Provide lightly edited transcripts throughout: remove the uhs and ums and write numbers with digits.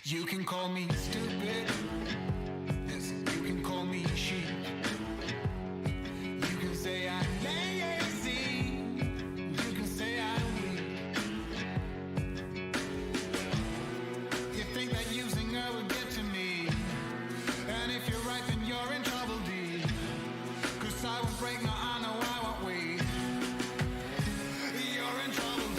You can call me stupid. Yes, you can call me sheep. You can say I'm lazy. You can say I'm weak. You think that using her will get to me. And if you're right, then you're in trouble, D. 'Cause I won't break, no, I know I won't wait. You're in trouble, D.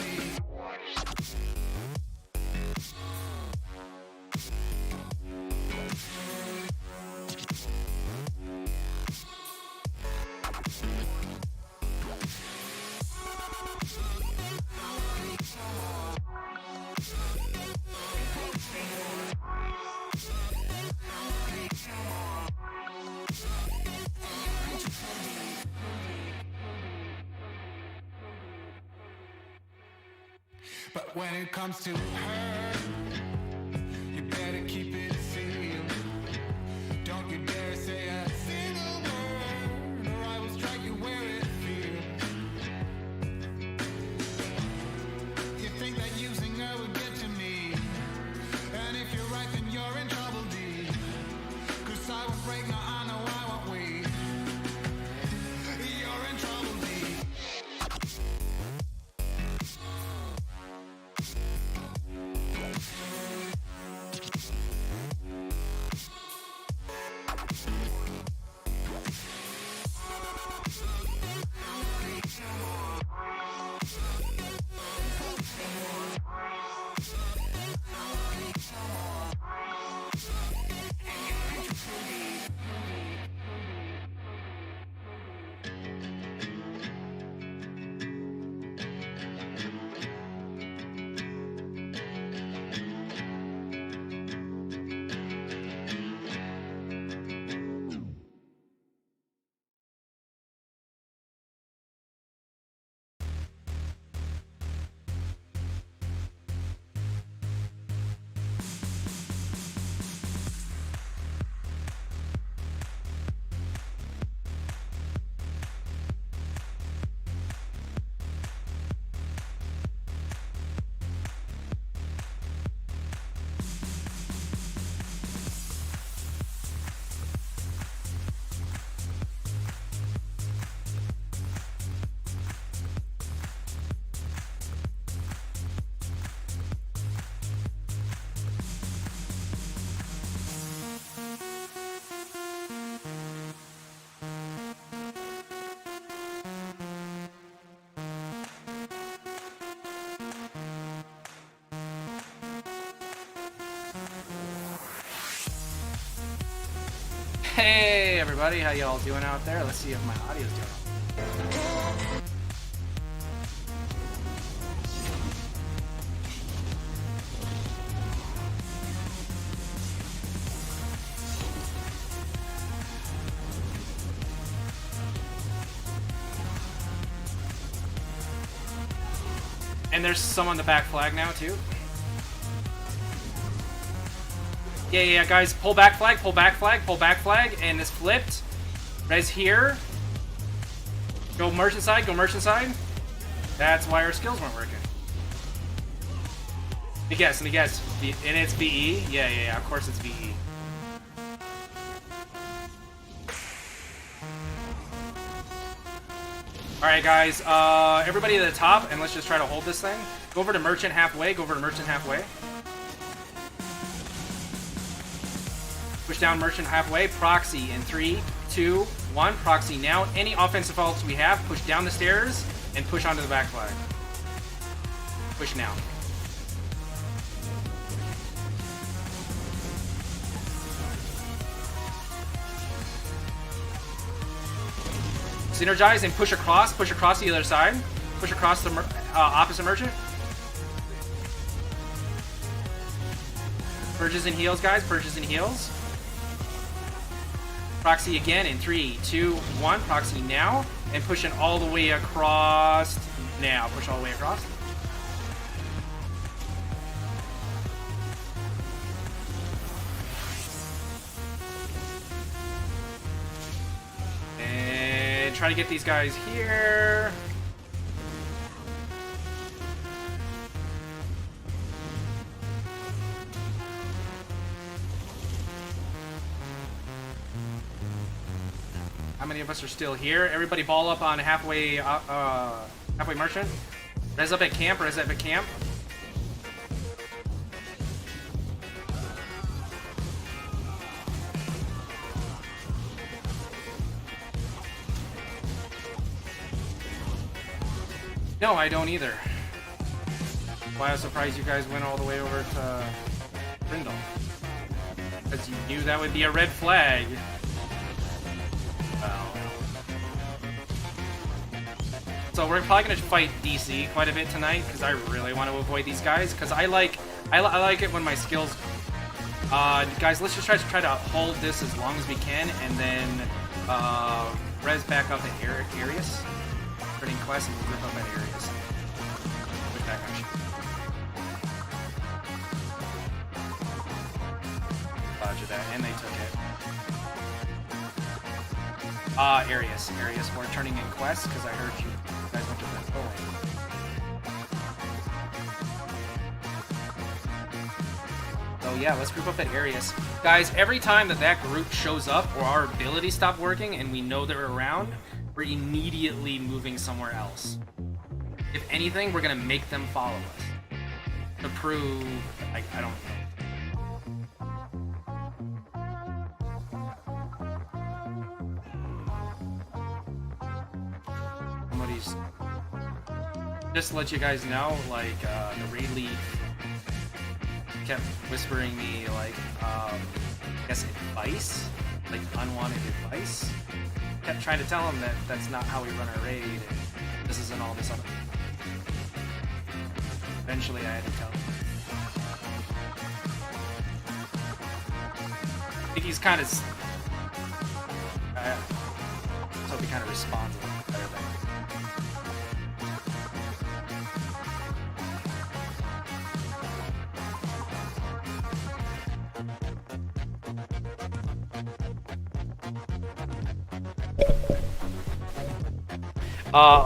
But when it comes to her, you better keep it sealed. Don't you dare say a single word, or I will strike you where it feels. You think that using her will get to me, and if you're right, then you're in trouble, D. 'Cause I won't break, no, I know I won't wait. You're in trouble, D. Hey everybody, how y'all doing out there? Let's see if my audio's doing. And there's some on the back flag now too. Yeah, guys, pull back flag, pull back flag, pull back flag, and it's flipped. Guys here. Go merchant side, go merchant side. That's why our skills weren't working. Let me guess, and it's VE? Yeah, of course it's VE. Alright guys, everybody to the top, and let's just try to hold this thing. Go over to merchant halfway, Push down merchant halfway, proxy in 3, 2, 1, proxy now. Any offensive ults we have, push down the stairs and push onto the back flag. Push now. Synergize and push across the other side. Push across the opposite merchant. Purges and heals, guys, purges and heals. Proxy again in 3, 2, 1. Proxy now. And pushing all the way across now. Push all the way across. And try to get these guys here. many of us are still here. Everybody ball up on halfway merchant. Res up at camp, res up at camp. No, I don't either. Why I was surprised you guys went all the way over to Brindle. Because you knew that would be a red flag. Well. So we're probably going to fight DC quite a bit tonight, because I really want to avoid these guys, because I like it when my skills... guys, let's just try to hold this as long as we can, and then res back up at Arius. Turning quest and group up at Arius. With that action. Roger that, and they took it. Arius, we're turning in quests because I heard you guys went to Red. Oh yeah, let's group up at Arius. Guys, every time that group shows up or our abilities stop working and we know they're around, we're immediately moving somewhere else. If anything, we're gonna make them follow us. To prove, I don't know. Somebody's... Just to let you guys know, like, the raid lead kept whispering me, like, I guess advice? Like, unwanted advice? Kept trying to tell him that that's not how we run our raid, and this isn't all this other. Eventually, I had to tell him. I think he's kind of. I hope he kind of responds a little better than.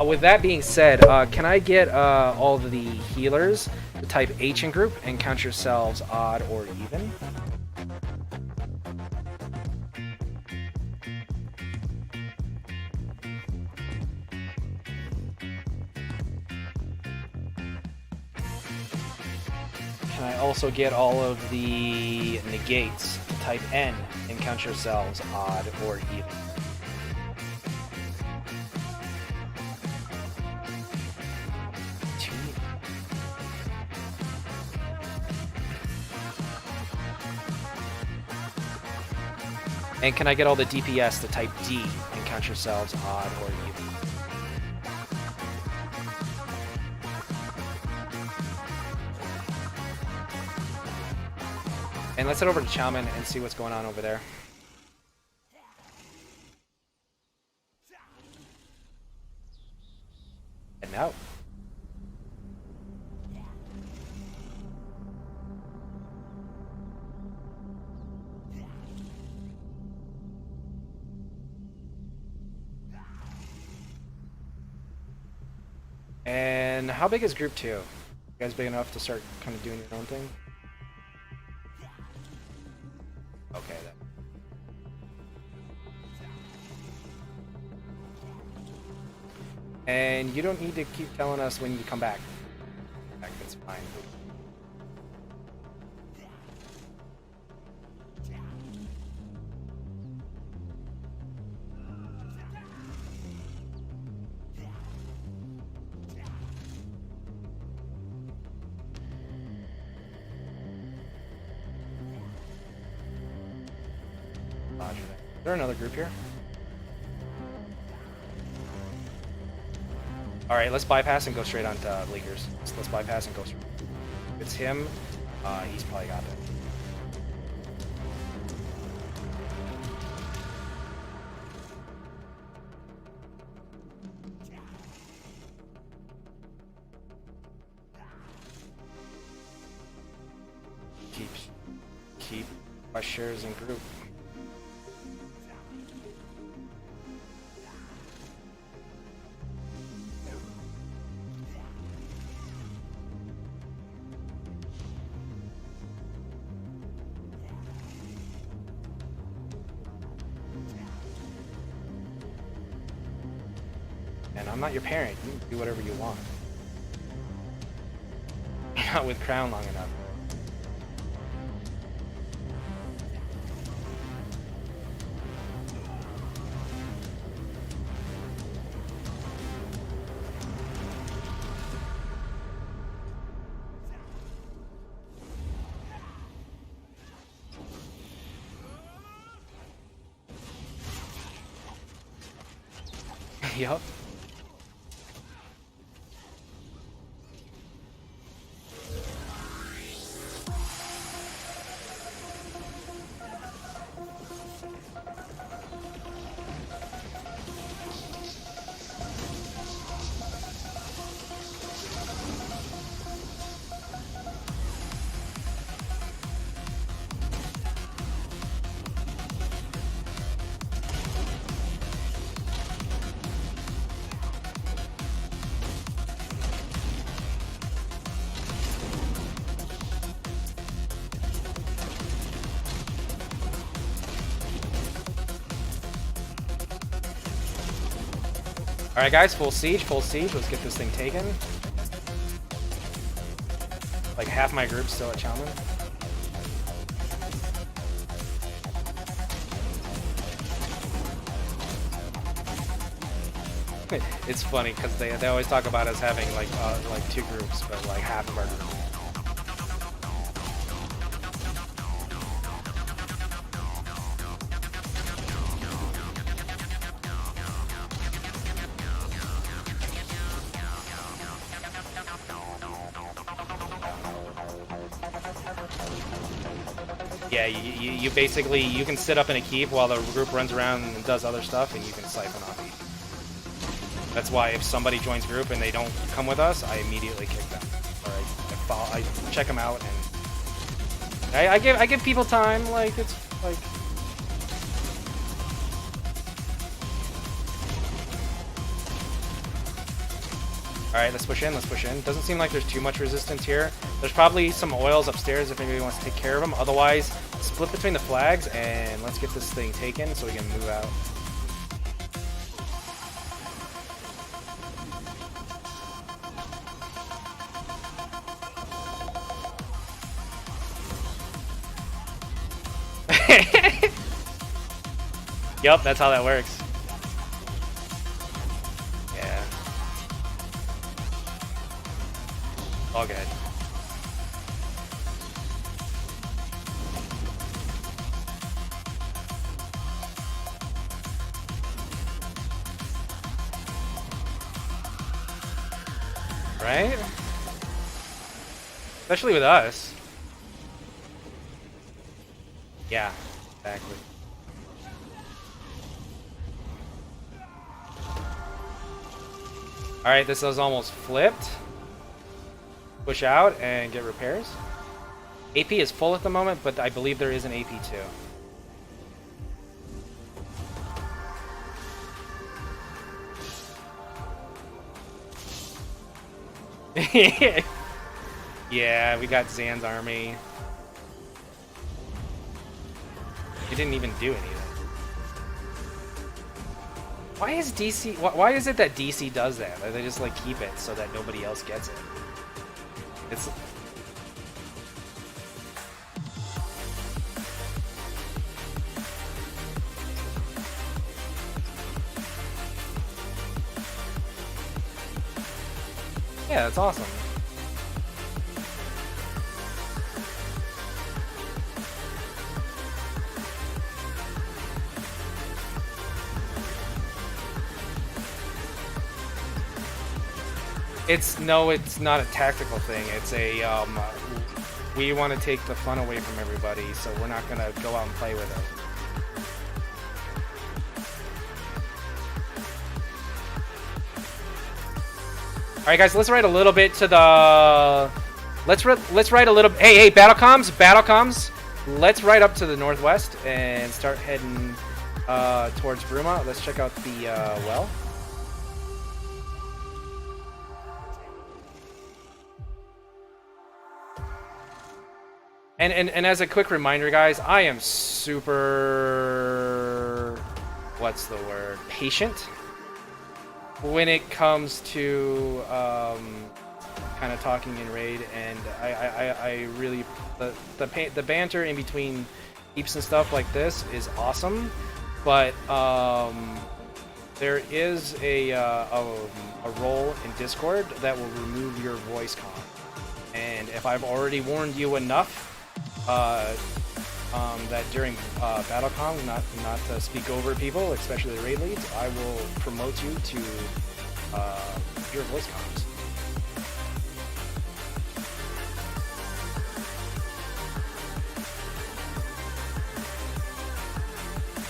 With that being said, can I get all of the healers to type H in group and count yourselves odd or even? Can I also get all of the negates to type N and count yourselves odd or even? And can I get all the DPS to type D and count yourselves odd or even? And let's head over to Chowman and see what's going on over there. Heading out. And how big is group 2? You guys big enough to start kind of doing your own thing? Okay then. And you don't need to keep telling us when you come back. That's fine. Is there another group here? Alright, let's bypass and go straight on to Leaguers. Let's bypass and go straight. If it's him, he's probably got it. Keep ushers in group. I'm not your parent. You can do whatever you want. You're not with Crown long enough. Yup. Alright guys, full siege, full siege. Let's get this thing taken. Like half my group's still at Chalman. It's funny because they always talk about us having like two groups, but like half of our group. Yeah, you basically, you can sit up in a keep while the group runs around and does other stuff, and you can siphon off each. That's why if somebody joins group and they don't come with us, I immediately kick them. Or I check them out, and I give people time. Like it's like. Alright, let's push in, let's push in. Doesn't seem like there's too much resistance here. There's probably some oils upstairs if anybody wants to take care of them. Otherwise, split between the flags and let's get this thing taken so we can move out. Yup, that's how that works. Yeah. All good. Right? Especially with us. Yeah, exactly. Alright, this is almost flipped. Push out and get repairs. AP is full at the moment, but I believe there is an AP too. Yeah, we got Zan's army. It didn't even do anything. Why is DC? Why is it that DC does that? They just like keep it so that nobody else gets it. It's. Yeah, that's awesome. It's not a tactical thing. It's a we want to take the fun away from everybody, so we're not gonna go out and play with it. All right, guys, let's ride a little bit to the. Let's ride a little. Hey, battle comms. Let's ride up to the northwest and start heading towards Bruma. Let's check out the well. And as a quick reminder, guys, I am super, what's the word, patient. when it comes to kind of talking in raid, and I really the banter in between heaps and stuff like this is awesome, but there is a role in Discord that will remove your voice comm, and if I've already warned you enough that during BattleCon not to speak over people, especially the raid leads, I will promote you to your voice comms.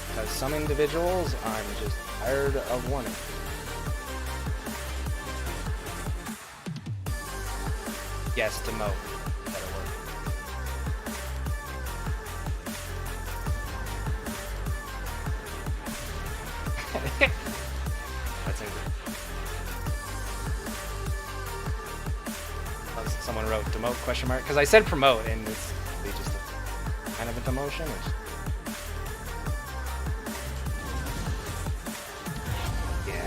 Because some individuals, I'm just tired of warning. Yes, demote. Better word. That's it. Someone wrote demote question mark because I said promote and it's they just kind of a demotion. Yeah.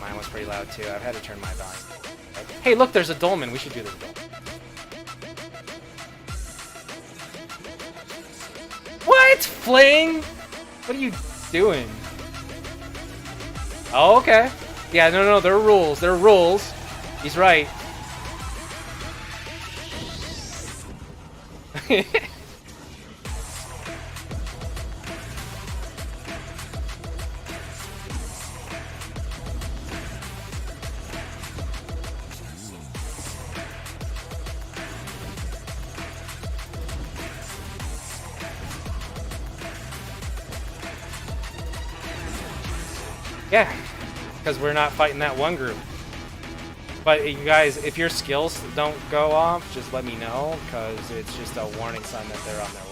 Mine was pretty loud too. I've had to turn my volume. Hey, look, there's a dolmen. We should do this dolmen. What? Fling? What are you doing? Oh, okay. Yeah, no, there are rules. There are rules. He's right. Yeah, because we're not fighting that one group. But you guys, if your skills don't go off, just let me know, because it's just a warning sign that they're on their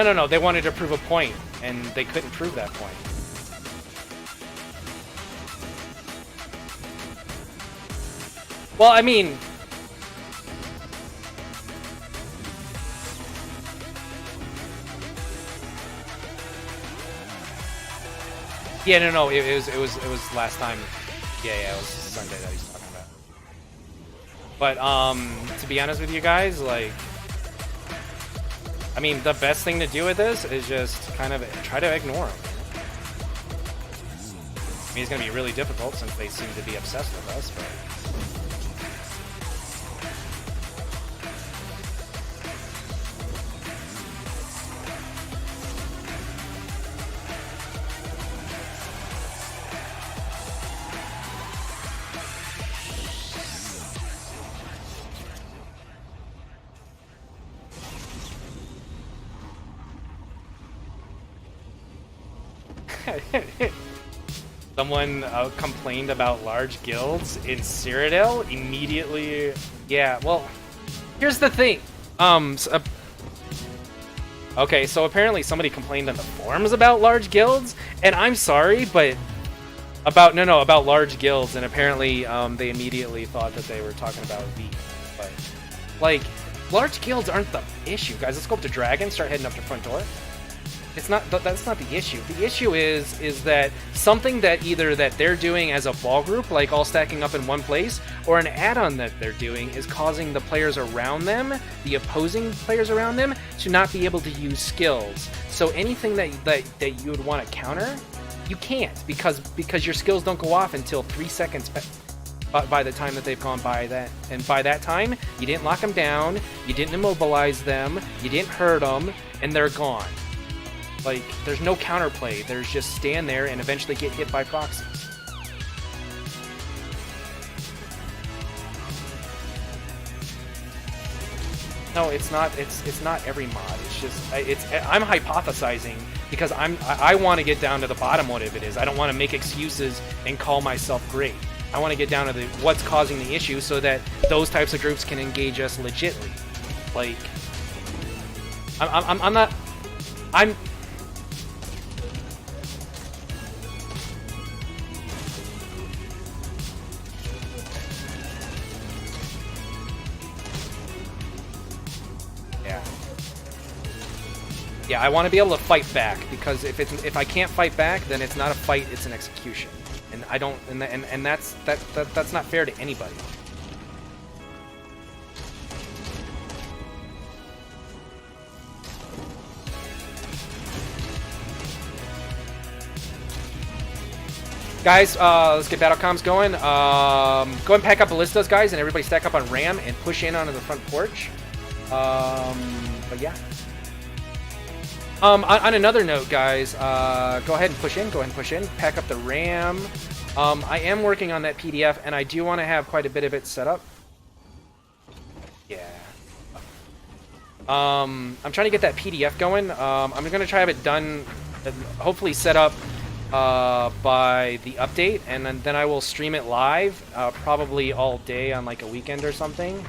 way. No, they wanted to prove a point, and they couldn't prove that point. Well, I mean... Yeah, no, it was last time. Yeah, it was Sunday that he's talking about. But to be honest with you guys, like, I mean, the best thing to do with this is just kind of try to ignore him. I mean, it's gonna be really difficult since they seem to be obsessed with us, but. Someone complained about large guilds in Cyrodiil immediately. Yeah, well, here's the thing. Okay, so apparently somebody complained on the forums about large guilds, and I'm sorry, but about large guilds, and apparently they immediately thought that they were talking about V. But like, large guilds aren't the issue, guys. Let's go up to Dragon, start heading up to front door. It's not. That's not the issue. The issue is that something that either that they're doing as a ball group, like all stacking up in one place, or an add-on that they're doing is causing the players around them, the opposing players around them, to not be able to use skills. So anything that you would want to counter, you can't because your skills don't go off until 3 seconds by the time that they've gone by that. And by that time, you didn't lock them down, you didn't immobilize them, you didn't hurt them, and they're gone. Like, there's no counterplay. There's just stand there and eventually get hit by proxies. No, it's not. It's not every mod. It's just I'm hypothesizing because I want to get down to the bottom what if it is. I don't want to make excuses and call myself great. I want to get down to the what's causing the issue so that those types of groups can engage us legitly. Like, I'm not. I'm. Yeah, I want to be able to fight back, because if I can't fight back, then it's not a fight, it's an execution, and I don't, and that's not fair to anybody. Guys, let's get battle comms going. Go ahead and pack up ballistas, guys, and everybody stack up on Ram and push in onto the front porch. But yeah. On another note, guys, go ahead and push in. Go ahead and push in. Pack up the RAM. I am working on that PDF, and I do want to have quite a bit of it set up. Yeah. I'm trying to get that PDF going. I'm going to try to have it done, hopefully set up by the update, and then I will stream it live, probably all day on like a weekend or something.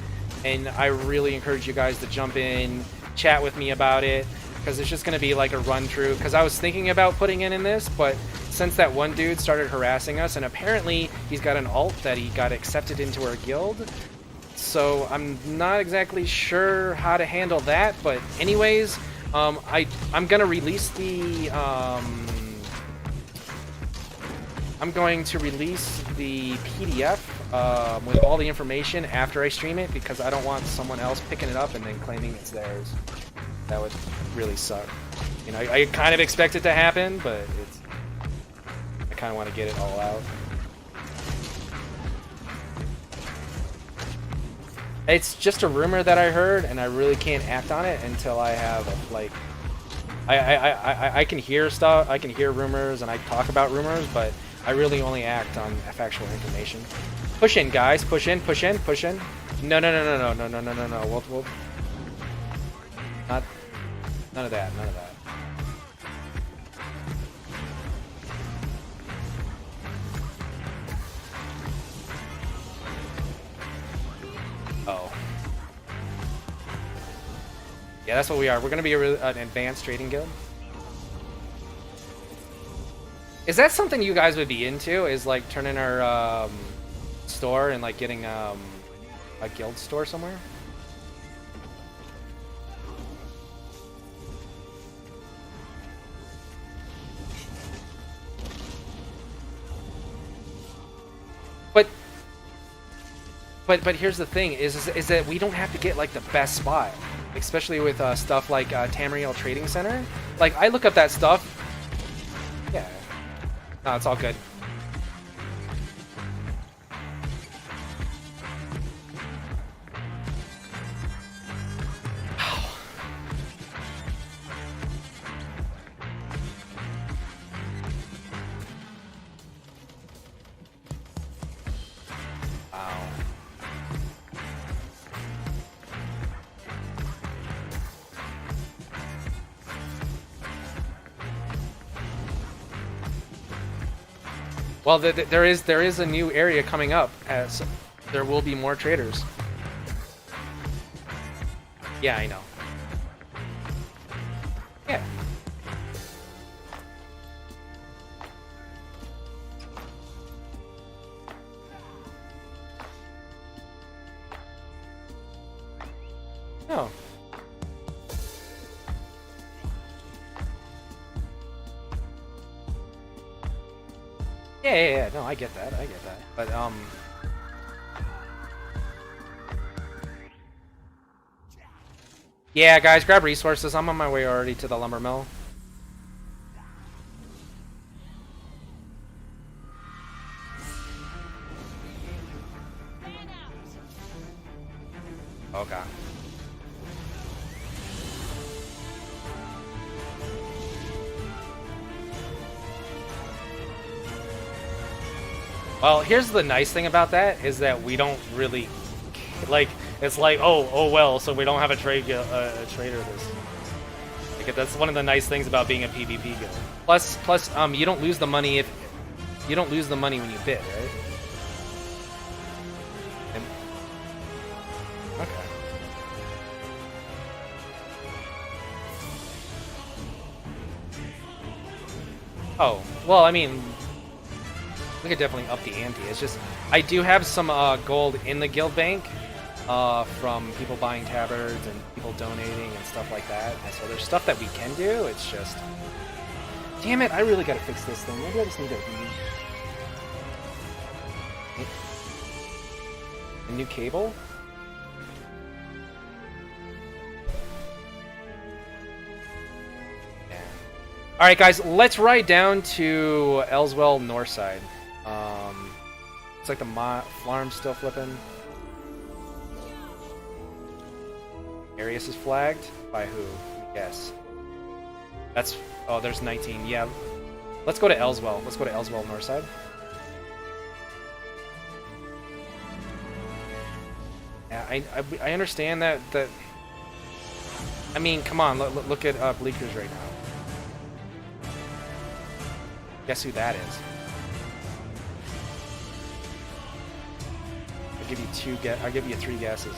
And I really encourage you guys to jump in, chat with me about it, because it's just going to be like a run through, because I was thinking about putting it in this, but since that one dude started harassing us, and apparently he's got an alt that he got accepted into our guild, so I'm not exactly sure how to handle that. But anyways, I'm going to release the I'm going to release the PDF with all the information after I stream it, because I don't want someone else picking it up and then claiming it's theirs. That would really suck. You know, I kind of expect it to happen, but I kind of want to get it all out. It's just a rumor that I heard, and I really can't act on it until I have, like, I can hear stuff, I can hear rumors, and I talk about rumors, but I really only act on factual information. Push in, guys. Push in, push in, push in. No. We'll not. None of that. None of that. Oh. Yeah, that's what we are. We're gonna be an advanced trading guild. Is that something you guys would be into? Is like turning our store and like getting a guild store somewhere? But here's the thing: is that we don't have to get like the best spot, especially with stuff like Tamriel Trading Center. Like, I look up that stuff. Yeah. No, it's all good. Well, there is a new area coming up, as there will be more traders. Yeah, I know. Yeah. Oh. Yeah. No, I get that. But yeah, guys, grab resources. I'm on my way already to the lumber mill. Okay. Well, here's the nice thing about that, is that we don't really, like, it's like, oh well, so we don't have a trader this. Like, that's one of the nice things about being a PvP guild. Plus, you don't lose the money when you bid, right? Oh, well, I mean, we could definitely up the ante. It's just, I do have some gold in the guild bank from people buying tabards and people donating and stuff like that. And so there's stuff that we can do. It's just, damn it, I really gotta fix this thing. Maybe I just need a new cable. Alright guys, let's ride down to Elswell Northside. It's like the farm's still flipping. Arius is flagged? By who? Yes. That's... Oh, there's 19. Yeah. Let's go to Elswell. Let's go to Elswell Northside. Yeah, I understand that... I mean, come on, look at Bleakers right now. Guess who that is? I'll give you I'll give you 3 guesses.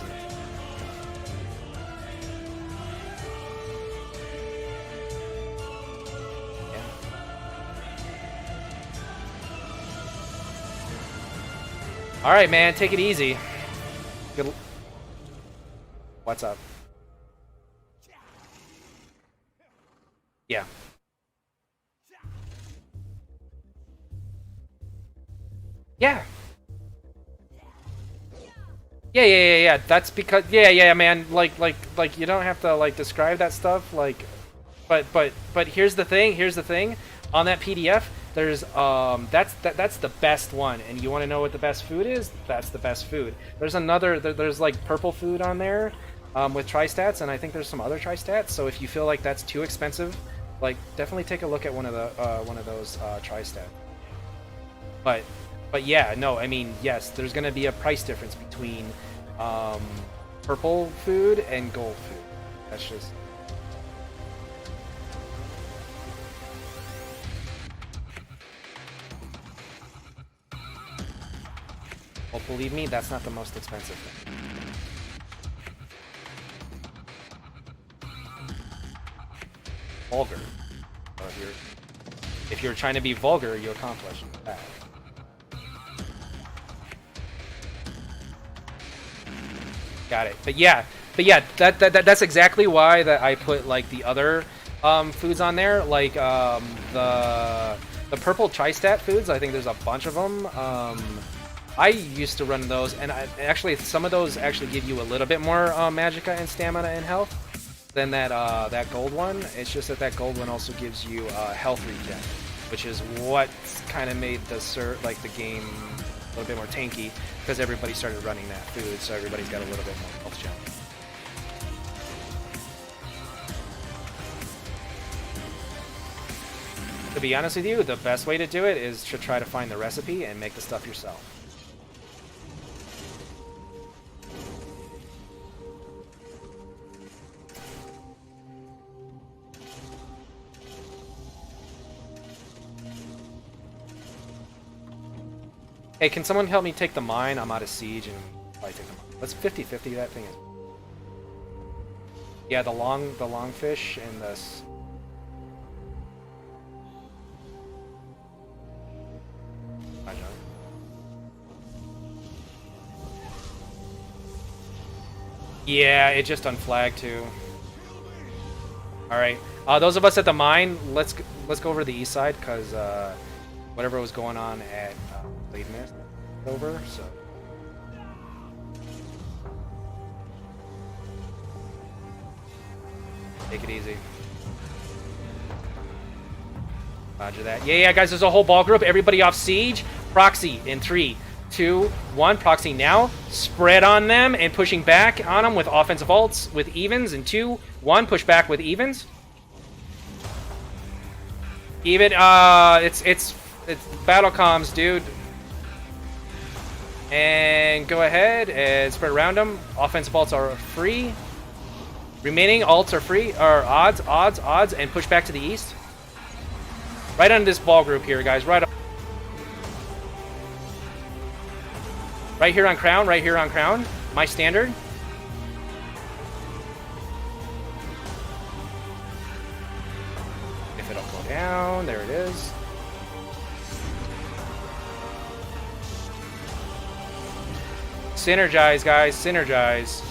Yeah. All right, man, take it easy. Good. What's up? Yeah. Yeah. Yeah. That's because yeah, man. Like you don't have to like describe that stuff. Like, but here's the thing. Here's the thing. On that PDF, there's that's the best one. And you want to know what the best food is? That's the best food. There's another. There's like purple food on there, with tri-stats, and I think there's some other tri-stats. So if you feel like that's too expensive, like definitely take a look at one of those tri-stats. But yeah, no, I mean, yes, there's going to be a price difference between purple food and gold food. That's just... Well, believe me, that's not the most expensive thing. Vulgar. So if you're trying to be vulgar, you accomplish that. Got it. But yeah, that's exactly why that I put like the other foods on there, like the purple tri-stat foods. I think there's a bunch of them. I used to run those, and actually some of those actually give you a little bit more magicka and stamina and health than that gold one. It's just that gold one also gives you health regen, which is what kind of made the game a little bit more tanky, because everybody started running that food, so everybody's got a little bit more health challenge. To be honest with you, the best way to do it is to try to find the recipe and make the stuff yourself. Hey, can someone help me take the mine? I'm out of siege and probably take the mine. Let's 50-50 that thing is. Yeah, the long fish and the... I know. Yeah, it just unflagged too. All right, those of us at the mine, let's go over to the east side, because whatever was going on at Blade Mist over, so. Take it easy. Roger that. Yeah, guys, there's a whole ball group. Everybody off siege. Proxy in 3, 2, 1. Proxy now. Spread on them and pushing back on them with offensive ults with evens. In 2, 1. Push back with evens. Even, it's battle comms, dude. And go ahead and spread around them. Offensive ults are free. Remaining ults are free, or odds, and push back to the east. Right on this ball group here, guys. Right here on Crown, My standard. If it'll go down, there it is. Synergize, guys. Synergize.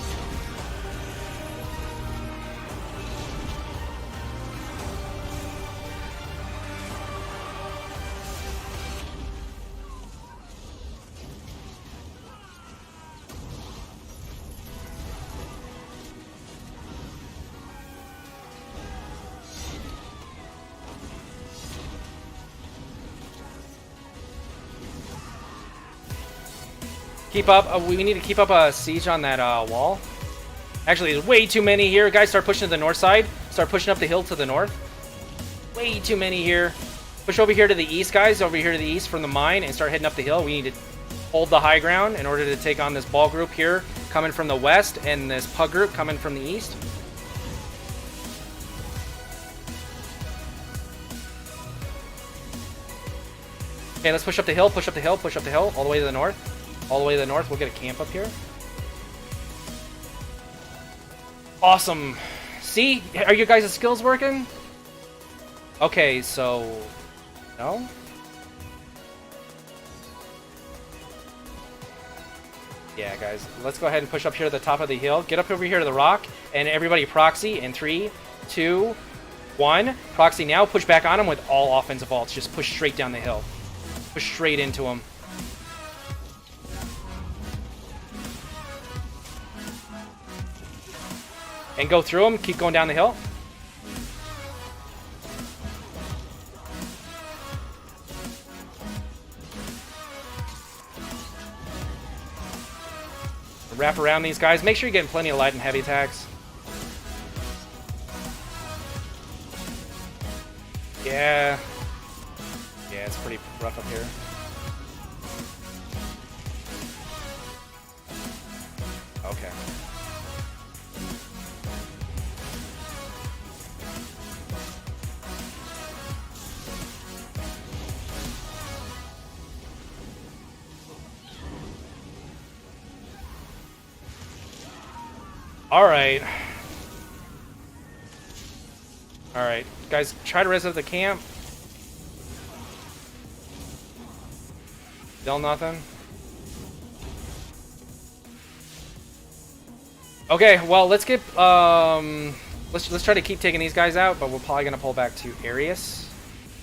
Keep up. We need to keep up a siege on that wall. Actually, there's way too many here. Guys, start pushing to the north side. Start pushing up the hill to the north. Way too many here. Push over here to the east, guys. Over here to the east from the mine and start heading up the hill. We need to hold the high ground in order to take on this ball group here coming from the west and this pug group coming from the east. Okay, let's push up the hill, push up the hill, push up the hill, all the way to the north. All the way to the north. We'll get a camp up here. Awesome. See? Are you guys' skills working? Okay, so... No? Yeah, guys. Let's go ahead and push up here to the top of the hill. Get up over here to the rock. And everybody proxy in 3, 2, 1. Proxy now. Push back on them with all offensive ults. Just push straight down the hill. Push straight into them. And go through them. Keep going down the hill. Wrap around these guys. Make sure you're getting plenty of light and heavy attacks. Yeah. Yeah, it's pretty rough up here. Okay. Alright. Alright. Guys, try to res up the camp. Still nothing. Okay, well, let's get let's try to keep taking these guys out, but we're probably gonna pull back to Arius.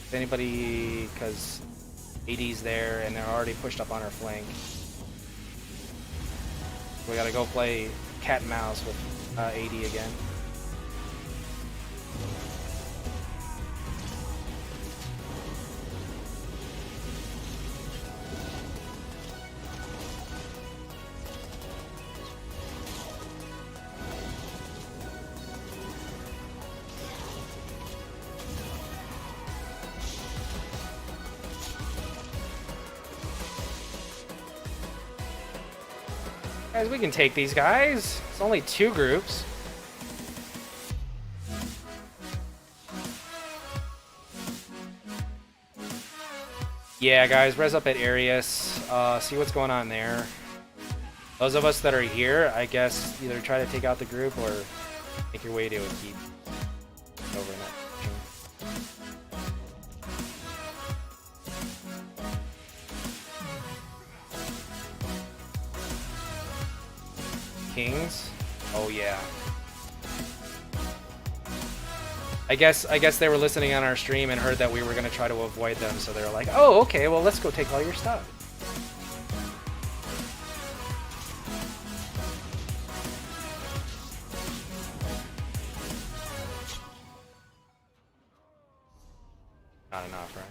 If anybody, because AD's there and they're already pushed up on our flank. We gotta go play cat and mouse with AD again. Guys, we can take these guys. It's only 2 groups. Yeah, guys, res up at Arius. See what's going on there. Those of us that are here, I guess, either try to take out the group or make your way to a keep over in that direction. Kings? Oh yeah. I guess they were listening on our stream and heard that we were gonna try to avoid them, so they were like, "Oh, okay, well let's go take all your stuff." Not enough, right?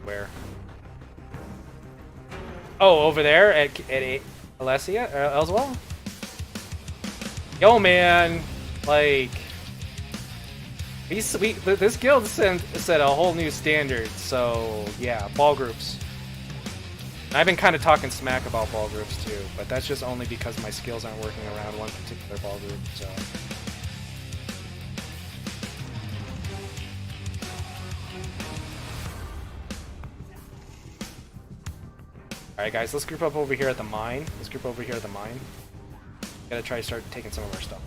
Where? Oh, over there at Alessia or Elsewell? Yo, man, like this guild set a whole new standard. So yeah, ball groups. And I've been kind of talking smack about ball groups too, but that's just only because my skills aren't working around one particular ball group. So. Alright guys, let's group up over here at the mine. Let's group over here at the mine. Gotta try to start taking some of our stuff.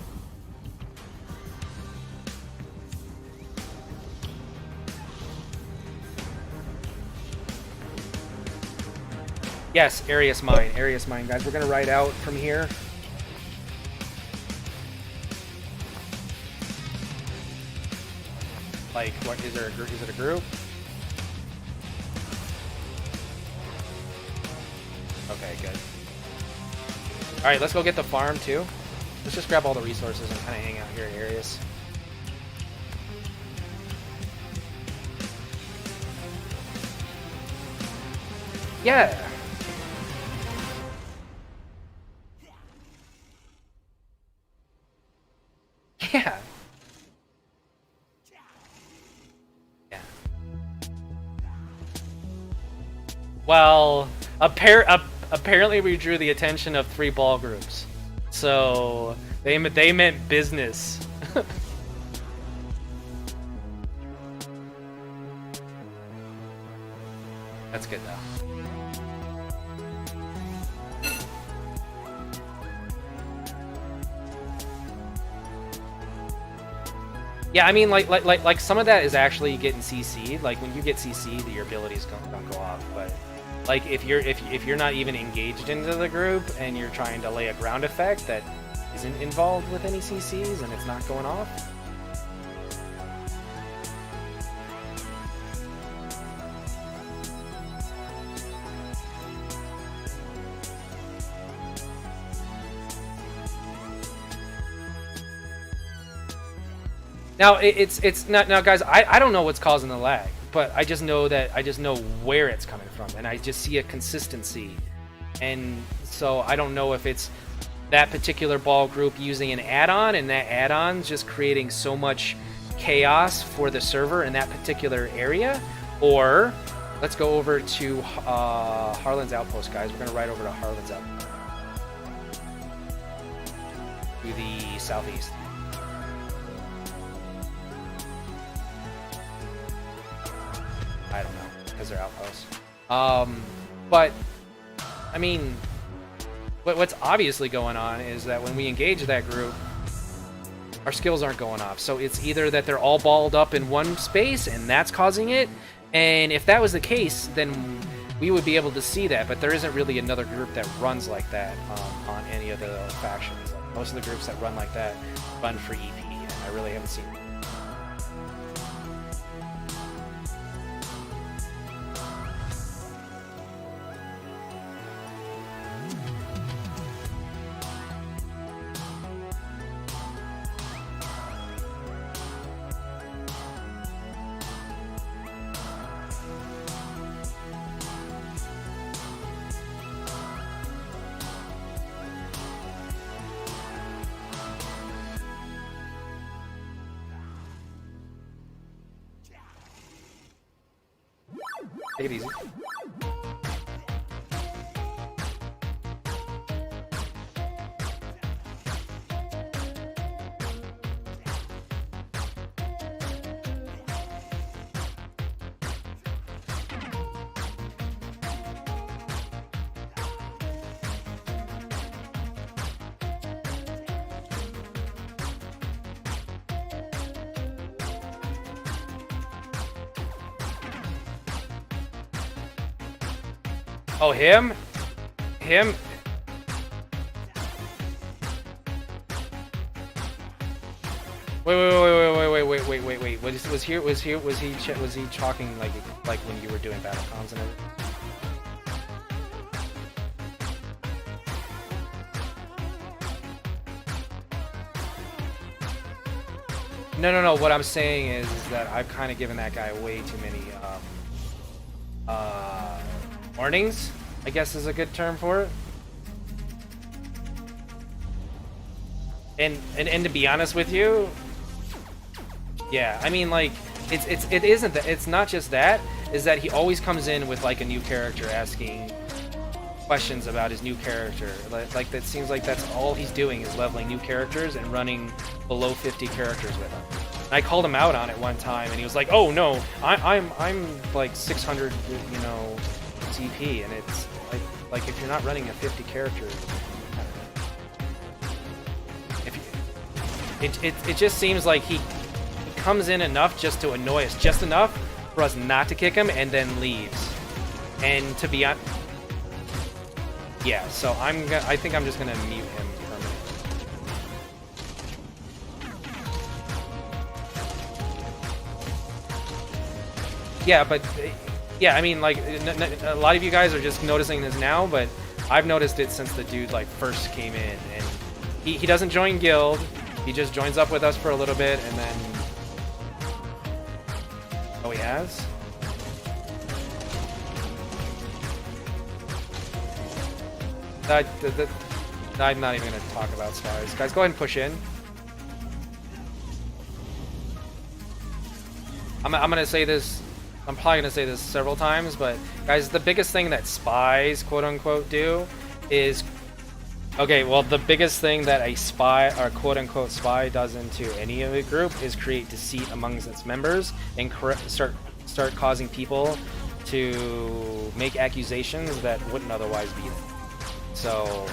Yes, Arius Mine, guys. We're gonna ride out from here. Like, what is there? Is it a group? Okay, good. All right, let's go get the farm too. Let's just grab all the resources and kind of hang out here in Arius. Yeah. Yeah. Yeah. Well, apparently we drew the attention of 3 ball groups, so they meant business. That's good though. Yeah, I mean, like some of that is actually getting CC'd. Like when you get CC'd, your abilities don't go off. But like if you're not even engaged into the group and you're trying to lay a ground effect that isn't involved with any CCs and it's not going off. Now it's not now, guys. I don't know what's causing the lag, but I just know where it's coming from, and I just see a consistency, and so I don't know if it's that particular ball group using an add-on, and that add-on's just creating so much chaos for the server in that particular area, or let's go over to Harlan's Outpost, guys. We're gonna ride over to Harlan's Outpost to the southeast. I don't know, because they're outposts. But, I mean, what's obviously going on is that when we engage that group, our skills aren't going off. So it's either that they're all balled up in one space and that's causing it, and if that was the case, then we would be able to see that, but there isn't really another group that runs like that on any of the factions. Like, most of the groups that run like that run for EP, and I really haven't seen it. Take it easy. Oh, him? Him? Wait. Was he talking like when you were doing battle comms and everything? No. What I'm saying is that I've kind of given that guy way too many warnings, I guess is a good term for it. And to be honest with you, yeah, I mean, like, it isn't that, it's not just that, is that he always comes in with like a new character asking questions about his new character. Like that seems like that's all he's doing is leveling new characters and running below 50 characters with them. And I called him out on it one time, and he was like, "Oh no, I'm like 600, you know, CP," and it's like if you're not running a 50 character. it just seems like he comes in enough just to annoy us, just enough for us not to kick him, and then leaves. And to be honest, yeah. So I think I'm just gonna mute him permanently. Yeah, but yeah, I mean, like a lot of you guys are just noticing this now, but I've noticed it since the dude like first came in, and he doesn't join guild. He just joins up with us for a little bit, and then oh, he has. I'm not even going to talk about stars. Guys, go ahead and push in. I'm going to say this. I'm probably going to say this several times, but guys, the biggest thing that spies, quote unquote, do is... Okay, well, the biggest thing that a spy, or quote unquote spy, does into any of a group is create deceit amongst its members and start causing people to make accusations that wouldn't otherwise be there. So,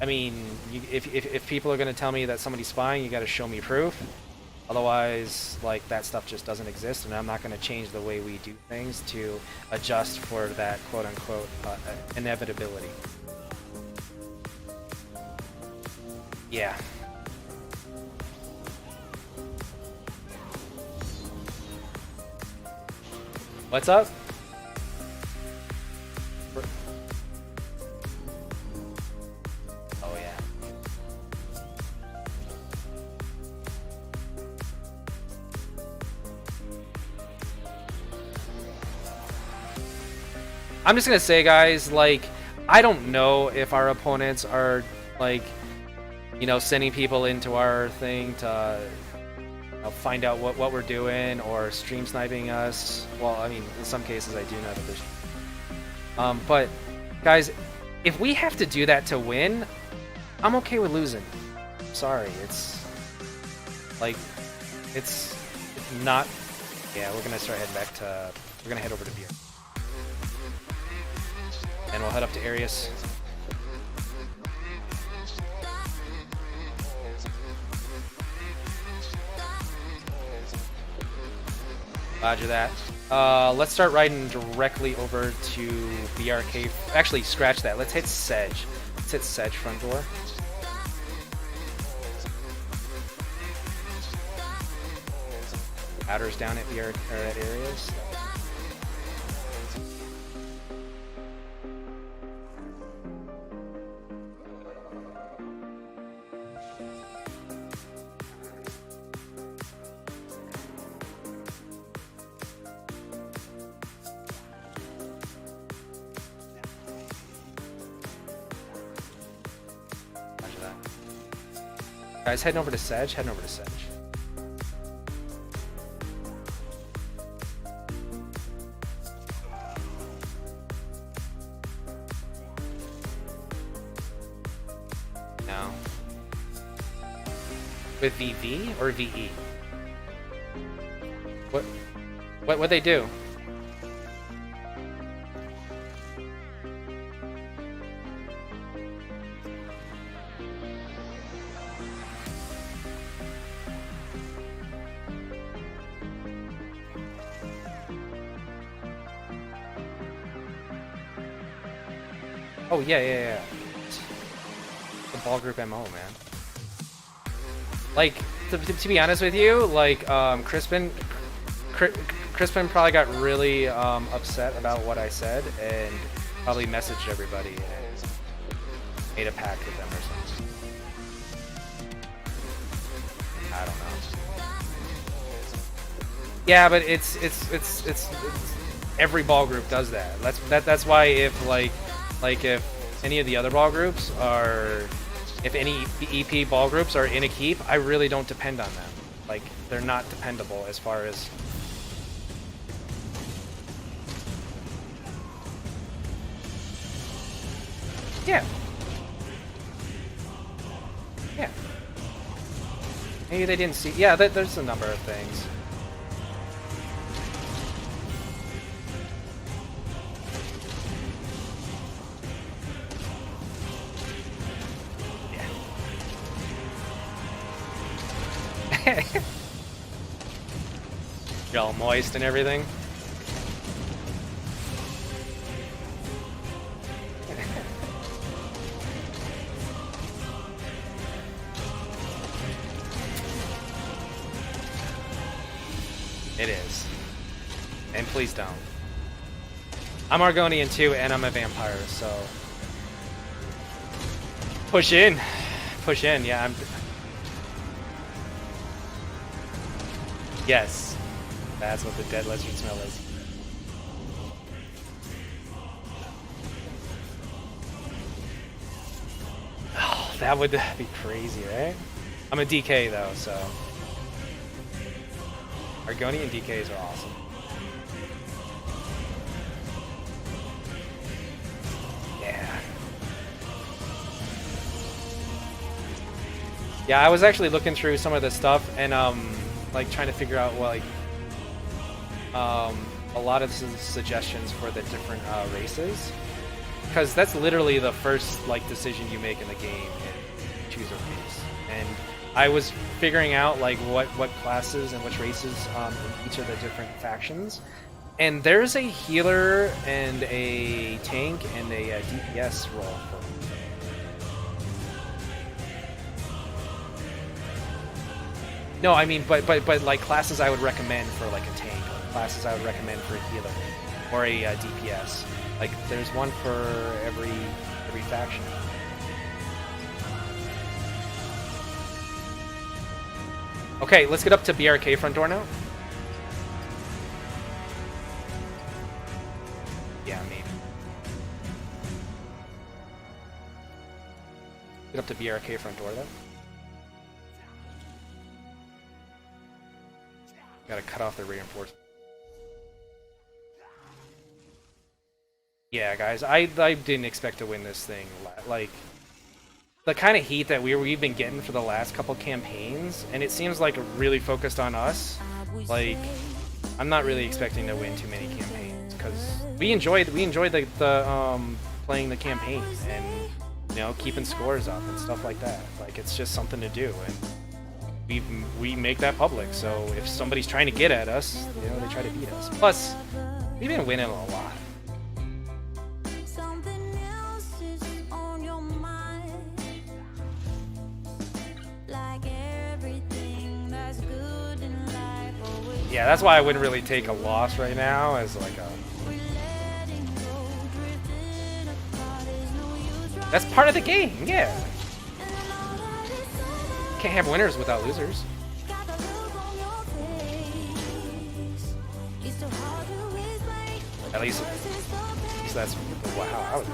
I mean, if people are going to tell me that somebody's spying, you got to show me proof. Otherwise, like, that stuff just doesn't exist, and I'm not going to change the way we do things to adjust for that quote-unquote inevitability. Yeah. What's up? Oh, yeah. I'm just gonna say, guys, like, I don't know if our opponents are, like, you know, sending people into our thing to, you know, find out what we're doing, or stream sniping us. Well, I mean, in some cases I do know that there's... but, guys, if we have to do that to win, I'm okay with losing. Sorry, it's... like, it's not... Yeah, we're gonna start heading back to... We're gonna head over to Beer. And we'll head up to Arius. Roger that. Let's start riding directly over to BRK. Actually, scratch that. Let's hit Sedge. Let's hit Sedge front door. Outers down at BR or at Arius. Guys, heading over to Sedge. Heading over to Sedge. No. With VV or VE? What'd they do? Oh, yeah. The ball group MO, man. Like, to be honest with you, like, Crispin probably got really upset about what I said, and probably messaged everybody and made a pact with them or something. I don't know. Yeah, but it's every ball group does that. That's why if like if any of the other ball groups are, if any EP ball groups are in a keep, I really don't depend on them. Like, they're not dependable as far as... Yeah. Maybe they didn't see... Yeah, there's a number of things. You're all moist and everything. It is. And please don't. I'm Argonian too, and I'm a vampire, so... Push in. Push in, yeah, I'm... Yes. That's what the dead lizard smell is. Oh, that would be crazy, right? I'm a DK though, so... Argonian DKs are awesome. Yeah. Yeah, I was actually looking through some of this stuff and like trying to figure out what, like a lot of suggestions for the different races, because that's literally the first like decision you make in the game and choose a race. And I was figuring out like what classes and which races in each of the different factions, and there's a healer and a tank and a DPS role for. No, I mean, but like classes I would recommend for like a tank, or classes I would recommend for a healer, or a DPS. Like there's one for every faction. Okay, let's get up to BRK front door now. Yeah, maybe. Get up to BRK front door though. Gotta cut off the reinforcement. Yeah, guys, I didn't expect to win this thing. Like, the kind of heat that we've been getting for the last couple campaigns, and it seems like really focused on us. Like, I'm not really expecting to win too many campaigns because we enjoyed the playing the campaign and, you know, keeping scores up and stuff like that. Like, it's just something to do, and we make that public. So if somebody's trying to get at us, you know, they try to beat us. Plus, we've been winning a lot. Yeah, that's why I wouldn't really take a loss right now as like a... That's part of the game, yeah. Can't have winners without losers. At least that's how I was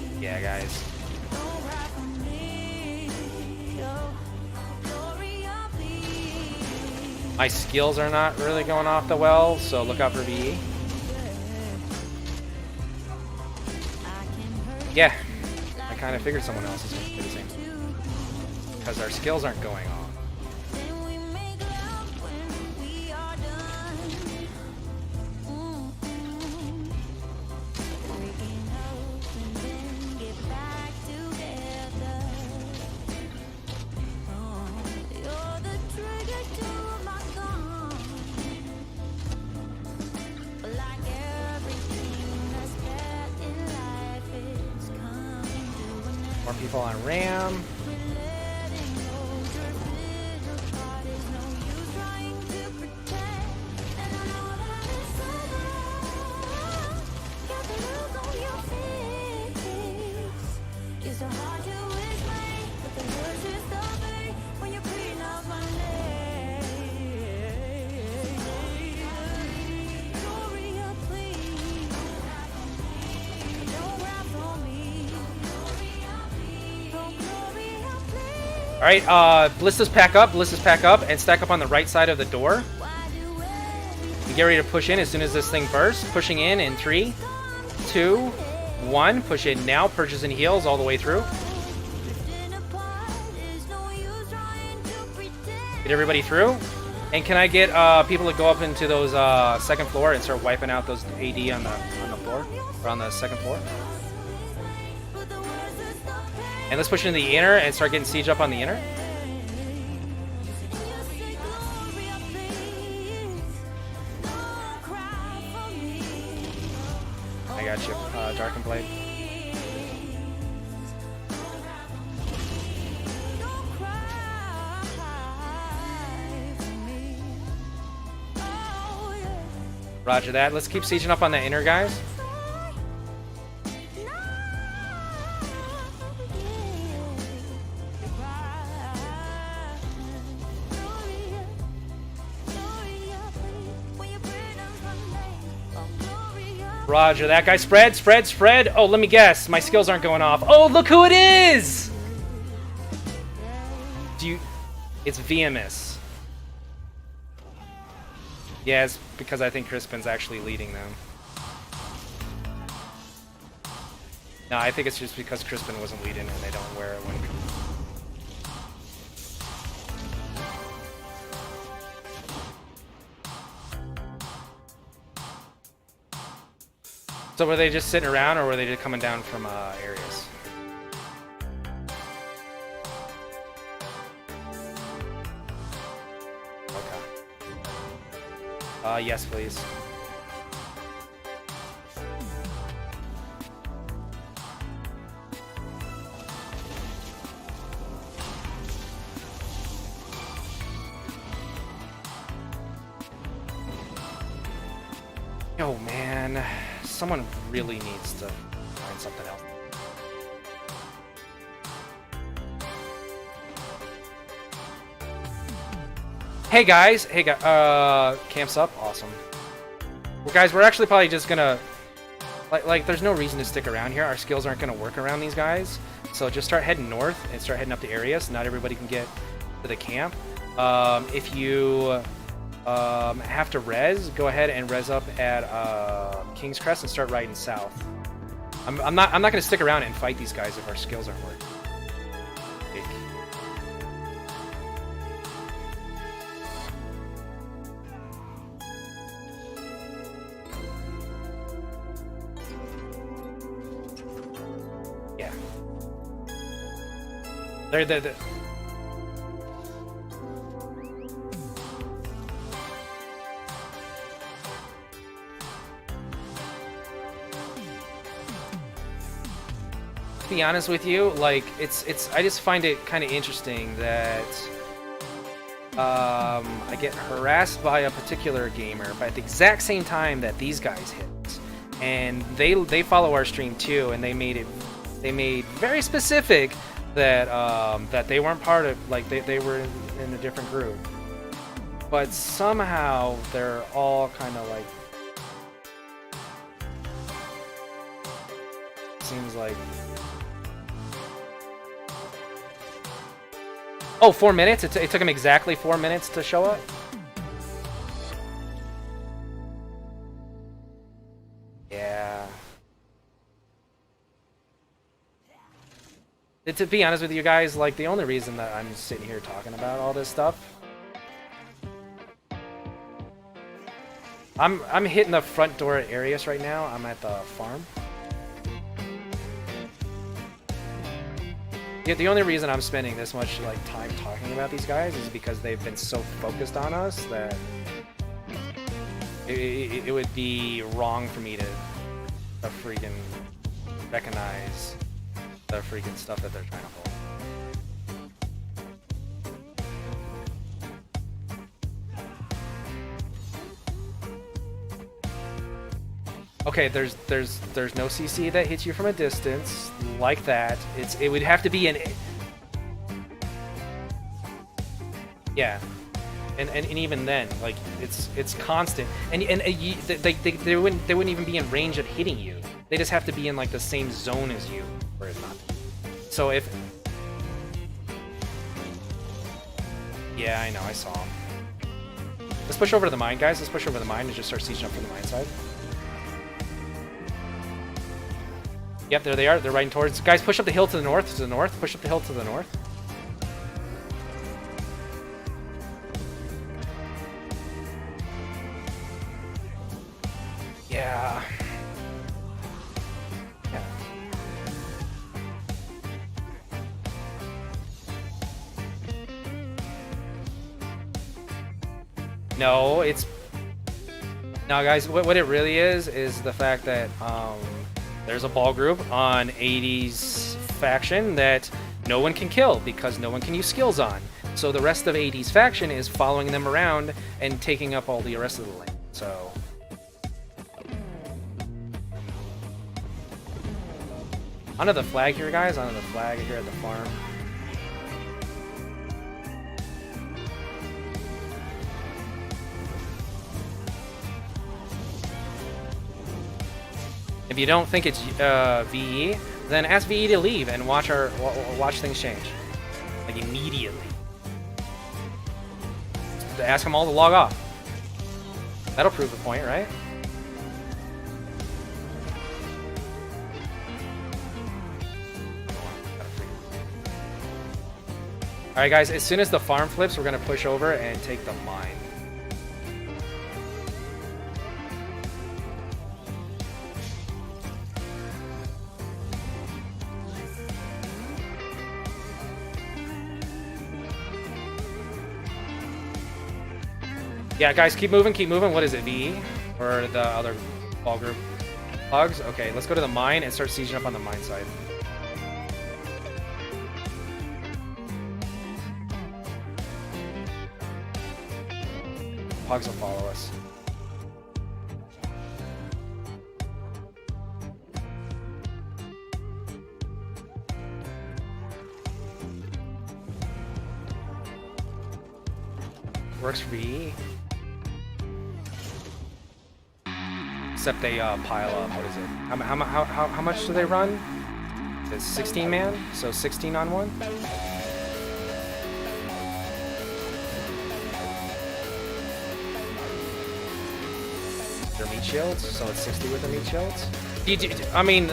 raised. Yeah, guys. My skills are not really going off the well, so look out for VE. Yeah, I kind of figured someone else is going to do the same thing. Because our skills aren't going off. More people on RAM. Alright, ballistas pack up, and stack up on the right side of the door. We get ready to push in as soon as this thing bursts. Pushing in 3, 2, 1. Push in now, purges and heals all the way through. Get everybody through. And can I get people to go up into those second floor and start wiping out those AD on the floor? Or on the second floor? And let's push into the inner and start getting siege up on the inner. I got you, Darkened Blade. Roger that. Let's keep sieging up on the inner, guys. Roger that, guy. Spread, spread, spread. Oh, let me guess. My skills aren't going off. Oh, look who it is! It's VMS. Yeah, it's because I think Crispin's actually leading them. No, I think it's just because Crispin wasn't leading and they don't wear it when... So were they just sitting around, or were they just coming down from areas? Okay. Yes, please. Oh man. Someone really needs to find something else. Hey guys, camp's up, awesome. Well, guys, we're actually probably just gonna like there's no reason to stick around here. Our skills aren't gonna work around these guys, so just start heading north and start heading up the area so not everybody can get to the camp. If you have to res, go ahead and res up at King's Crest and start riding south. I'm not gonna stick around and fight these guys if our skills aren't working. Yeah. They're to be honest with you, like it's I just find it kind of interesting that I get harassed by a particular gamer by the exact same time that these guys hit, and they follow our stream too, and they made very specific that that they weren't part of, like they were in a different group, but somehow they're all kind of like, seems like. Oh, 4 minutes? It took him exactly 4 minutes to show up? Yeah. To be honest with you guys, like, the only reason that I'm sitting here talking about all this stuff... I'm hitting the front door at Arius right now. I'm at the farm. Yeah, the only reason I'm spending this much like time talking about these guys is because they've been so focused on us that it would be wrong for me to freaking recognize the freaking stuff that they're trying to pull. Okay, there's no CC that hits you from a distance like that. It would have to be an... Yeah, and even then, like it's constant, and they wouldn't even be in range of hitting you. They just have to be in like the same zone as you, or it's not. So if... Yeah, I know, I saw him. Let's push over to the mine, guys. Let's push over to the mine and just start sieging up from the mine side. Yep, there they are. They're riding towards... Guys, push up the hill to the north. To the north. Push up the hill to the north. Yeah. Yeah. No, it's... No, guys, what it really is the fact that there's a ball group on 80's faction that no one can kill because no one can use skills on. So the rest of 80's faction is following them around and taking up all the rest of the lane. So... Onto the flag here, guys. Onto the flag here at the farm. If you don't think it's VE, then ask VE to leave and watch things change, like immediately. Ask them all to log off. That'll prove the point, right? Alright guys, as soon as the farm flips, we're going to push over and take the mine. Yeah, guys, keep moving, keep moving. What is it, VE? Or the other ball group? Pugs? Okay, let's go to the mine and start sieging up on the mine side. Pugs will follow us. Works for VE. Except they pile up. What is it? How much do they run? It's 16 man, so 16 on one. Their meat shields, so it's 60 with the meat shields. I mean,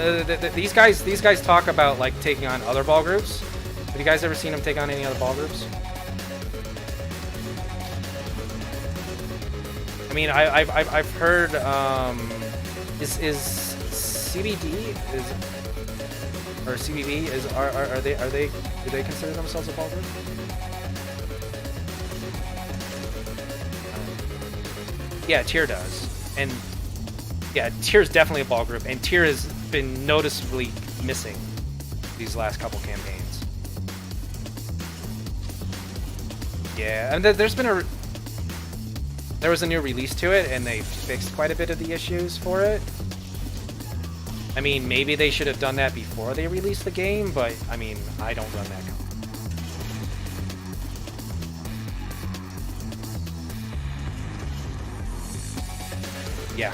these guys talk about like taking on other ball groups. Have you guys ever seen them take on any other ball groups? I mean, I've heard is CBD or CBB are they do they consider themselves a ball group? Yeah, Tier does, and yeah, Tier's definitely a ball group, and Tier has been noticeably missing these last couple campaigns. Yeah, and there was a new release to it, and they fixed quite a bit of the issues for it. I mean, maybe they should have done that before they released the game, but I mean, I don't run that company. Yeah.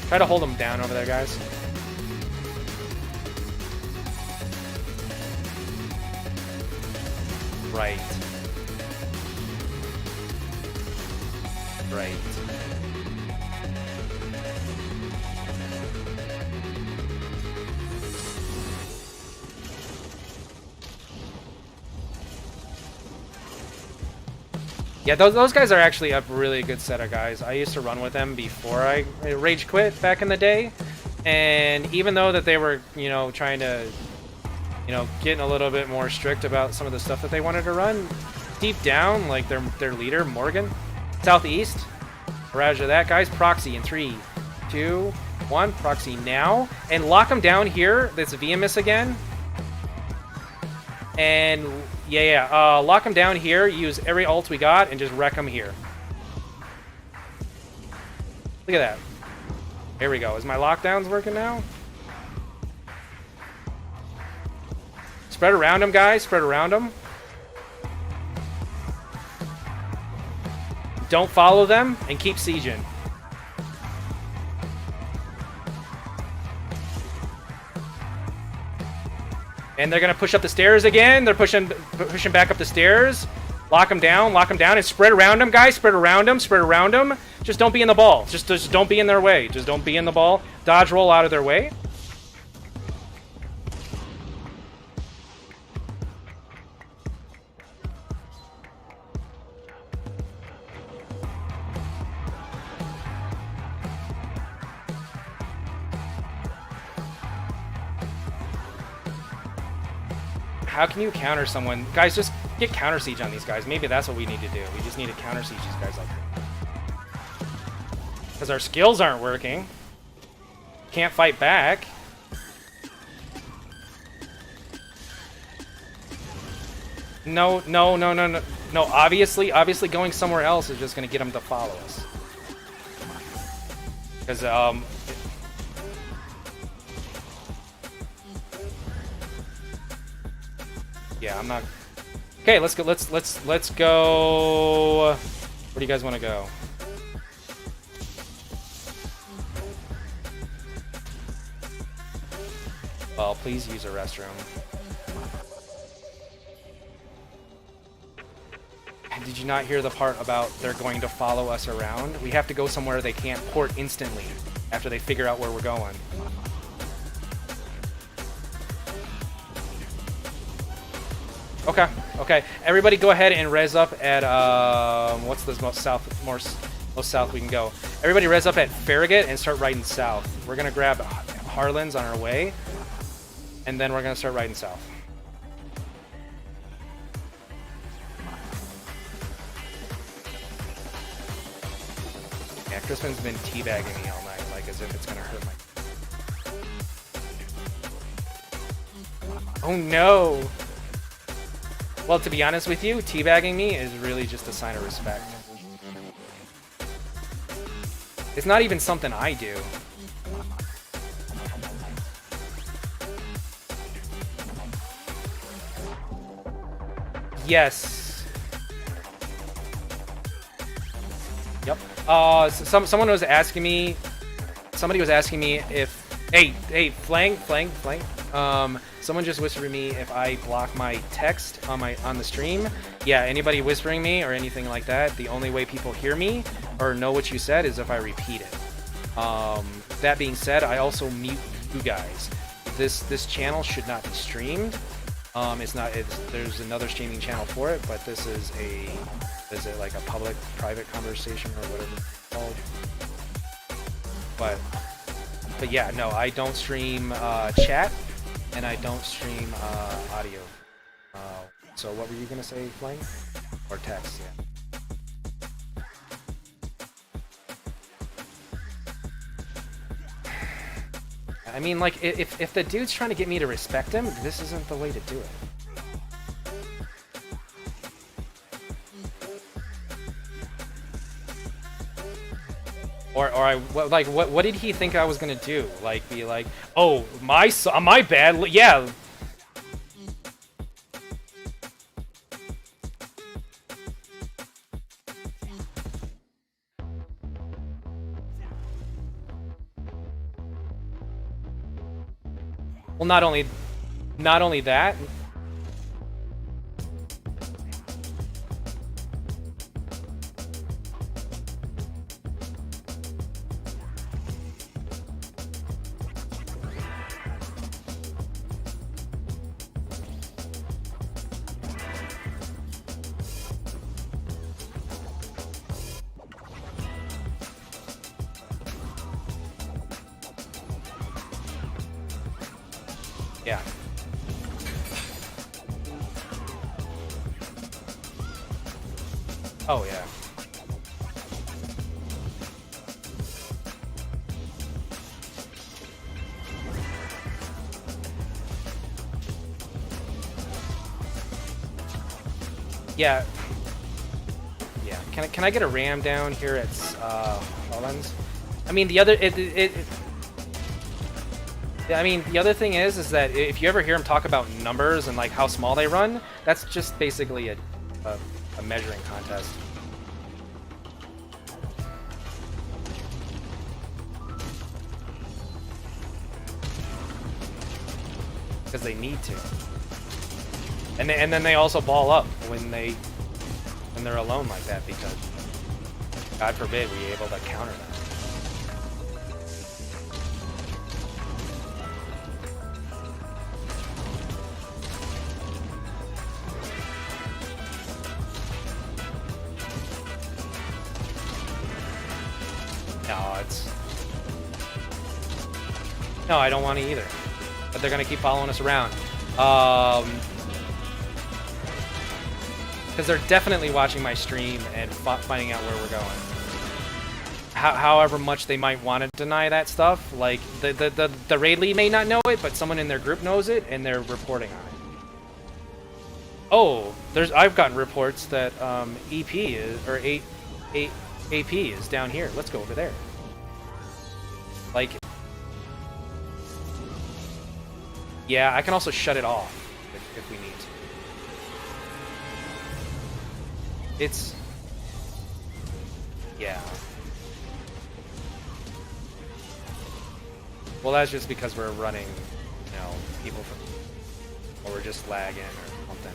Try to hold them down over there, guys. Right. Right. Yeah, those guys are actually a really good set of guys. I used to run with them before I rage quit back in the day, and even though that they were, you know, trying to, you know, getting a little bit more strict about some of the stuff that they wanted to run, deep down, like their leader, Morgan, Southeast, barrage of that, guys, proxy in 3, 2, 1, proxy now, and lock them down here. That's VMS again. And lock them down here, use every ult we got, and just wreck them here. Look at that. Here we go. Is my lockdowns working now? Spread around them, guys. Spread around them. Don't follow them, and keep sieging. And they're going to push up the stairs again. They're pushing back up the stairs. Lock them down, and spread around them, guys. Spread around them. Just don't be in the ball. Just don't be in their way. Just don't be in the ball. Dodge roll out of their way. how can you counter someone? Guys, just get counter siege on these guys. Maybe that's what we need to do. We just need to counter siege these guys like that. Because our skills aren't working. Can't fight back. No. Obviously going somewhere else is just gonna get them to follow us. Because yeah, I'm not. Okay, let's go. Let's go. Where do you guys want to go? Well, please use a restroom. Did you not hear the part about they're going to follow us around? We have to go somewhere they can't port instantly after they figure out where we're going. Okay. Everybody go ahead and res up at, what's the most south we can go? Everybody res up at Farragut and start riding south. We're going to grab Harlan's on our way, and then we're going to start riding south. Yeah, Crispin's been teabagging me all night, like as if it's going to hurt my... Oh no! Well, to be honest with you, teabagging me is really just a sign of respect. It's not even something I do. Yes. Yep. Someone was asking me. Somebody was asking me if. Hey, flank. Someone just whispered me if I block my text on the stream. Yeah, anybody whispering me or anything like that, the only way people hear me or know what you said is if I repeat it. That being said, I also mute you guys. This channel should not be streamed. There's another streaming channel for it, but this is like a private conversation or whatever it's called. But yeah, no, I don't stream chat. And I don't stream audio. So what were you gonna say, Flame? Or text, yeah. I mean, like, if the dude's trying to get me to respect him, this isn't the way to do it. What did he think I was gonna do? Like, be like, oh, my bad, yeah. Well, not only that. Yeah. Oh, yeah. Yeah. Yeah. Can I get a ram down here at Holland's? I mean, the other I mean, the other thing is that if you ever hear him talk about numbers and like how small they run, that's just basically a measuring contest. Because they need to, and then they also ball up when they're alone like that, because God forbid we able to counter that. No, I don't want to either. But they're gonna keep following us around. Because they're definitely watching my stream and finding out where we're going. However much they might want to deny that stuff, like the raid lead may not know it, but someone in their group knows it and they're reporting on it. Oh, I've gotten reports that EP is or AP is down here. Let's go over there. Like, yeah, I can also shut it off if we need to. It's, yeah. Well, that's just because we're running, you know, people from, or we're just lagging or something.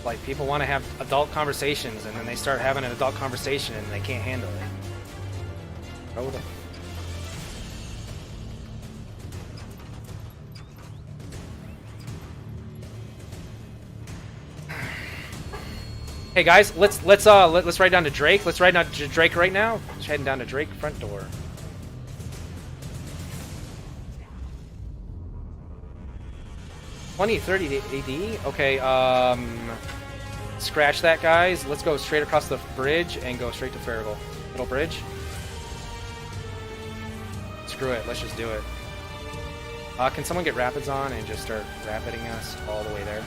Like, people want to have adult conversations, and then they start having an adult conversation, and they can't handle it. Oh, hey guys, let's ride down to Drake. Let's ride down to Drake right now. Just heading down to Drake front door. $20-30 AD. Okay, scratch that, guys. Let's go straight across the bridge and go straight to Farragle. Middle bridge. Screw it. Let's just do it. Can someone get rapids on and just start rapiding us all the way there?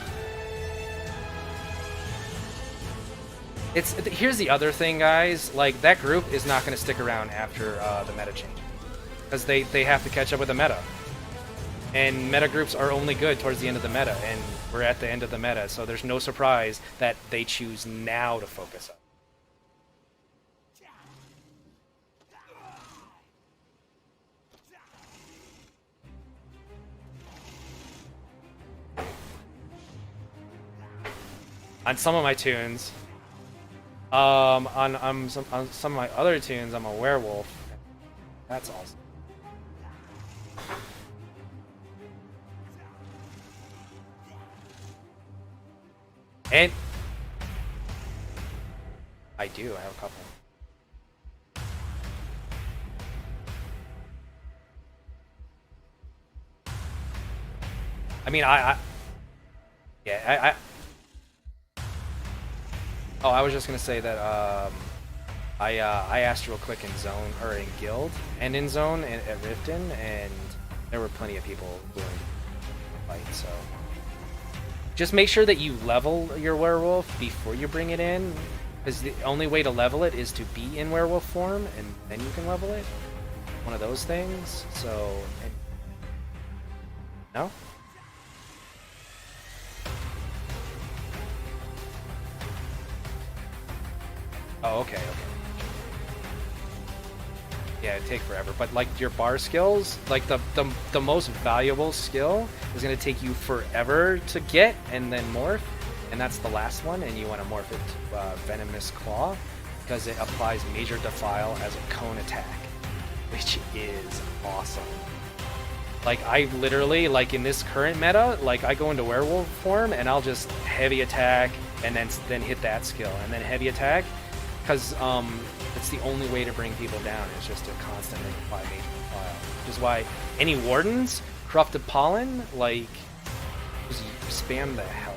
Here's the other thing, guys. Like, that group is not going to stick around after the meta change, because they have to catch up with the meta. And meta groups are only good towards the end of the meta, and we're at the end of the meta, so there's no surprise that they choose now to focus on. On some of my tunes, on some of my other tunes, I'm a werewolf. That's awesome. And I do. I have a couple. I mean, yeah, oh, I was just gonna say that I asked real quick in zone or in guild and in zone at Riften, and there were plenty of people willing to fight. So just make sure that you level your werewolf before you bring it in, because the only way to level it is to be in werewolf form, and then you can level it. One of those things. So, no? Oh, okay, okay. Yeah, it'd take forever. But like your bar skills, like the most valuable skill is gonna take you forever to get and then morph, and that's the last one, and you want to morph it to Venomous Claw, because it applies Major Defile as a cone attack, which is awesome. Like, I literally, like in this current meta, like I go into werewolf form and I'll just heavy attack and then hit that skill and then heavy attack, because it's the only way to bring people down, is just to constantly apply Major Defile. Which is why any wardens, Corrupted Pollen, like, just spam the hell.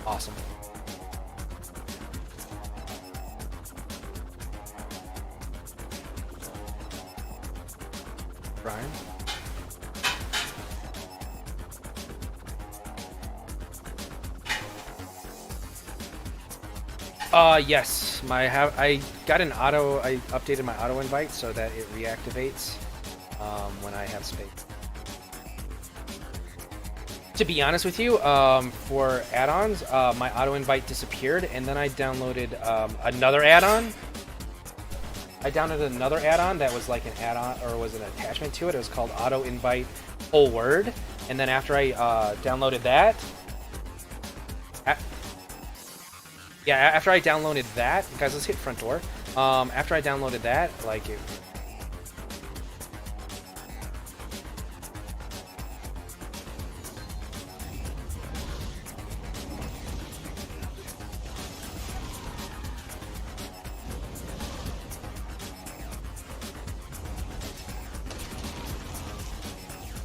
Awesome. Brian? Yes. I got an auto. I updated my auto invite so that it reactivates when I have space. To be honest with you, for add-ons, my auto invite disappeared, and then I downloaded another add-on. I downloaded another add-on that was like an add-on or was an attachment to it. It was called Auto Invite Whole Word, and then after I downloaded that. Yeah, after I downloaded that, guys, let's hit front door. After I downloaded that, like it.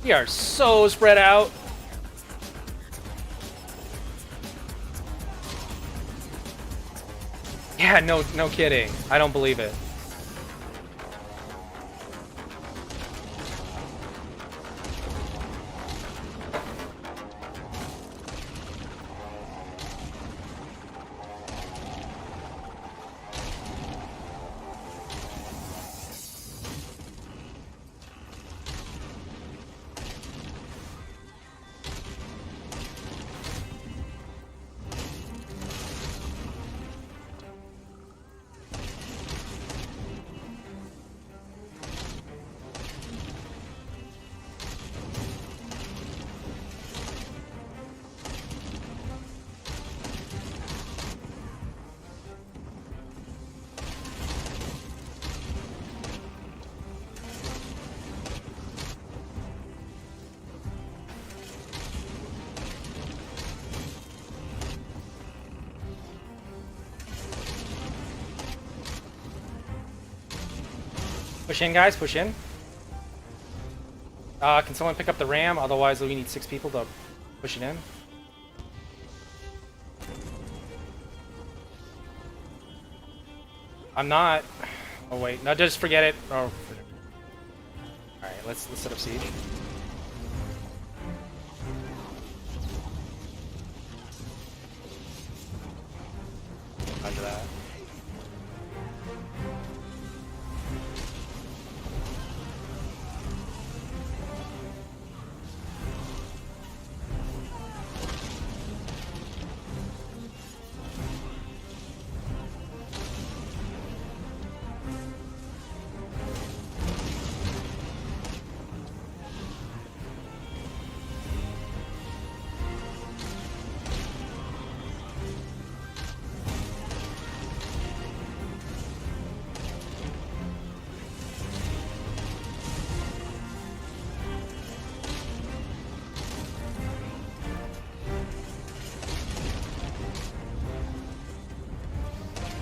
We are so spread out. Yeah, no kidding. I don't believe it. Push in, guys, push in. Can someone pick up the ram? Otherwise, we need 6 people to push it in. I'm not. Oh wait, no, just forget it. Oh. All right, let's set up siege. Roger that.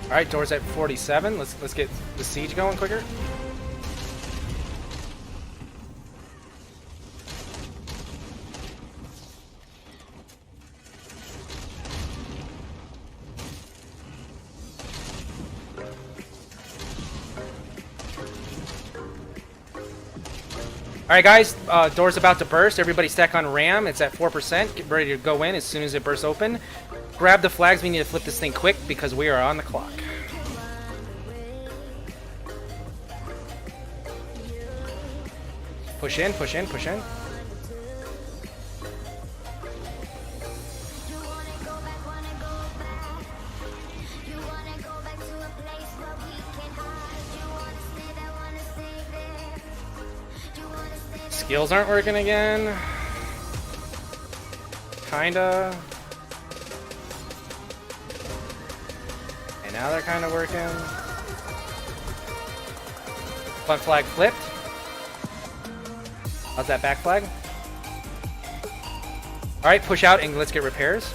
All right, doors at 47. Let's get the siege going quicker. All right, guys, door's about to burst. Everybody stack on ram. It's at 4%. Get ready to go in as soon as it bursts open. Grab the flags. We need to flip this thing quick because we are on the clock. Push in, push in, push in. Skills aren't working again. Kinda. And now they're kinda working. Front flag flipped. How's that back flag? Alright, push out and let's get repairs.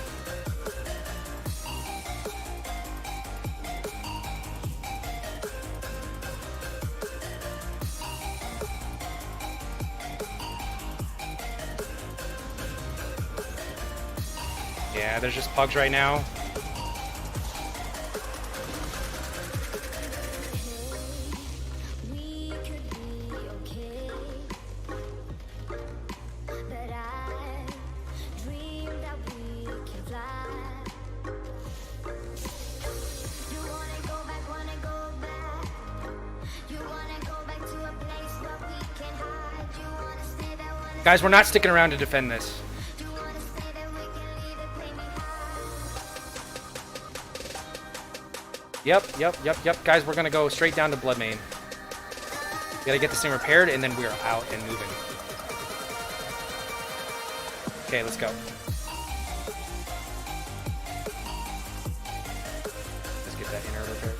Yeah, there's just pugs right now. Guys, we're not sticking around to defend this. Yep. Guys, we're gonna go straight down to Bloodmane. We gotta get this thing repaired, and then we are out and moving. Okay, let's go. Let's get that inner repaired.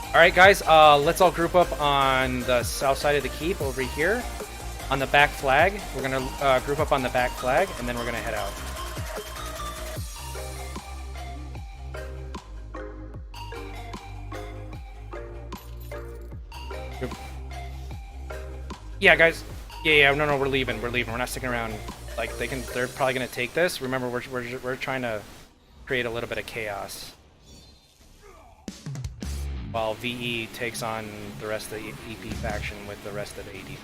Alright guys, let's all group up on the south side of the keep over here on the back flag. We're going to group up on the back flag, and then we're going to head out. Yeah, guys. Yeah, no, we're leaving. We're not sticking around. Like, they're probably going to take this. Remember, we're trying to create a little bit of chaos, while VE takes on the rest of the EP faction with the rest of the AD.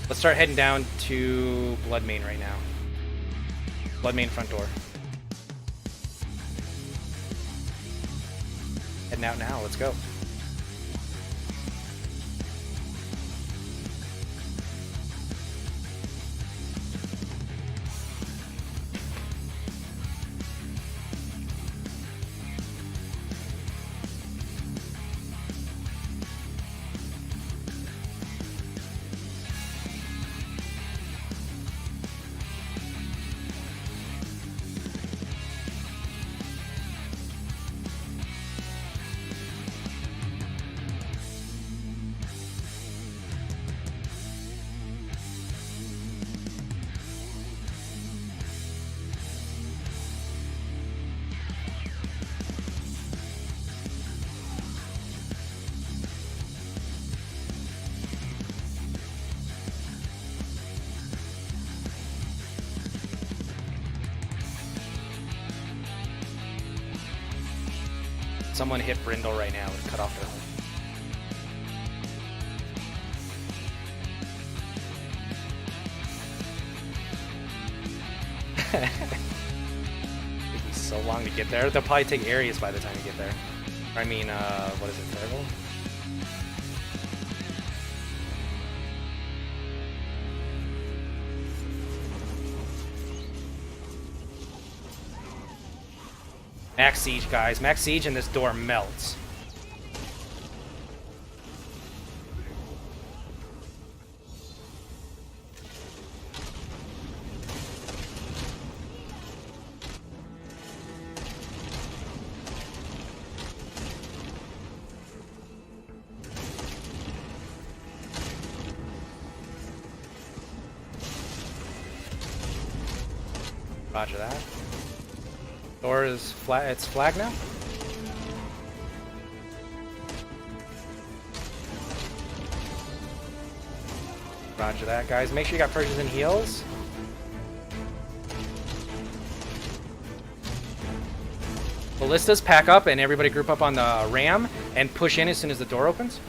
Let's start heading down to Bloodmane right now. Bloodmane front door. Heading out now, let's go. Someone hit Brindle right now and cut off their home. It'd be so long to get there. They'll probably take areas by the time you get there. I mean, what is it, Terrible? Max Siege, guys. Max Siege, and this door melts. Roger that. Door is flat. It's flag now. Roger that, guys. Make sure you got purges and heals. Ballistas, pack up, and everybody group up on the ram and push in as soon as the door opens.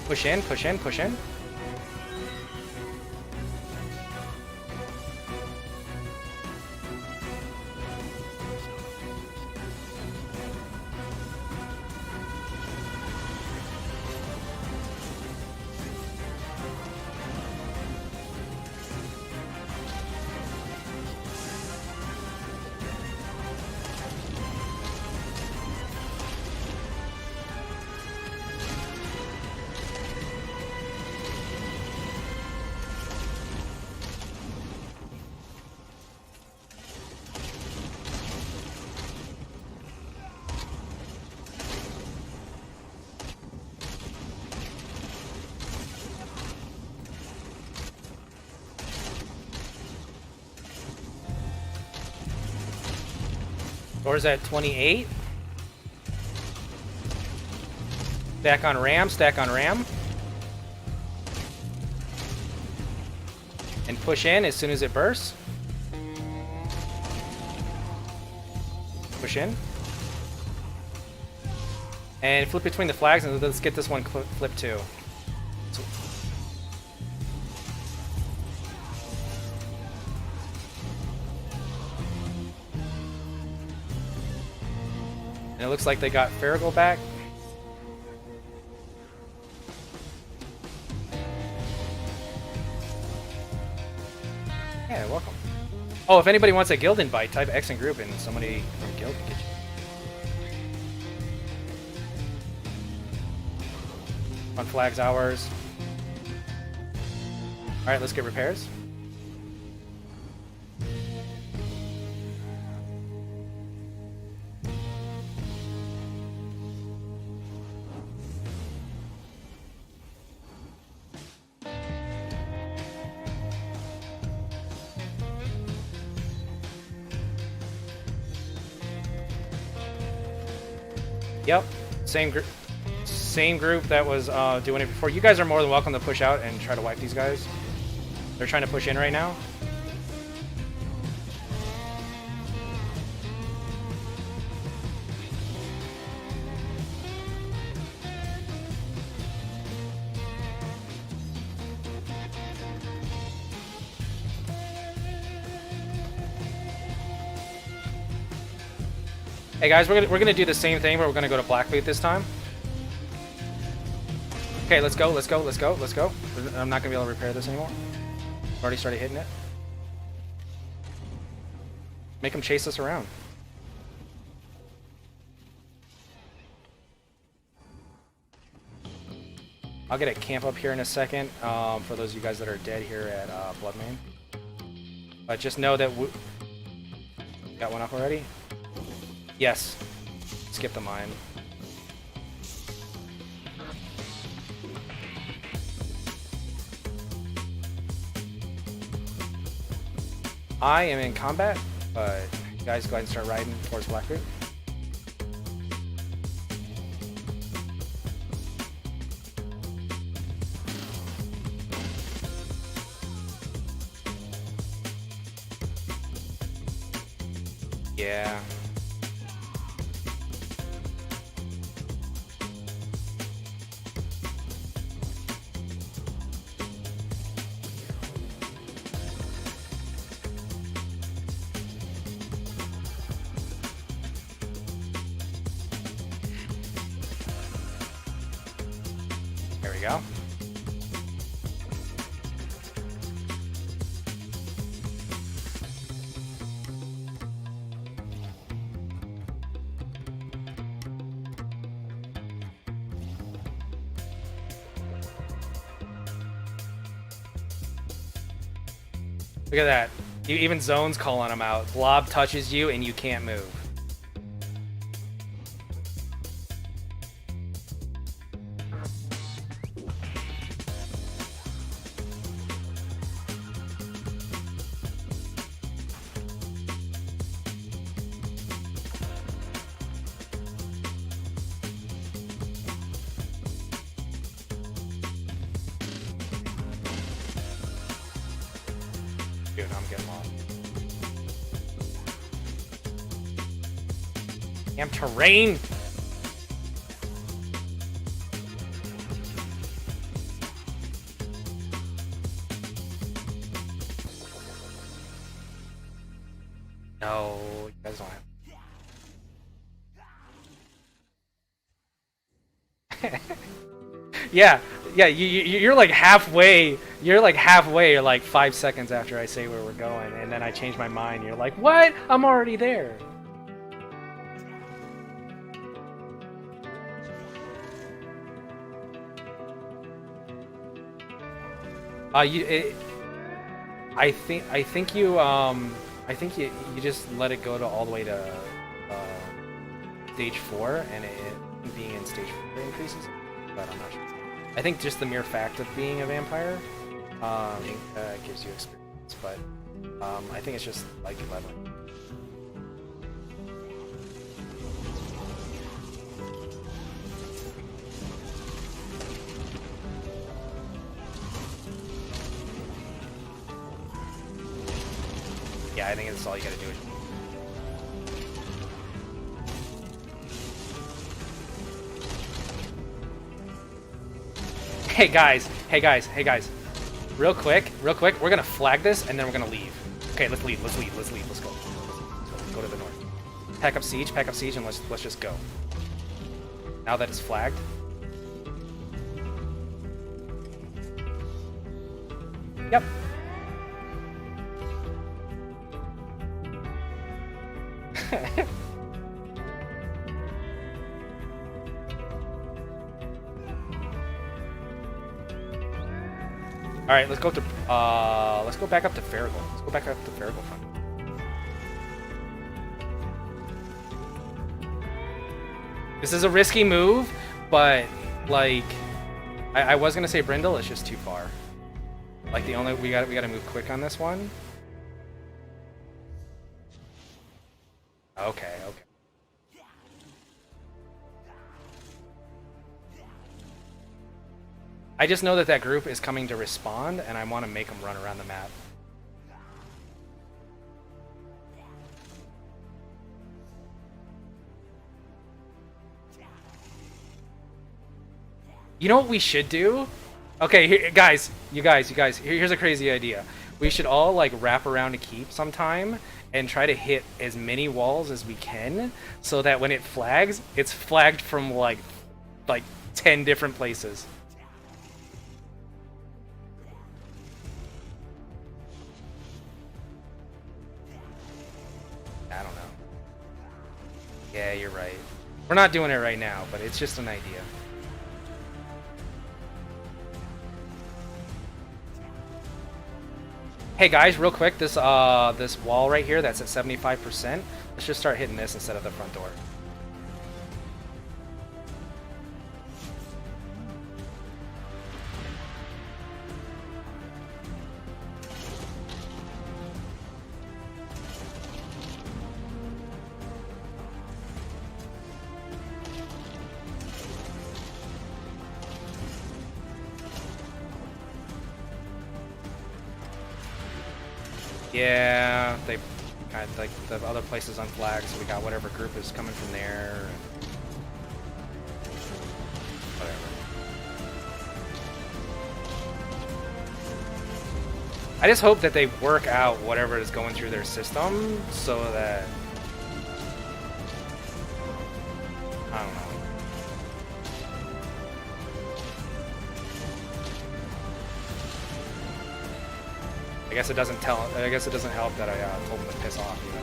Push in, push in, push in. Door's at 28. Stack on ram, stack on ram. Push in as soon as it bursts. Push in. And flip between the flags, and let's get this one flipped too. So and it looks like they got Farragle back. Yeah, welcome. Oh, if anybody wants a guild invite, type X in group and somebody from guild can get you. On flags hours. Alright, let's get repairs. Yep, same group that was doing it before. You guys are more than welcome to push out and try to wipe these guys. They're trying to push in right now. Hey guys, we're gonna do the same thing, but we're gonna go to Black Boot this time. Okay, let's go. I'm not gonna be able to repair this anymore. Already started hitting it. Make them chase us around. I'll get a camp up here in a second for those of you guys that are dead here at Bloodmane. But just know that got one up already. Yes. Skip the mine. I am in combat, but you guys go ahead and start riding towards Blackroot. Yeah. There we go. Look at that. Even Zone's calling him out. Blob touches you and you can't move. Dude, I'm getting lost. Damn terrain! No, you guys don't have. Yeah, you're like halfway. You're like halfway, or like 5 seconds after I say where we're going, and then I change my mind. You're like, what? I'm already there. I think you just let it go to all the way to stage 4, and it being in stage 4 increases, but I'm not sure. I think just the mere fact of being a vampire gives you experience, but I think it's just like leveling. I think that's all you gotta do. Hey guys, hey guys, hey guys. Real quick, we're gonna flag this and then we're gonna leave. Okay, let's leave, let's leave, let's leave, let's go. Let's go to the north. Pack up siege, and let's just go. Now that it's flagged. Yep. All right, let's go back up to Farragle. Let's go back up to Farragle front. This is a risky move, but like, I was gonna say Brindle. It's just too far. Like we gotta move quick on this one. Okay. I just know that group is coming to respond, and I want to make them run around the map. You know what we should do? Okay, here, guys, you guys. Here's a crazy idea. We should all like wrap around a keep sometime and try to hit as many walls as we can, so that when it flags, it's flagged from like 10 different places. I don't know. Yeah, you're right. We're not doing it right now, but it's just an idea. Hey guys, real quick, this wall right here that's at 75%, let's just start hitting this instead of the front door. Yeah, they kind of like the other places unflagged, so we got whatever group is coming from there. Whatever. I just hope that they work out whatever is going through their system so that I don't know. I guess it doesn't help that I told him to piss off, you know?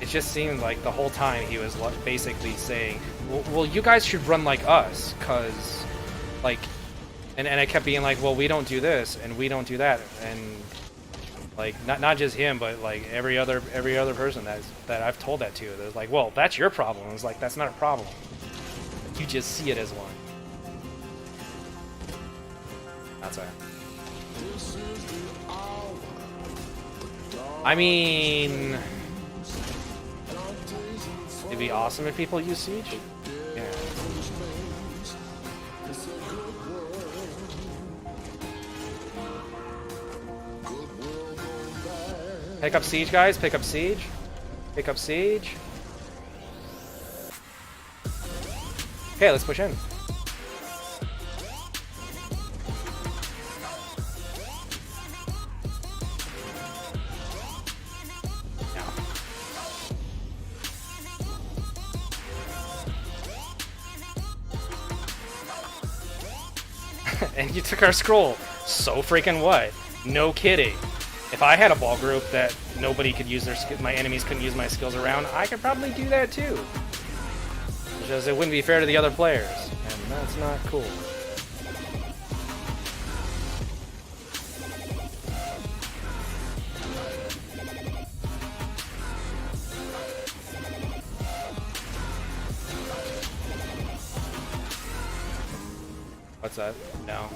It just seemed like the whole time he was basically saying, well, you guys should run like us, cause like, and I kept being like, well, we don't do this and we don't do that, and like not just him, but like every other person that I've told that to, they're like, well, that's your problem. I was like, that's not a problem. You just see it as one. That's all right. I mean, it'd be awesome if people use Siege. Yeah. Pick up Siege, guys. Pick up Siege. Pick up Siege. Okay, let's push in. And you took our scroll. So freaking what? No kidding. If I had a ball group that nobody could use my enemies couldn't use my skills around, I could probably do that too. Because it wouldn't be fair to the other players, and that's not cool. What's that? No.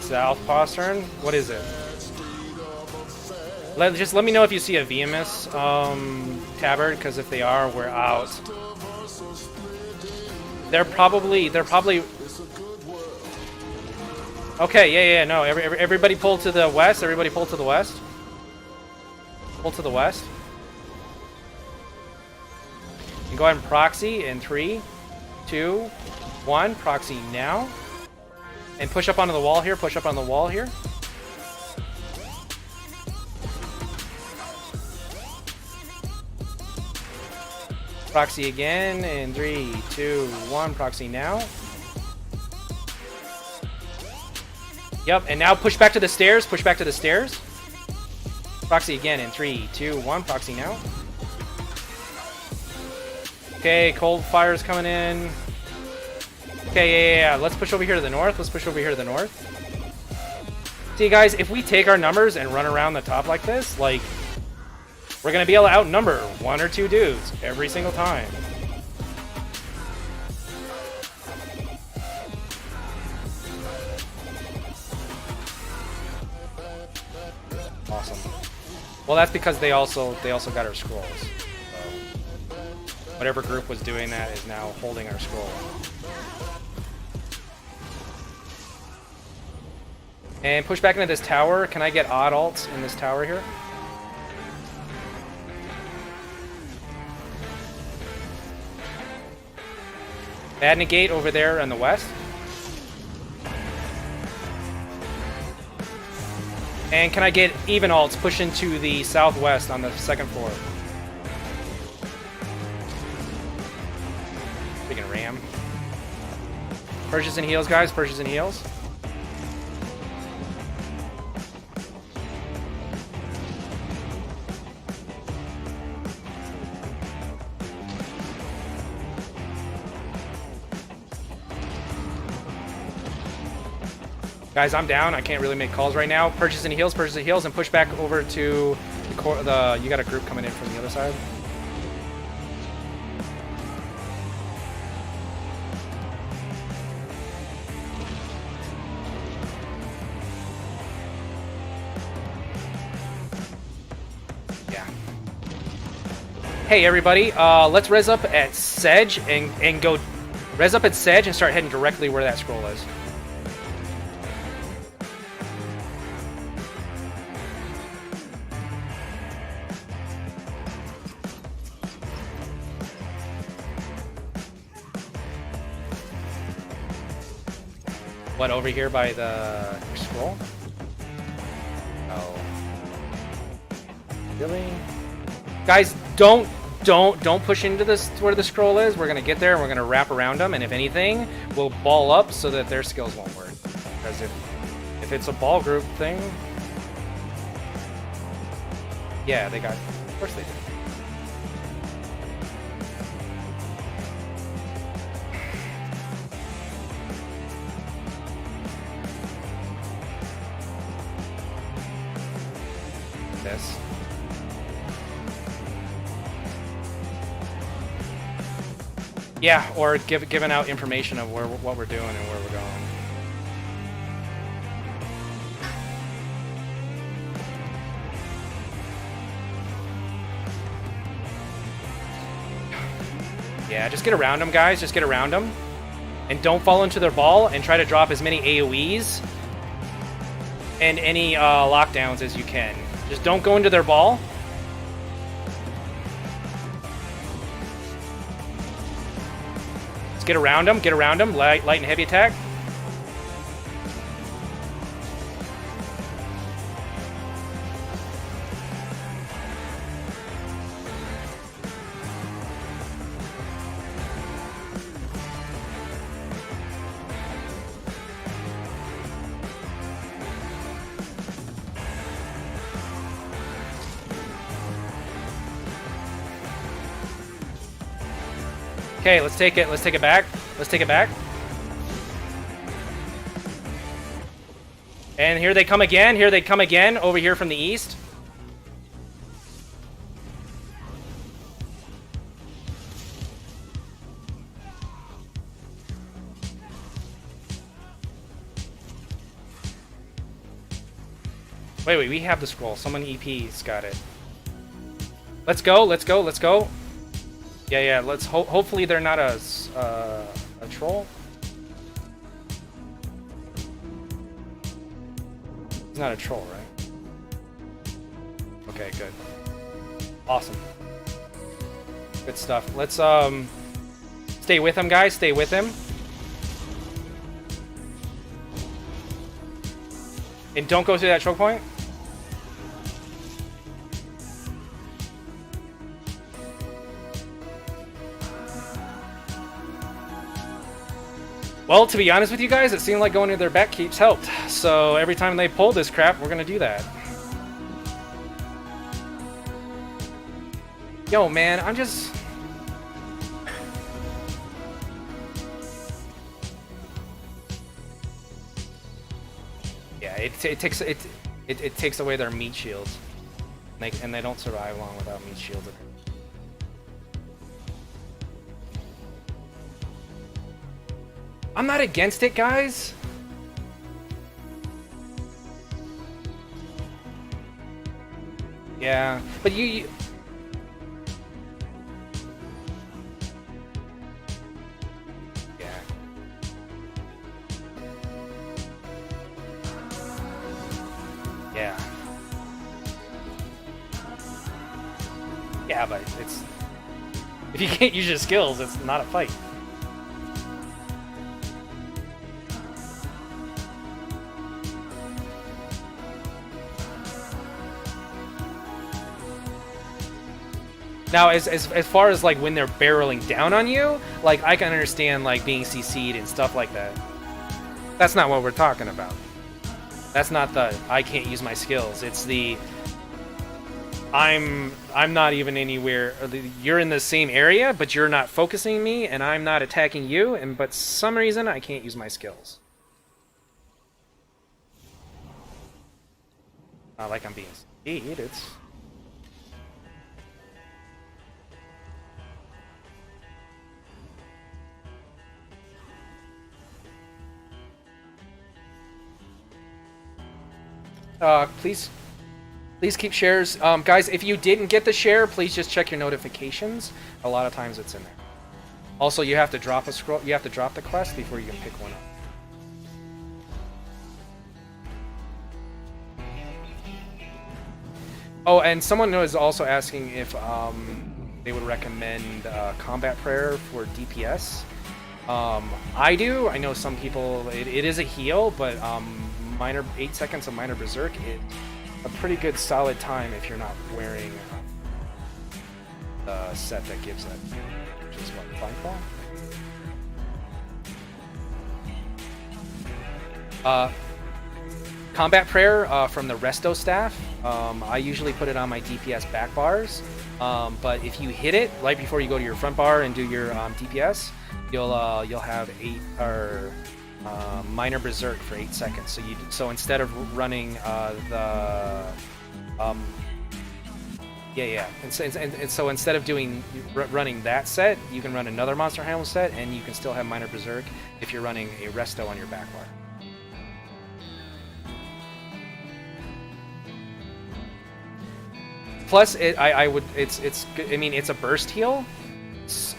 South postern. What is it? Just let me know if you see a VMS tabard, because if they are, we're out. They're probably. Okay, yeah, no. Everybody pull to the west. Everybody pull to the west. Pull to the west. And go ahead and proxy in 3, 2, 1. Proxy now. And push up onto the wall here. Push up on the wall here. Proxy again in 3, 2, 1. Proxy now. Yep, and now push back to the stairs. Push back to the stairs. Proxy again in 3, 2, 1. Proxy now. Okay, cold fire's coming in. Okay, yeah. Let's push over here to the north. Let's push over here to the north. See, guys, if we take our numbers and run around the top like this, like, we're going to be able to outnumber 1 or 2 dudes every single time. Awesome. Well, that's because they also got our scrolls. So whatever group was doing that is now holding our scroll. And push back into this tower. Can I get odd alts in this tower here? Bad negate over there on the west. And can I get even alts push into the southwest on the 2nd floor? Freaking ram. Purges and heals, guys. Purges and heals. Guys, I'm down. I can't really make calls right now. Purchase and heals, and push back over to the you got a group coming in from the other side. Yeah. Hey, everybody. Let's res up at Sedge and go res up at Sedge and start heading directly where that scroll is. What, over here by the scroll? Oh. Really? Guys, don't push into this where the scroll is. We're gonna get there and we're gonna wrap around them, and if anything, we'll ball up so that their skills won't work. Because if it's a ball group thing, yeah, they got. Of course they did. This. Yeah, or giving out information of what we're doing and where we're going. Yeah, just get around them, guys. Just get around them. And don't fall into their ball, and try to drop as many AoEs and any lockdowns as you can. Just don't go into their ball. Let's get around them, light and heavy attack. Okay, let's take it back. Let's take it back. And here they come again. Here they come again over here from the east. Wait, we have the scroll. Someone EP's got it. Let's go, let's go, let's go. Yeah, let's hopefully they're not a troll. He's not a troll, right? Okay, good. Awesome. Good stuff. Let's stay with him, guys. Stay with him. And don't go through that choke point. Well, to be honest with you guys, it seemed like going to their back keeps helped. So every time they pull this crap, we're gonna do that. Yo, man, I'm just... Yeah, it takes away their meat shields, and they don't survive long without meat shields. I'm not against it, guys. Yeah, but you yeah. Yeah. Yeah, but it's... If you can't use your skills, it's not a fight. Now, as far as like when they're barreling down on you, like I can understand like being CC'd and stuff like that. That's not what we're talking about. That's not the I can't use my skills. It's the I'm not even anywhere. You're in the same area, but you're not focusing me, and I'm not attacking you. And but some reason I can't use my skills. Not like I'm being CC'd. It's please keep shares. Guys, if you didn't get the share, please just check your notifications. A lot of times it's in there. Also, you have to drop a scroll. You have to drop the quest before you can pick one up. Oh, and someone was also asking if they would recommend combat prayer for DPS. I do. I know some people. It is a heal, but minor 8 seconds of minor berserk. It's a pretty good solid time if you're not wearing the set that gives it, which is what, Flyfall? Combat prayer from the resto staff. I usually put it on my DPS back bars, but if you hit it right before you go to your front bar and do your DPS, you'll have 8 or minor berserk for 8 seconds. So instead of running and so instead of running that set, you can run another monster handle set, and you can still have minor berserk if you're running a resto on your back bar. Plus, I mean, it's a burst heal.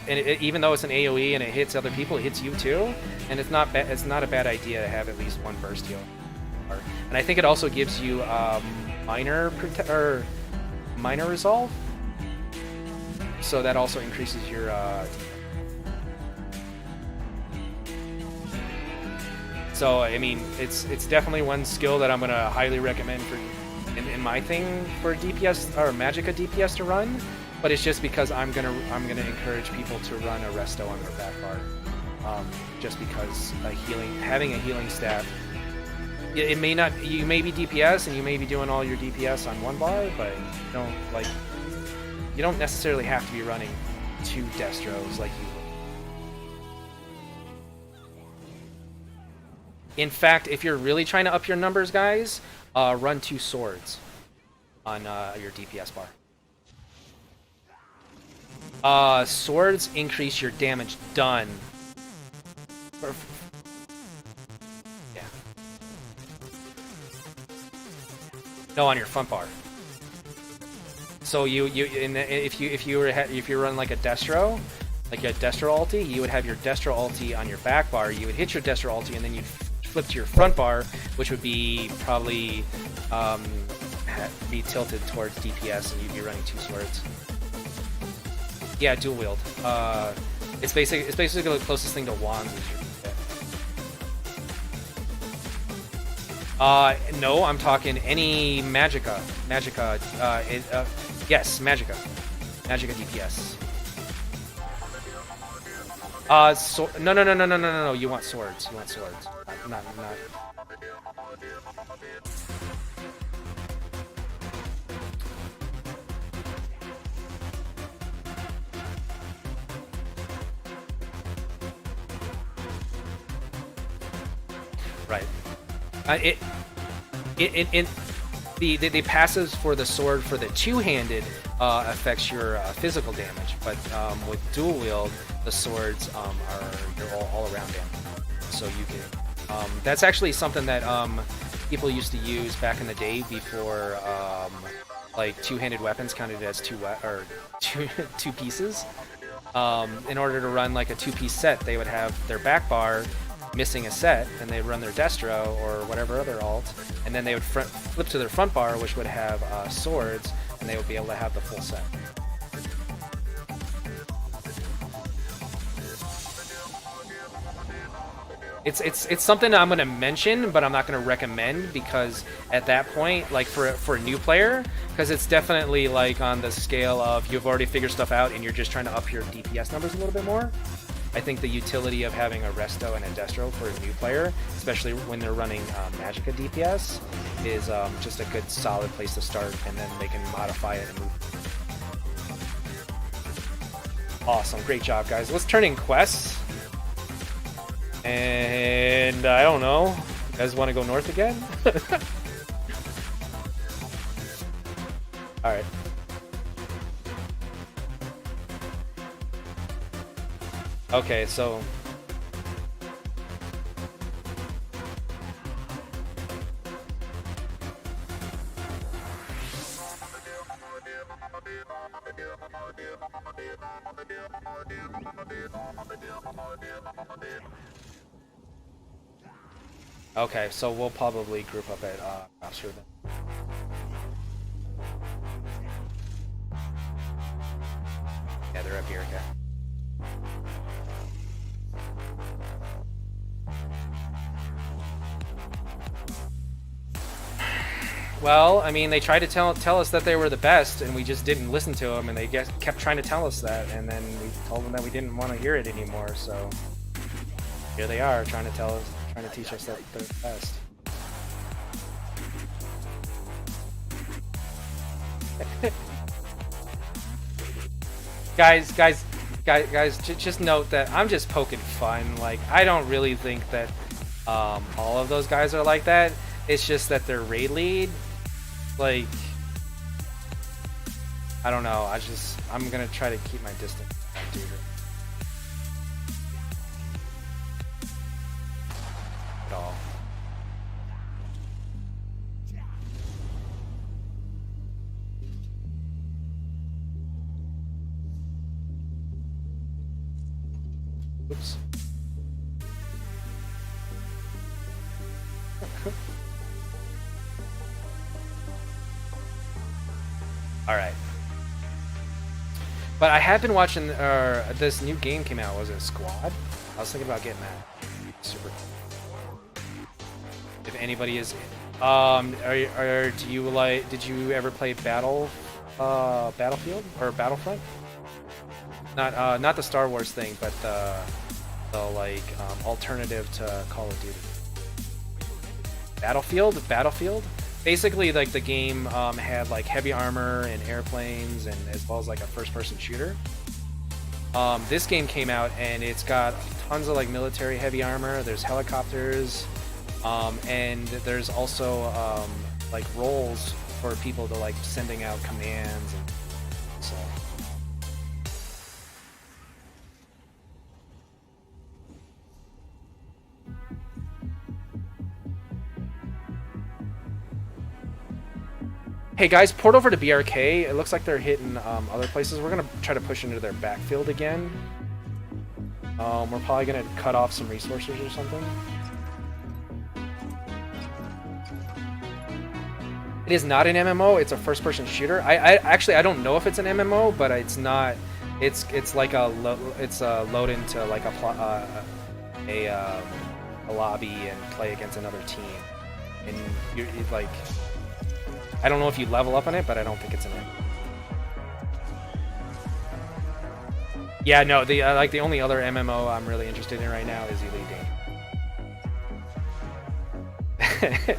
And even though it's an AoE and it hits other people, it hits you too, and it's not a bad idea to have at least one burst heal. And I think it also gives you minor resolve, so that also increases your. So I mean, it's definitely one skill that I'm gonna highly recommend for in my thing for DPS or Magicka DPS to run. But it's just because I'm gonna encourage people to run a resto on their back bar, just because having a healing staff, it may not, you may be DPS and you may be doing all your DPS on one bar, but you don't necessarily have to be running 2 Destros like you would. In fact, if you're really trying to up your numbers, guys, run 2 swords on your DPS bar. Swords increase your damage done. Yeah. No, on your front bar. So if you run like a Destro, like a Destro ulti, you would have your Destro ulti on your back bar. You would hit your Destro ulti, and then you'd flip to your front bar, which would be probably be tilted towards DPS, and you'd be running 2 swords. Yeah, dual wield. It's basically the closest thing to wands. No, I'm talking any Magicka. Yes, Magicka. Magicka DPS. No. You want swords. You want swords. Not. Right. The passives for the sword for the two-handed affects your physical damage, but with dual wield, the swords are your all-around damage. So you can. That's actually something that people used to use back in the day before like two-handed weapons counted as two pieces. In order to run like a 2-piece set, they would have their back bar missing a set, and they'd run their Destro or whatever other alt, and then they would flip to their front bar, which would have swords, and they would be able to have the full set. It's something I'm going to mention, but I'm not going to recommend, because at that point, like for a new player, because it's definitely like on the scale of you've already figured stuff out and you're just trying to up your DPS numbers a little bit more. I think the utility of having a Resto and a Destro for a new player, especially when they're running Magicka DPS, is just a good solid place to start, and then they can modify it and move. Awesome, great job, guys. Let's turn in quests. And I don't know, you guys want to go north again? All right. Okay, so we'll probably group up at Oxford then. Yeah, they're up here, okay. Well, I mean, they tried to tell us that they were the best, and we just didn't listen to them, and they kept trying to tell us that, and then we told them that we didn't want to hear it anymore, so here they are, trying to teach us that they're the best. guys, just note that I'm just poking fun. Like, I don't really think that all of those guys are like that. It's just that they're raid lead. Like, I don't know. I'm gonna try to keep my distance. At all. Oops. All right. But I have been watching this new game came out. Was it Squad? I was thinking about getting that. Super cool. If anybody is, do you like? Did you ever play Battlefield or Battlefront? Not the Star Wars thing, but the like alternative to Call of Duty. Battlefield. Basically, like the game had like heavy armor and airplanes, and as well as like a first-person shooter. This game came out and it's got tons of like military heavy armor. There's helicopters, and there's also like roles for people to like sending out commands and so. Hey guys, port over to BRK. It looks like they're hitting other places. We're gonna try to push into their backfield again. We're probably gonna cut off some resources or something. It is not an MMO. It's a first-person shooter. I actually I don't know if it's an MMO, but it's not. It's like a load into like a lobby and play against another team, and you're like. I don't know if you level up on it, but I don't think it's an MMO. Yeah, no. The like the only other MMO I'm really interested in right now is Elite Dangerous.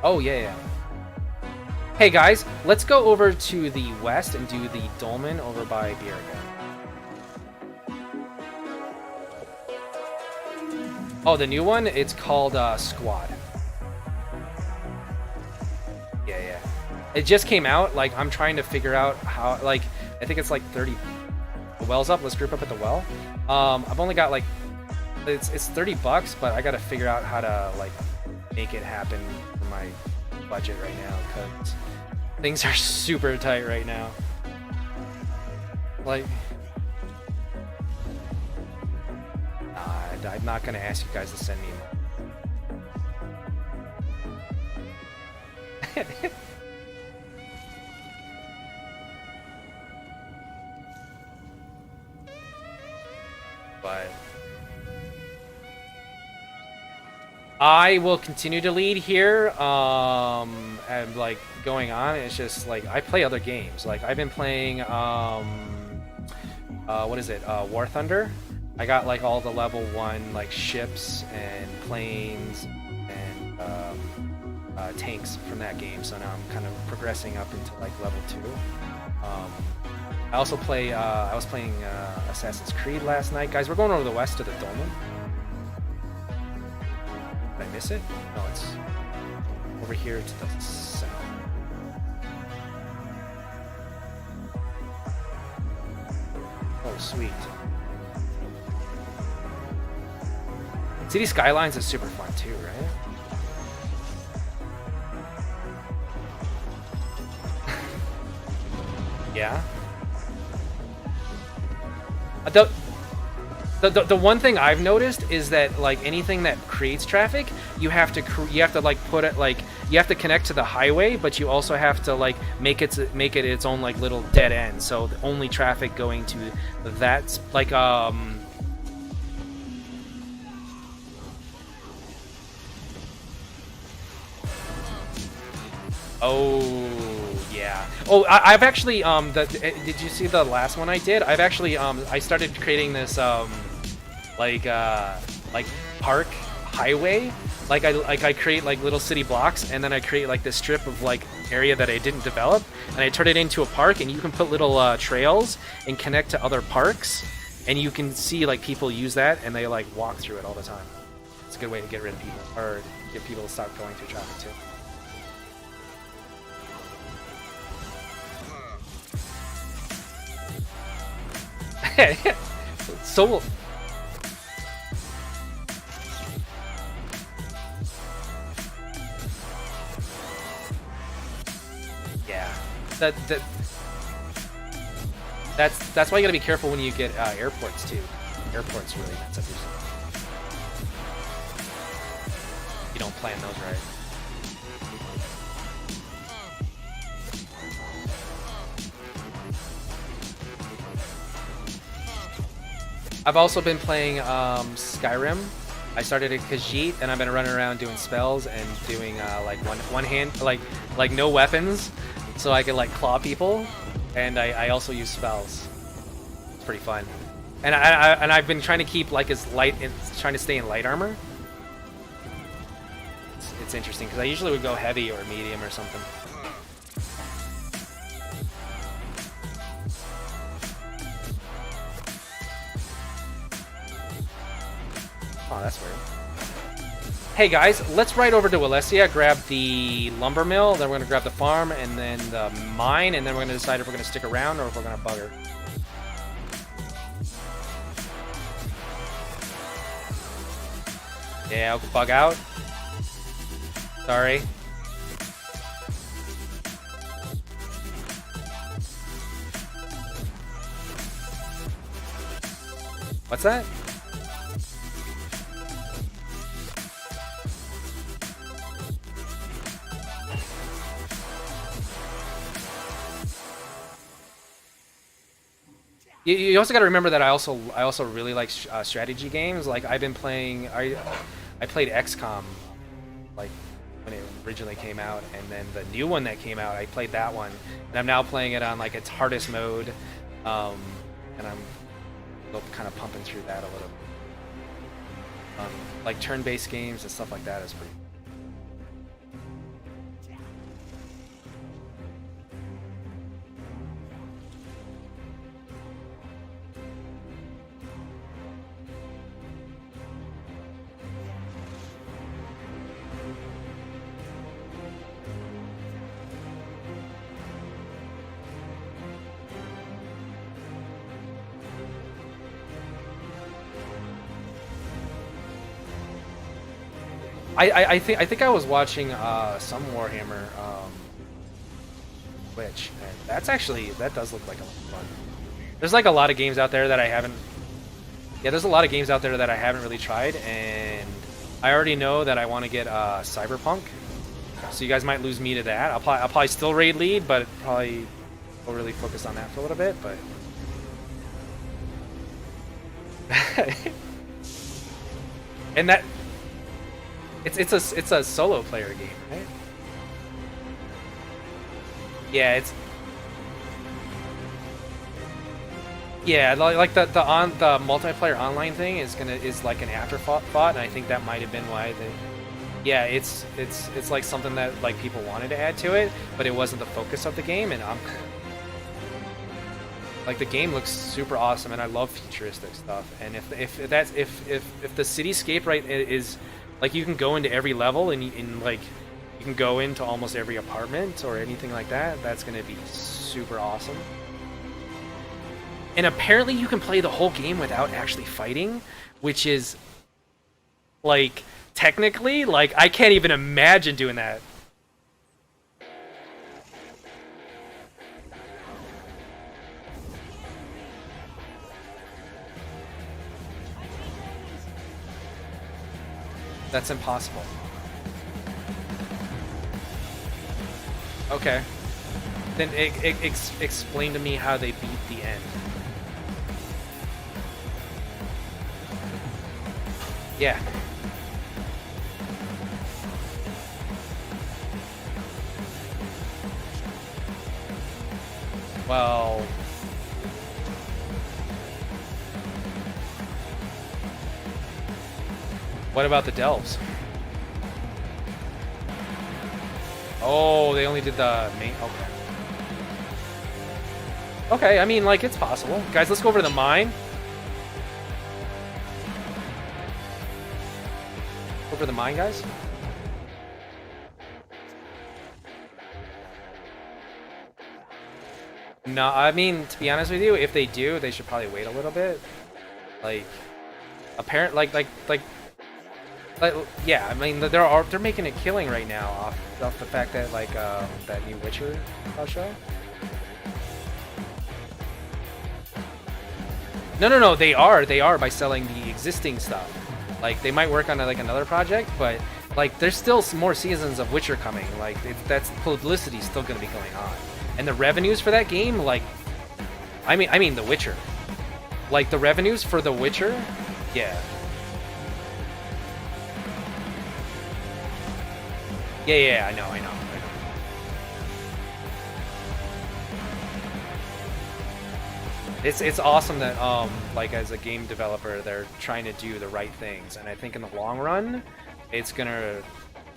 Oh yeah. Hey guys, let's go over to the west and do the Dolmen over by Bierga. Oh, the new one? It's called Squad. Yeah. It just came out. Like, I'm trying to figure out how, like, I think it's like 30. The well's up. Let's group up at the well. I've only got like, it's $30, but I got to figure out how to like make it happen for my budget right now because things are super tight right now. Like, I'm not gonna ask you guys to send me money. But I will continue to lead here, and like going on. It's just like I play other games. Like I've been playing, what is it? War Thunder. I got like all the level 1 like ships and planes and tanks from that game. So now I'm kind of progressing up into like level 2. I also play. I was playing Assassin's Creed last night, guys. We're going over the west to the Dolmen. Did I miss it? No, it's over here to the south. Oh, sweet. City Skylines is super fun too, right? Yeah. The one thing I've noticed is that like anything that creates traffic, you have to like put it like you have to connect to the highway, but you also have to like make it its own like little dead end. So the only traffic going to that's like Oh yeah. Oh, I've actually did you see the last one I did? I've actually I started creating this like park highway. Like I create like little city blocks, and then I create like this strip of like area that I didn't develop, and I turn it into a park, and you can put little trails and connect to other parks, and you can see like people use that, and they like walk through it all the time. It's a good way to get rid of people or get people to stop going through traffic too. So yeah, that's why you gotta be careful when you get airports too. Airports really mess up your stuff. You don't plan those right. I've also been playing Skyrim. I started at Khajiit, and I've been running around doing spells and doing like one hand, like no weapons, so I can like claw people, and I also use spells. It's pretty fun, and I've been trying to keep like as light, trying to stay in light armor. It's interesting because I usually would go heavy or medium or something. Oh, that's weird. Hey guys, let's ride over to Walesia, grab the lumber mill, then we're going to grab the farm, and then the mine, and then we're going to decide if we're going to stick around or if we're going to bugger. Yeah, I'll bug out. Sorry. What's that? You also got to remember that I also really like strategy games. Like I've been playing, I played XCOM, like when it originally came out, and then the new one that came out, I played that one, and I'm now playing it on like its hardest mode, and I'm still kind of pumping through that a little. Like turn-based games and stuff like that is pretty. I think I was watching some Warhammer Twitch, and that does look like a lot of fun. There's like a lot of games out there that I haven't. Yeah, there's a lot of games out there that I haven't really tried, and I already know that I want to get Cyberpunk. So you guys might lose me to that. I'll probably still raid lead, but probably will really focus on that for a little bit. But and that. It's a solo player game, right? Yeah, it's like the multiplayer online thing is like an afterthought, and I think that might have been why they. Yeah, it's like something that like people wanted to add to it, but it wasn't the focus of the game, and like the game looks super awesome, and I love futuristic stuff, and if the cityscape right is. Like you can go into every level and like you can go into almost every apartment or anything like that. That's gonna be super awesome. And apparently you can play the whole game without actually fighting, which is like technically like I can't even imagine doing that. That's impossible. Okay. Then explain to me how they beat the end. Yeah. Well... What about the delves? Oh, they only did the main... Okay. Okay, I mean, like, it's possible. Guys, let's go over to the mine. Over the mine, guys. No, I mean, to be honest with you, if they do, they should probably wait a little bit. Like, apparent, yeah, I mean they're making a killing right now off the fact that like that new Witcher show. No, they are by selling the existing stuff. Like they might work on like another project, but like there's still some more seasons of Witcher coming. Like that's publicity still going to be going on, and the revenues for that game, like I mean the Witcher, like the revenues for the Witcher, yeah. Yeah, I know. It's awesome that like as a game developer they're trying to do the right things, and I think in the long run it's gonna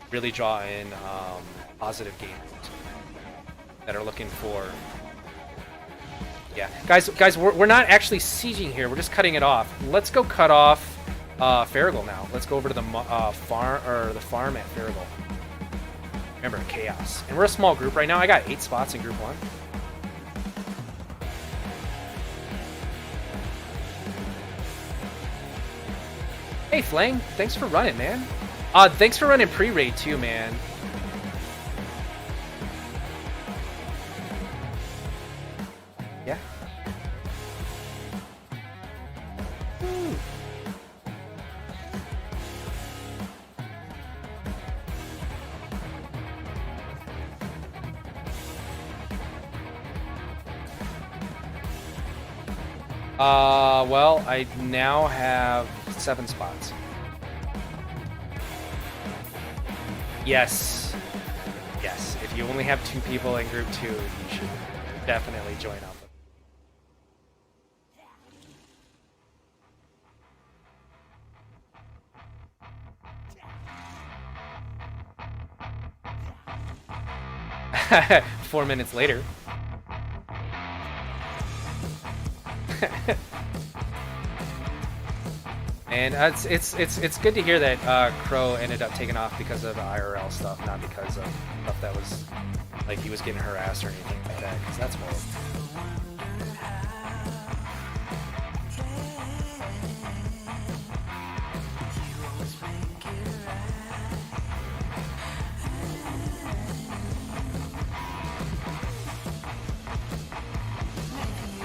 really draw in positive gamers that are looking for. Yeah, guys, we're not actually sieging here. We're just cutting it off. Let's go cut off Farragle now. Let's go over to the farm at Farragle. Remember, chaos. And we're a small group right now. I got 8 spots in group 1. Hey, Flang, thanks for running, man. Thanks for running pre-raid too, man. Yeah. Woo. Well, I now have 7 spots. Yes. Yes. If you only have 2 people in group 2, you should definitely join up. 4 minutes later. And it's good to hear that Crow ended up taking off because of IRL stuff, not because of stuff that was like he was getting harassed or anything like that. Because that's horrible.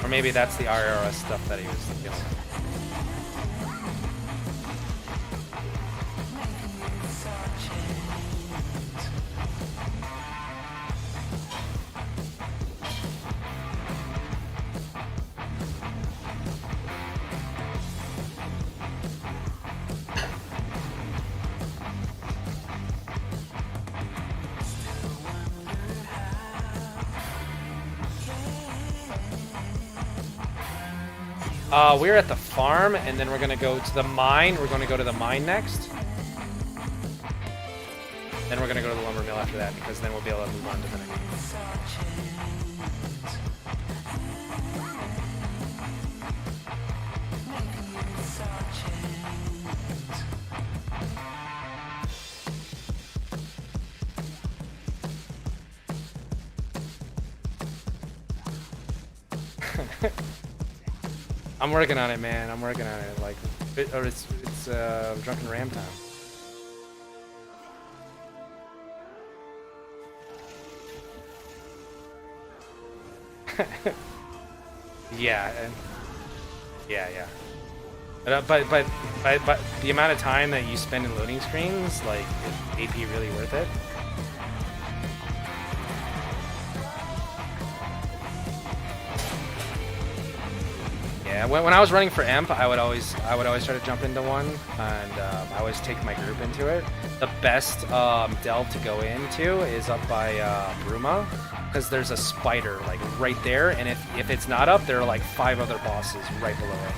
Or maybe that's the IRS stuff that he was dealing with. We're at the farm, and then we're going to go to the mine. We're going to go to the mine next. Then we're going to go to the lumber mill after that, because then we'll be able to move on to the next. I'm working on it, man. I'm working on it. Like, it's Drunken Ram time. Yeah, yeah. But the amount of time that you spend in loading screens, like, is AP really worth it? Yeah, when I was running for Emp, I would always try to jump into one, and I always take my group into it. The best delve to go into is up by Bruma, because there's a spider like right there, and if it's not up, there are like 5 other bosses right below it.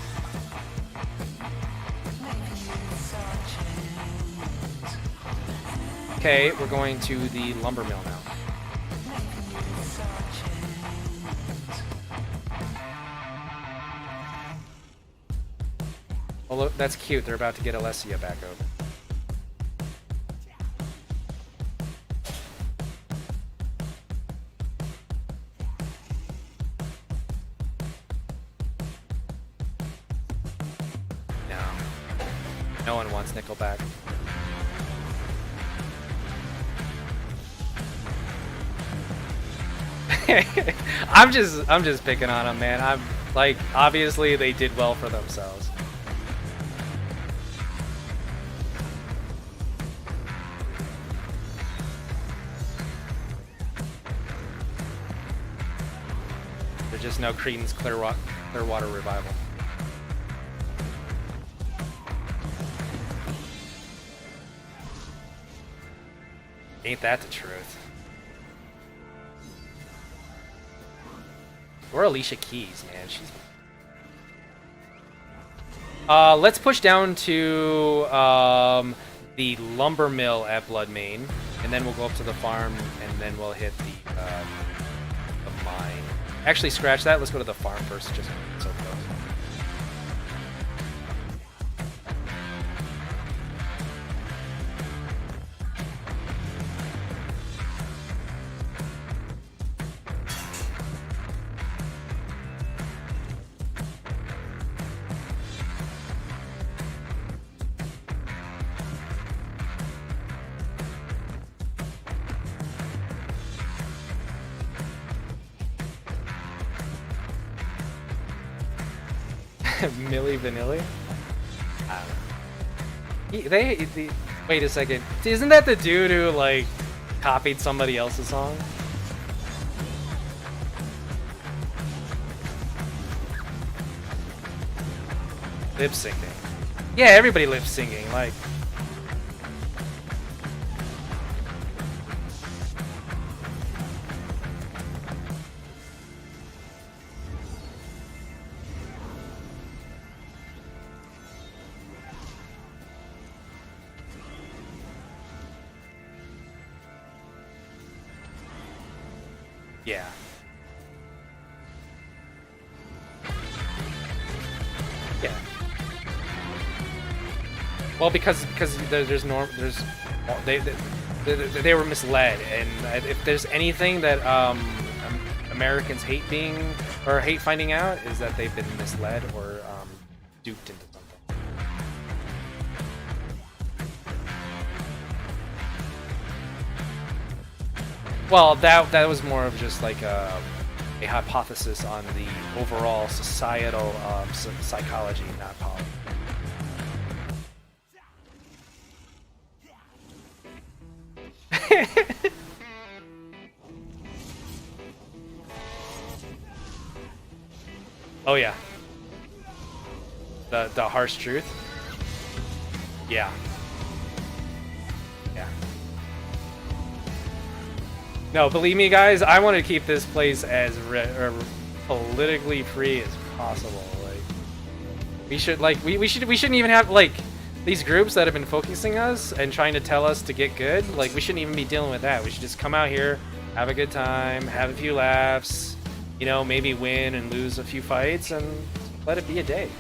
Okay, we're going to the lumber mill now. Oh, look, that's cute. They're about to get Alessia back over. No one wants Nickelback. I'm just picking on them, man. I'm like, obviously they did well for themselves. There's just no Creedence Clearwater Revival. Ain't that the truth? Or Alicia Keys, man. She's. Let's push down to the lumber mill at Blood Main, and then we'll go up to the farm, and then we'll hit the mine. Actually, scratch that. Let's go to the farm first, just so close. Milli Vanilli? I don't know. Wait a second. Isn't that the dude who, like, copied somebody else's song? Lip syncing. Yeah, everybody lip syncing. Like, yeah. Yeah. Well, because they were misled, and if there's anything that Americans hate finding out, is that they've been misled or duped into something. Well, that was more of just like a hypothesis on the overall societal psychology, not politics. Oh yeah. The harsh truth. Yeah. Yeah. No, believe me, guys. I want to keep this place as politically free as possible. Like, we shouldn't even have like these groups that have been focusing us and trying to tell us to get good. Like, we shouldn't even be dealing with that. We should just come out here, have a good time, have a few laughs. You know, maybe win and lose a few fights, and let it be a day.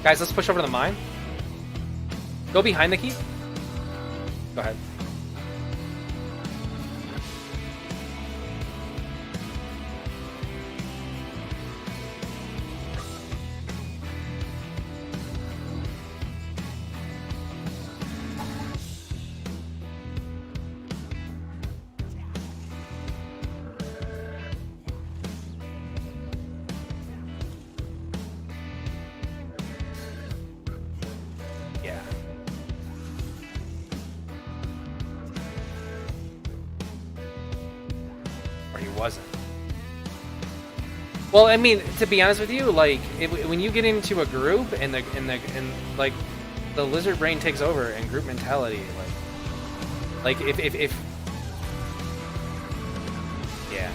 Guys, let's push over to the mine. Go behind the keep. Go ahead. Wasn't. Well, I mean, to be honest with you, like when you get into a group and like the lizard brain takes over and group mentality, like if yeah.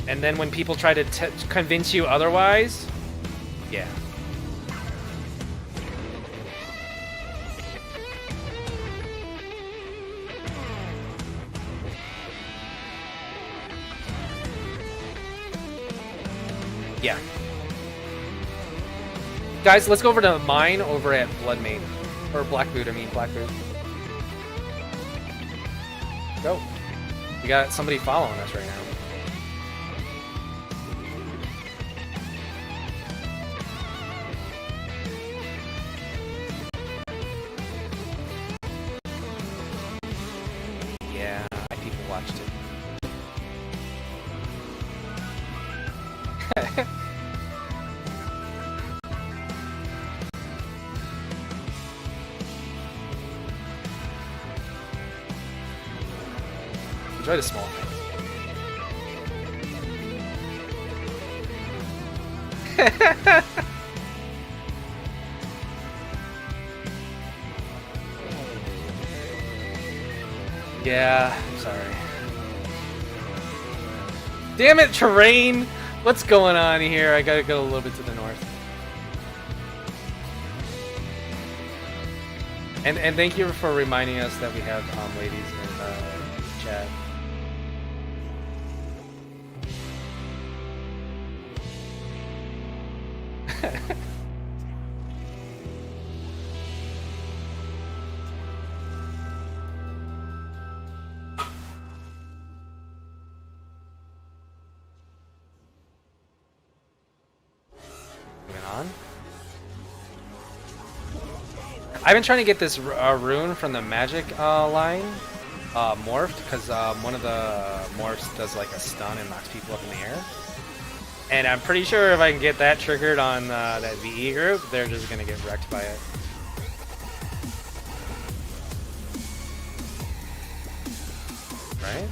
And then when people try to convince you otherwise, yeah. Yeah. Guys, let's go over to mine over at Bloodmane. Or Black Boot, Black Boot. Go. We got somebody following us right now. Yeah, people watched it. Enjoy the small things. Yeah, I'm sorry. Damn it, terrain! What's going on here? I gotta go a little bit to the north. And thank you for reminding us that we have ladies in chat. Moving on. I've been trying to get this rune from the magic line morphed, because one of the morphs does like a stun and knocks people up in the air. And I'm pretty sure if I can get that triggered on that VE group, they're just gonna get wrecked by it. Right?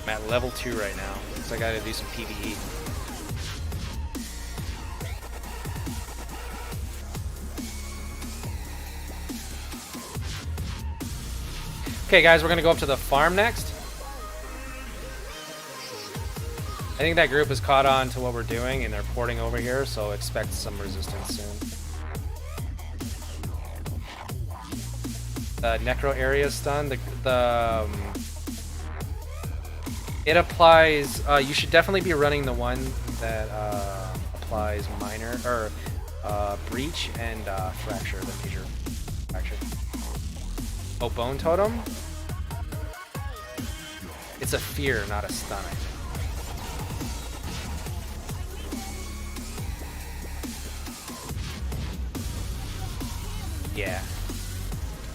I'm at level 2 right now, so I gotta do some PvE. Okay guys, we're gonna go up to the farm next. I think that group has caught on to what we're doing and they're porting over here, so expect some resistance soon. The necro area stun, it applies, you should definitely be running the one that applies minor, or breach and fracture, the major fracture. Oh, bone totem? It's a fear, not a stun, I think. Yeah.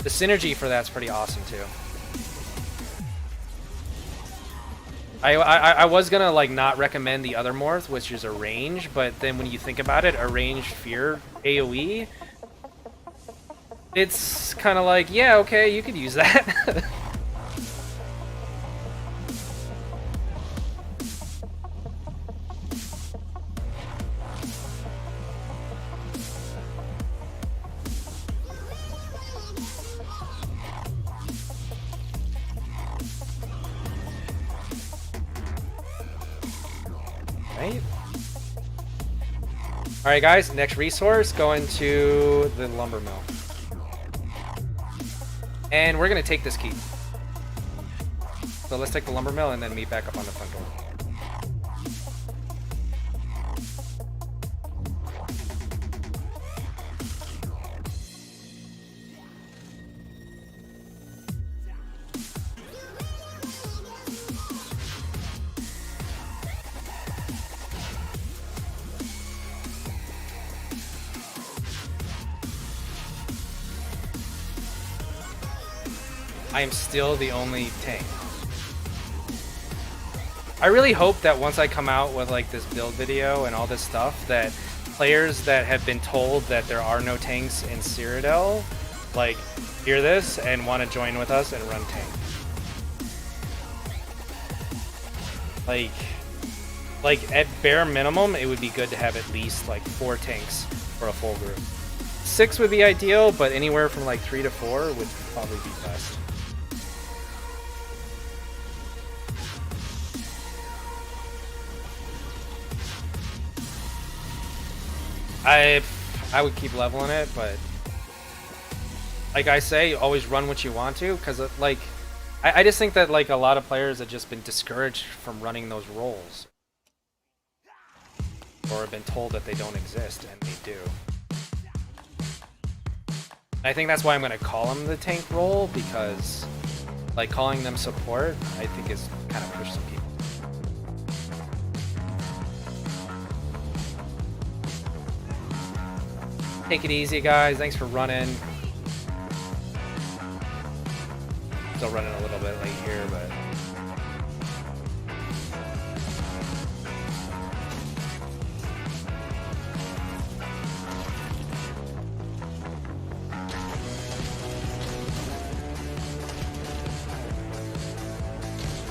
The synergy for that's pretty awesome too. I was gonna like not recommend the other morph, which is a range, but then when you think about it, a range fear AoE, it's kind of like, yeah, okay, you could use that. Right? Alright guys, next resource, going to the lumber mill. And we're gonna take this key. So let's take the lumber mill and then meet back up on the front door. I am still the only tank. I really hope that once I come out with like this build video and all this stuff, that players that have been told that there are no tanks in Cyrodiil, like, hear this and want to join with us and run tank. Like at bare minimum, it would be good to have at least like 4 tanks for a full group. 6 would be ideal, but anywhere from like 3 to 4 would probably be best. I would keep leveling it, but like I say, always run what you want to, because like I just think that like a lot of players have just been discouraged from running those roles, or have been told that they don't exist, and they do. I think that's why I'm going to call them the tank role, because like calling them support, I think is kind of push some people. Take it easy, guys. Thanks for running. Still running a little bit late here, but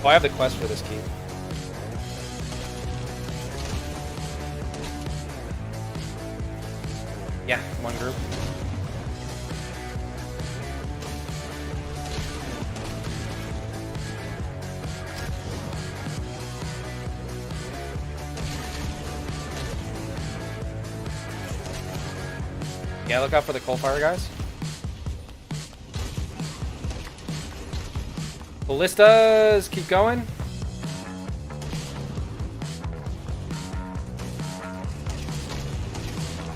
oh, I have the quest for this key. Yeah, one group. Yeah, look out for the coal fire, guys. Ballistas, keep going.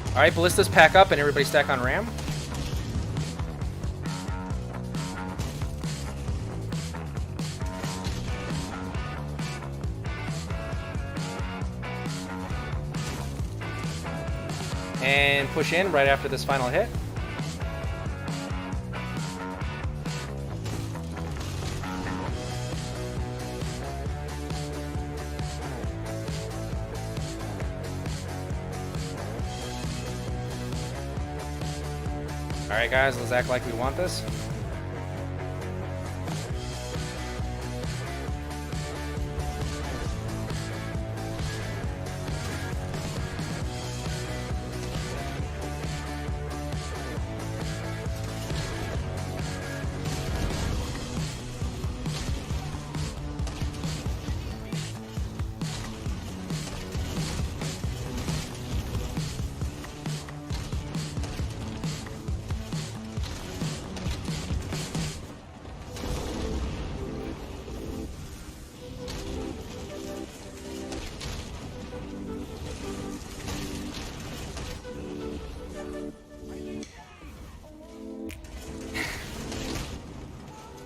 Alright, ballistas pack up and everybody stack on ram. And push in right after this final hit. Alright guys, let's act like we want this.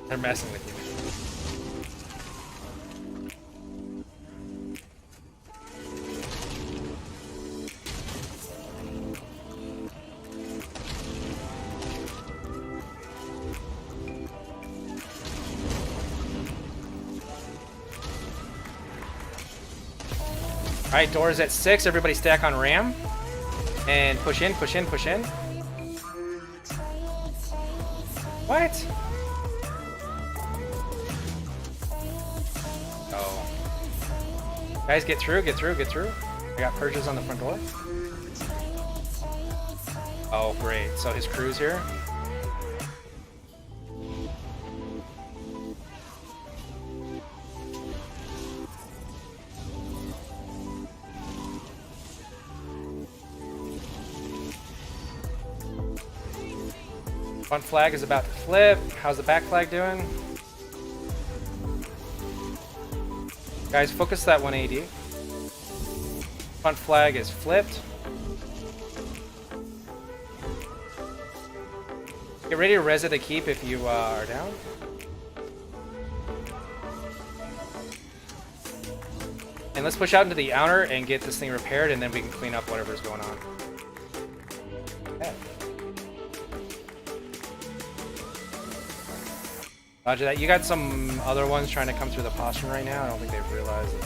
They're messing with you. Alright, doors at 6. Everybody stack on Ram. And push in, push in, push in. What? Guys, get through, get through, get through. I got purges on the front door. Oh, great. So his crew's here. Front flag is about to flip. How's the back flag doing? Guys, focus that 180. Front flag is flipped. Get ready to res at the keep if you are down. And let's push out into the outer and get this thing repaired, and then we can clean up whatever's going on. Okay. Roger that. You got some other ones trying to come through the postern right now. I don't think they've realized it.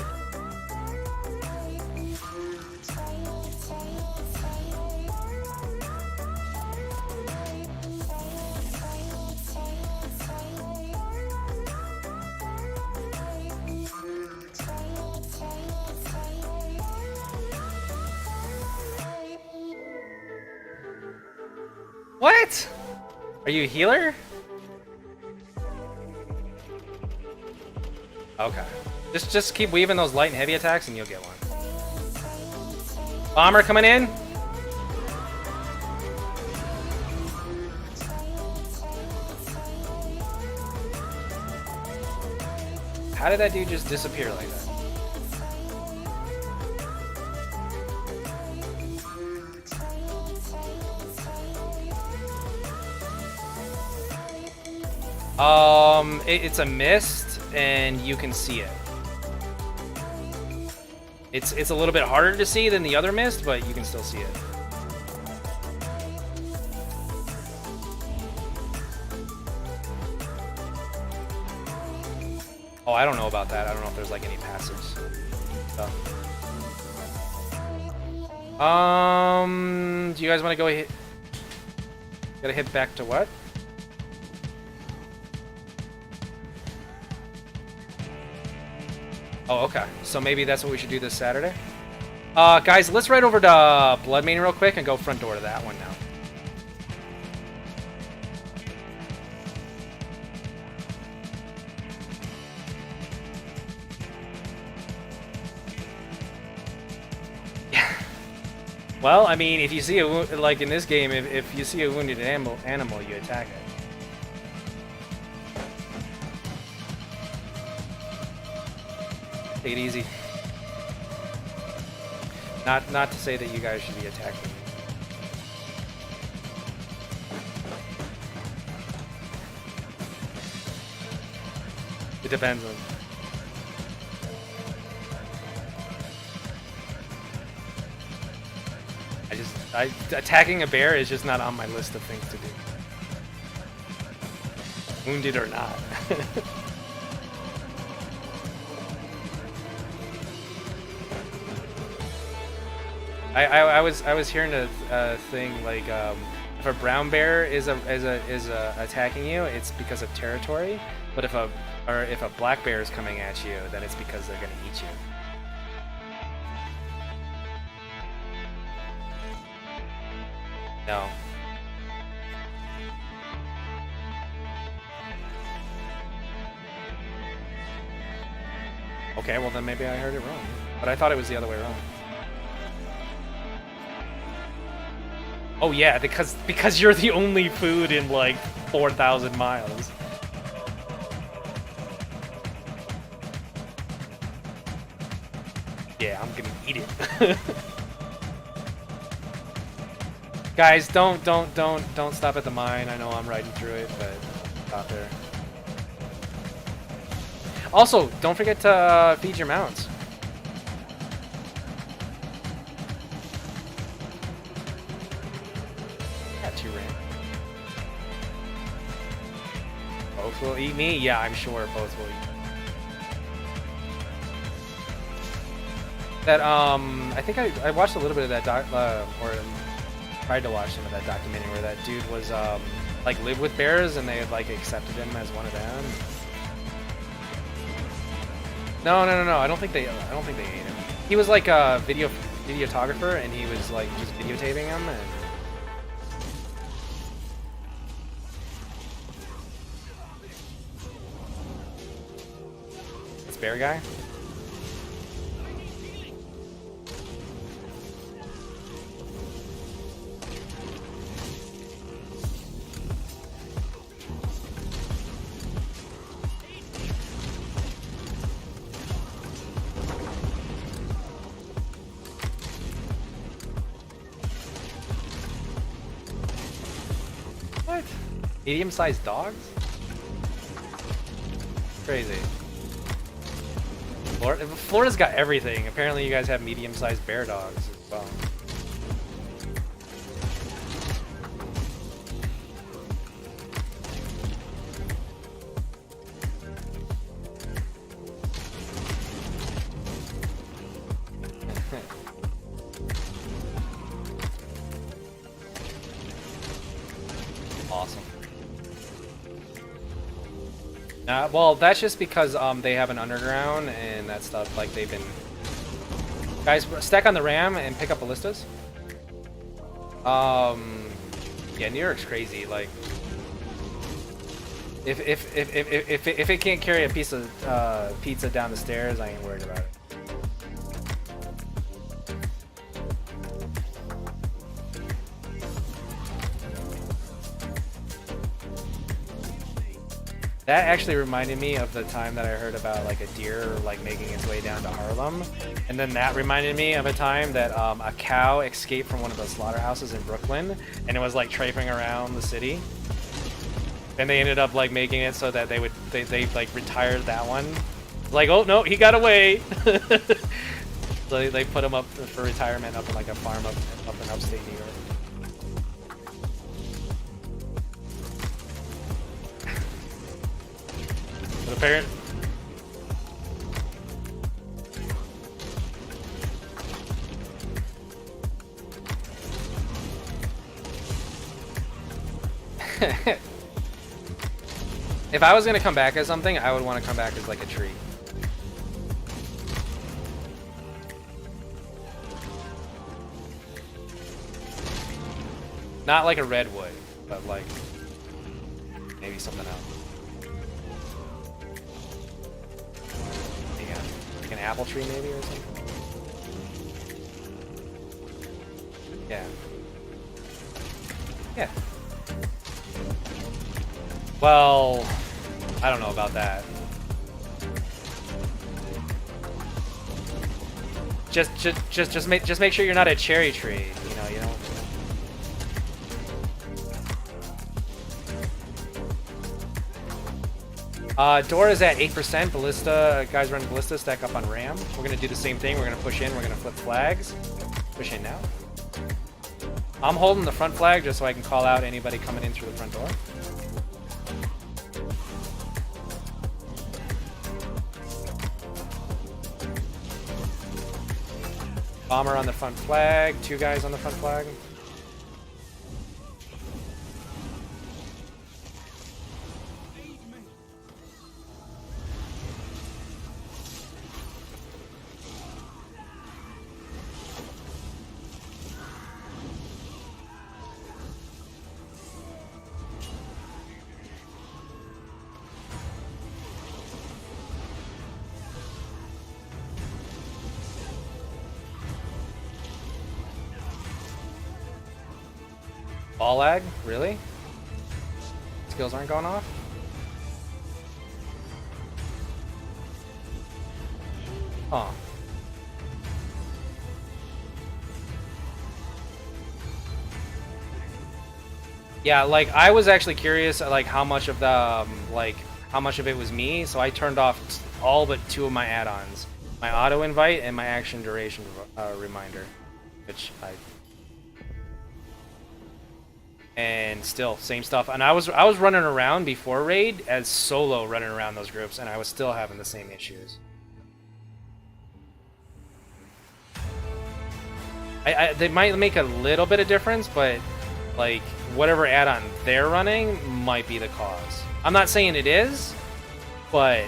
What? Are you a healer? Okay. Just keep weaving those light and heavy attacks and you'll get one. Bomber coming in. How did that dude just disappear like that? It's a mist, and you can see it. It's a little bit harder to see than the other mist, but you can still see it. Oh, I don't know about that. I don't know if there's like any passives. Do you guys want to go hit? Gotta hit back to what? Oh, okay. So maybe that's what we should do this Saturday. Guys, let's ride over to Blood Main real quick and go front door to that one now. Yeah. Well, I mean, if you see a like in this game, if you see a wounded animal, you attack it. Take it easy. Not to say that you guys should be attacking. It depends on. I just Attacking a bear is just not on my list of things to do. Wounded or not. I was hearing a thing like if a brown bear is attacking you, it's because of territory. But if a black bear is coming at you, then it's because they're gonna eat you. No. Okay, well then maybe I heard it wrong. But I thought it was the other way around. Oh yeah, because you're the only food in like 4,000 miles. Yeah, I'm gonna eat it. Guys, don't stop at the mine. I know I'm riding through it, but stop there. Also, don't forget to feed your mounts. Got 2 rand. Both will eat me? Yeah, I'm sure both will eat me. That I think I watched a little bit of that or tried to watch some of that documentary where that dude was like lived with bears and they had like accepted him as one of them. No. I don't think they ate him. He was like a videographer and he was like just videotaping him and. This bear guy. What? Medium-sized dogs? Crazy. Florida's got everything. Apparently you guys have medium-sized bear dogs as well. Awesome. Well, that's just because they have an underground and that stuff. Like they've been. Guys, stack on the ram and pick up ballistas. Yeah, New York's crazy. Like, if it can't carry a piece of pizza down the stairs, I ain't worried about it. That actually reminded me of the time that I heard about like a deer like making its way down to Harlem, and then that reminded me of a time that a cow escaped from one of the slaughterhouses in Brooklyn, and it was like traipsing around the city. And they ended up like making it so that they like retired that one. Like, oh no, he got away. So they put him up for retirement up in like a farm up in upstate New York. But apparently, if I was gonna come back as something, I would want to come back as like a tree. Not like a redwood, but like maybe something else. Yeah, like an apple tree maybe or something. Yeah. Yeah. Well, I don't know about that. Just make sure you're not a cherry tree. You know. Door is at 8%. Ballista, guys run ballista, stack up on ram. We're gonna do the same thing. We're gonna push in. We're gonna flip flags. Push in now. I'm holding the front flag just so I can call out anybody coming in through the front door. Bomber on the front flag, 2 guys on the front flag. Ball lag? Really? Skills aren't going off? Huh. Yeah, like I was actually curious like how much of the how much of it was me, so I turned off all but 2 of my add-ons. My auto invite and my action duration reminder, which I and still same stuff. And I was running around before raid as solo, running around those groups, and I was still having the same issues. They might make a little bit of difference, but like whatever add-on they're running might be the cause. I'm not saying it is, but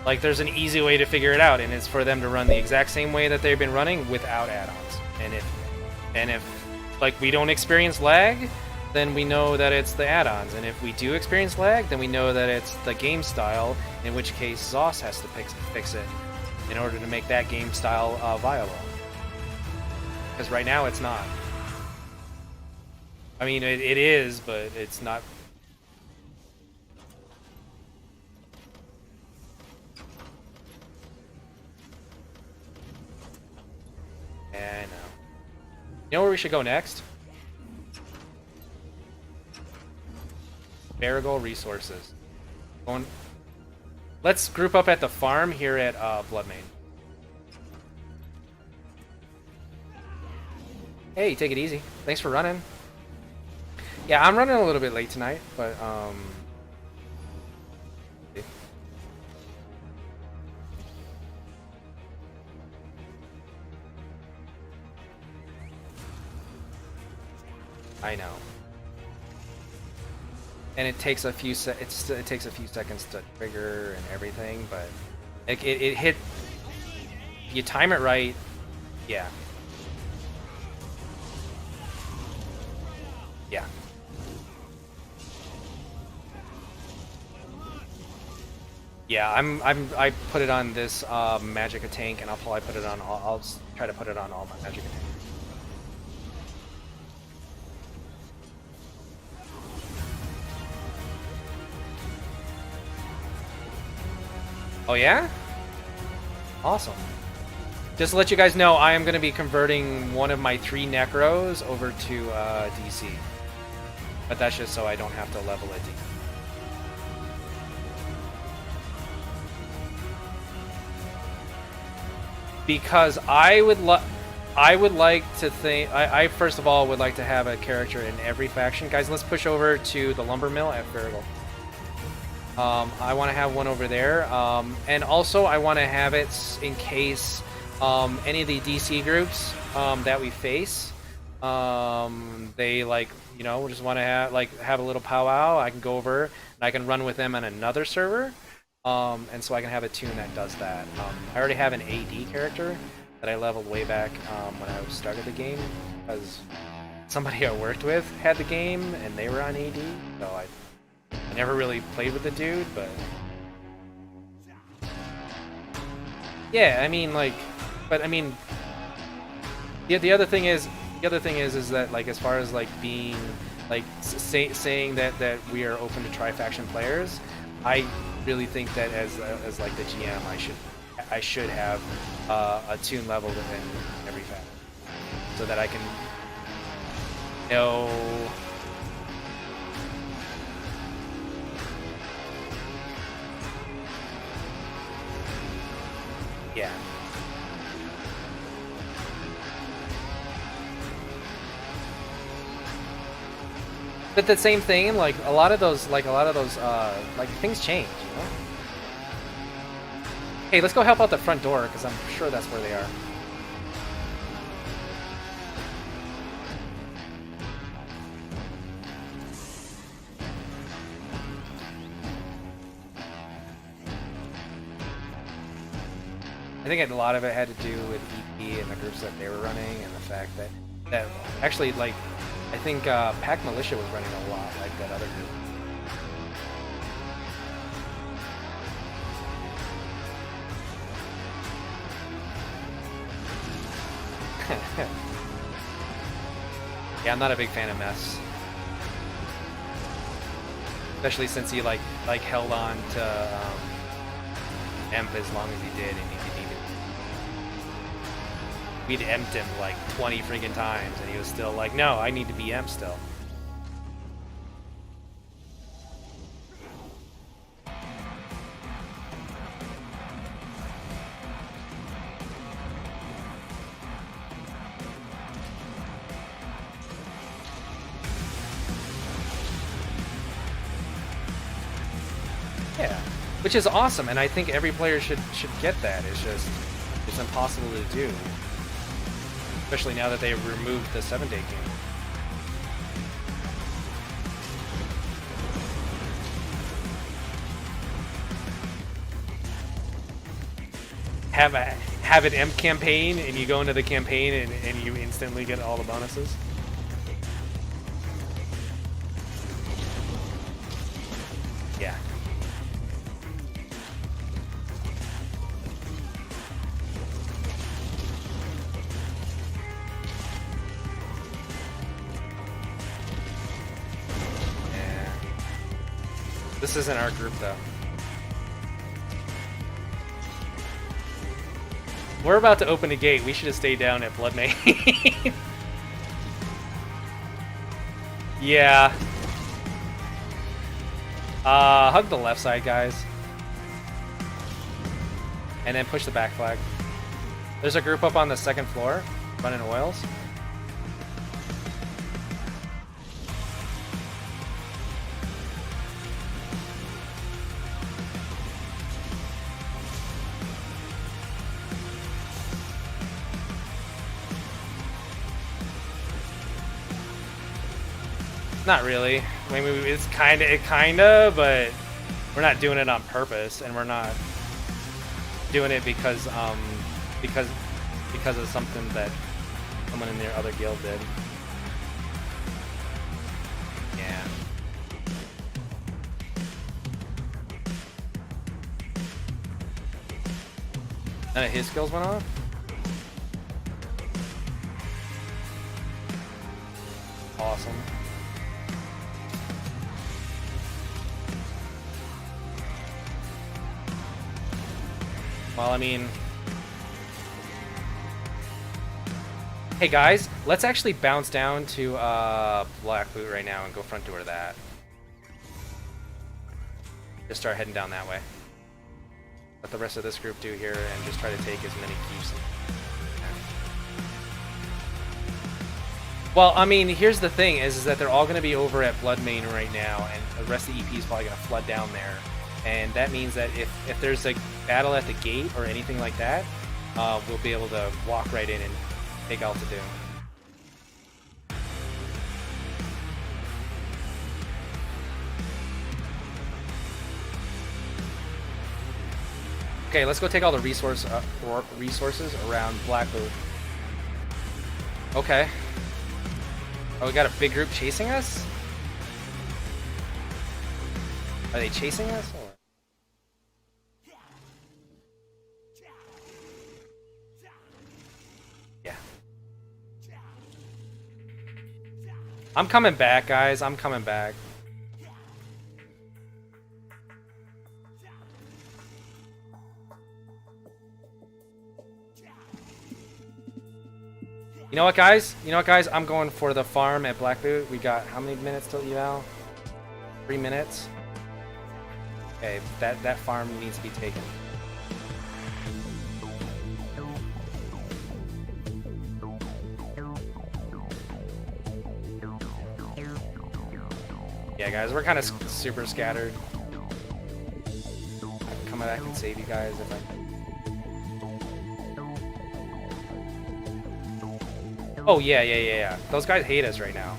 like there's an easy way to figure it out, and it's for them to run the exact same way that they've been running without add-ons. And if like we don't experience lag, then we know that it's the add-ons, and if we do experience lag, then we know that it's the game style, in which case ZOS has to fix it in order to make that game style viable. Because right now it's not. I mean, it is, but it's not. Yeah, I know. You know where we should go next? Marigold Resources. Let's group up at the farm here at Bloodmane. Hey, take it easy. Thanks for running. Yeah, I'm running a little bit late tonight, but I know. And it takes a few it takes a few seconds to trigger and everything, but it hit. You time it right, yeah. Yeah. Yeah, I put it on this Magicka tank, and I'll probably put it on. I'll try to put it on all my Magicka tanks. Oh yeah? Awesome. Just to let you guys know, I am going to be converting one of my 3 Necros over to DC. But that's just so I don't have to level it. Because I would like to think... I first of all would like to have a character in every faction. Guys, let's push over to the lumber mill at Farragle. I want to have one over there, and also I want to have it in case any of the DC groups that we face, they just want to have a little powwow. I can go over and I can run with them on another server, and so I can have a tune that does that. I already have an AD character that I leveled way back when I started the game, because somebody I worked with had the game and they were on AD, so I never really played with the dude, but yeah, I mean, the other thing is that like as far as like being like saying that we are open to tri-faction players, I really think that as like the GM, I should have a tune level within every faction, so that I can know. Yeah. But the same thing, like a lot of those, like things change, you know? Hey, let's go help out the front door, because I'm sure that's where they are. I think a lot of it had to do with EP and the groups that they were running, and the fact that actually, like, I think Pact Militia was running a lot like that other group. Yeah, I'm not a big fan of Mess, especially since he like held on to Emp as long as he did, and he didn't even. We'd emped him like 20 freaking times, and he was still like, "No, I need to be Emp still." Yeah, which is awesome, and I think every player should get that. It's impossible to do, especially now that they've removed the 7-day game. Have an M campaign, and you go into the campaign and you instantly get all the bonuses. Yeah. This isn't our group, though. We're about to open a gate. We should have stayed down at Blood Main. Yeah. Hug the left side, guys. And then push the back flag. There's a group up on the second floor, running oils. Not really. I mean, it's kinda, but we're not doing it on purpose, and we're not doing it because of something that someone in their other guild did. Yeah. None of his skills went off? Awesome. Well, I mean... Hey guys, let's actually bounce down to Black Boot right now and go front door to that. Just start heading down that way. Let the rest of this group do here and just try to take as many keeps. Well, I mean, here's the thing, is that they're all going to be over at Blood Main right now, and the rest of the EP is probably going to flood down there. And that means that if there's a battle at the gate or anything like that, we'll be able to walk right in and take out the Doom. Okay, let's go take all the resources around Black Boot. Okay. Oh, we got a big group chasing us? Are they chasing us? Or? Yeah. I'm coming back, guys. I'm coming back. You know what, guys? I'm going for the farm at Black Boot. We got how many minutes till eval? 3 minutes. Okay, that farm needs to be taken. Yeah, guys, we're kind of super scattered. I'll come back and save you guys if I. Oh yeah. Those guys hate us right now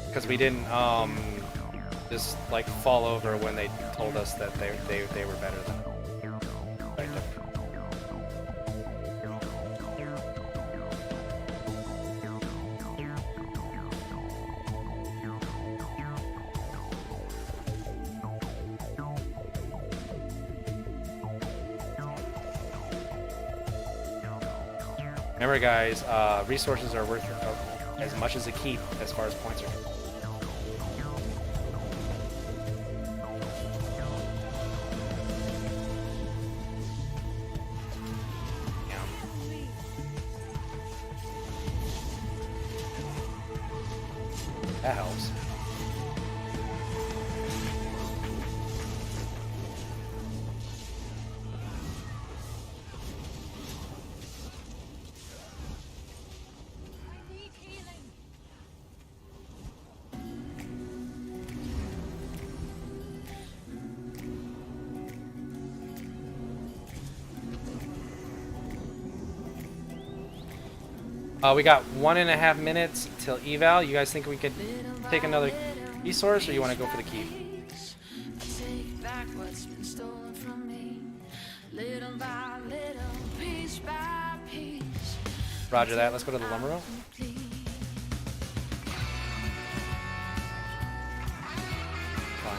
because we didn't just like fall over when they told us that they were better than. Right. Remember, guys, resources are worth as much as a keep as far as points are concerned. That helps. We got 1.5 minutes till eval. You guys think we could take another resource, or you want to go for the keep? Roger that. Let's go to the lumber mill. Fine.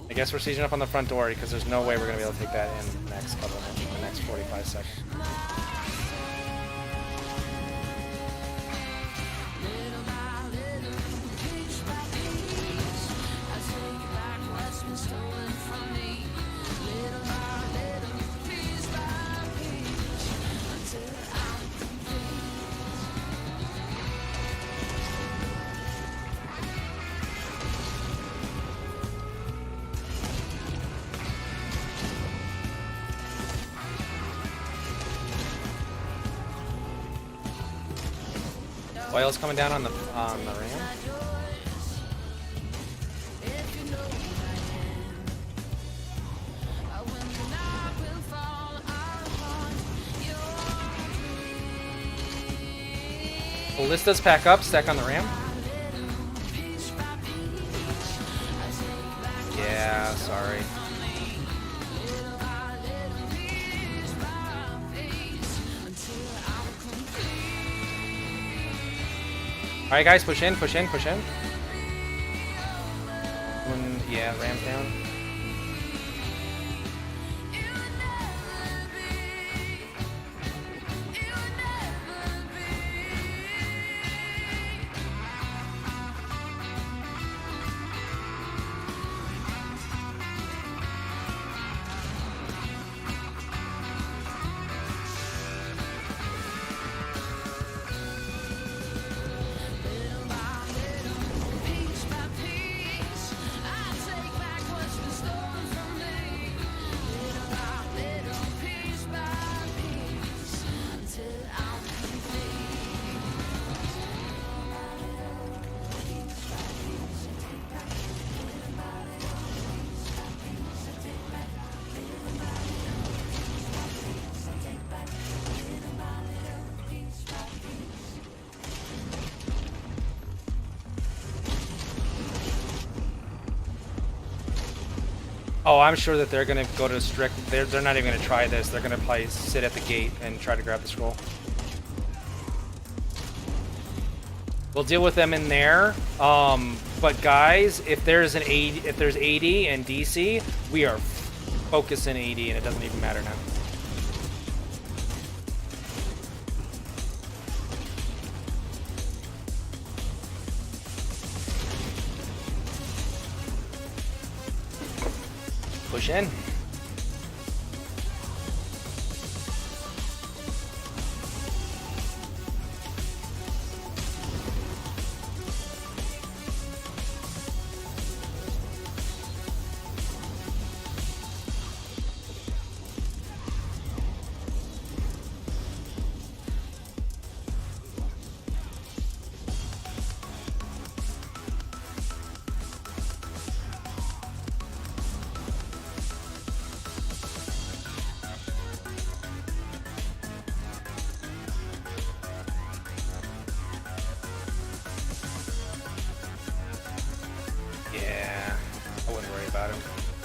I guess we're sieging up on the front door because there's no way we're going to be able to take that in the next couple of minutes, the next 45 seconds. Oil's coming down on the ram. Ballistas pack up, stack on the ram. Yeah, sorry. Alright guys, push in, push in, push in. Yeah, ram's down. Oh, I'm sure that they're gonna go to strict. They're not even gonna try this. They're gonna probably sit at the gate and try to grab the scroll. We'll deal with them in there. But guys, if there's AD and DC, we are focusing AD, and it doesn't even matter now. Push in.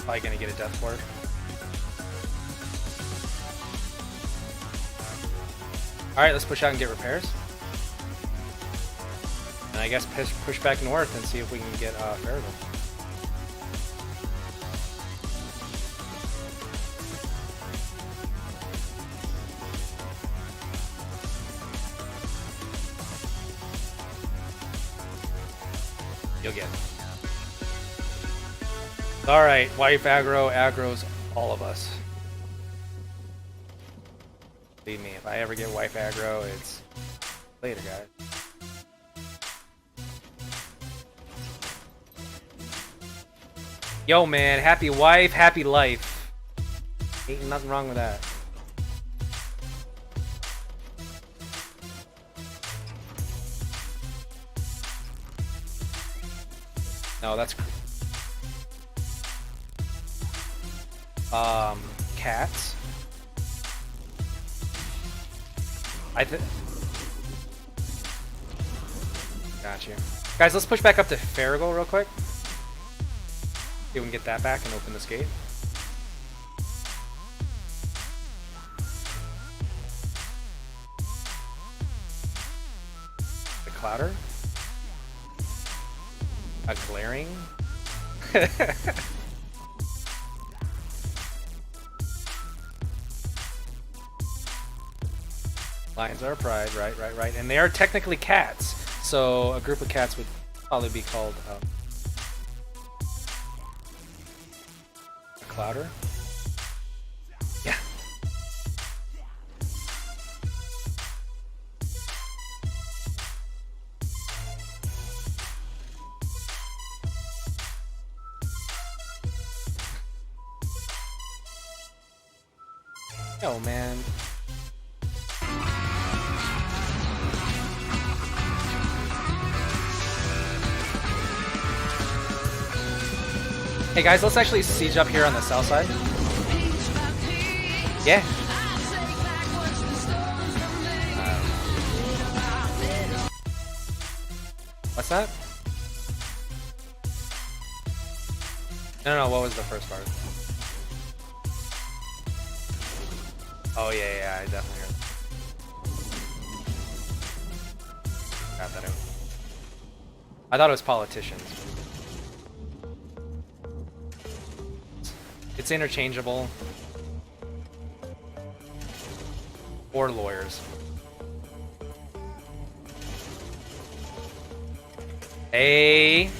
Probably gonna get a death ward. Alright, let's push out and get repairs. And I guess push back north and see if we can get Farragut. You'll get it. Alright, wife aggro, aggro's all of us. Believe me, if I ever get wife aggro, it's later, guys. Yo, man, happy wife, happy life. Ain't nothing wrong with that. No, that's cats. Got you. Guys, let's push back up to Farragut real quick. See if we can get that back and open this gate. The Clouder. A glaring. Lions are pride, right. And they are technically cats. So a group of cats would probably be called a Clouder. Yeah. Yo, man. Hey guys, let's actually siege up here on the south side. Yeah. What's that? No, what was the first part? Oh yeah, I definitely heard that. Got that out. I thought it was politicians. It's interchangeable. Or lawyers. Hey.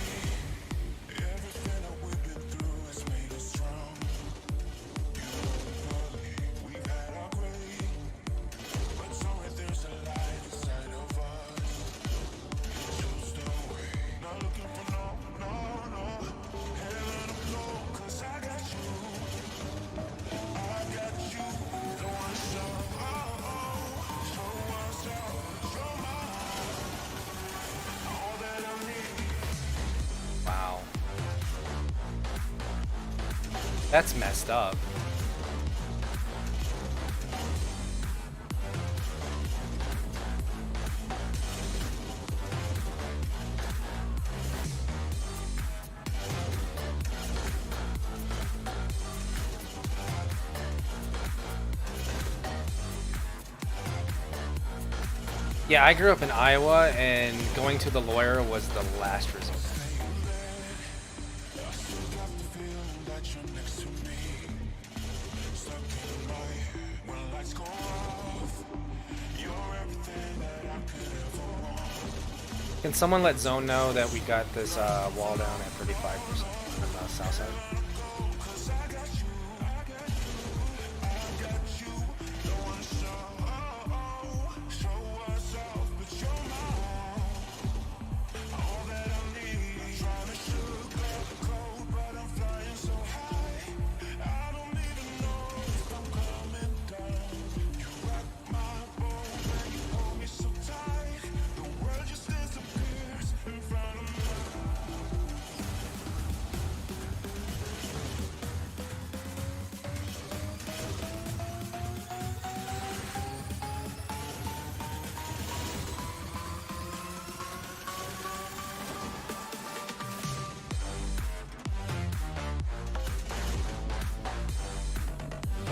That's messed up. Yeah, I grew up in Iowa, and going to the lawyer was the last resort. Can someone let Zone know that we got this wall down at 35% on the south side?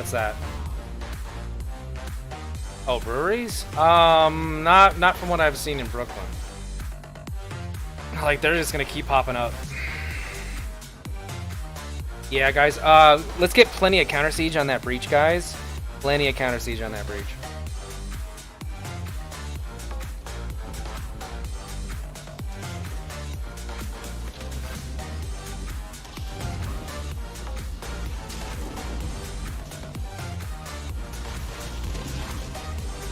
What's that? Oh, breweries? Not from what I've seen in Brooklyn. Like, they're just gonna keep popping up. Yeah, guys, let's get plenty of counter siege on that breach, guys. Plenty of counter siege on that breach.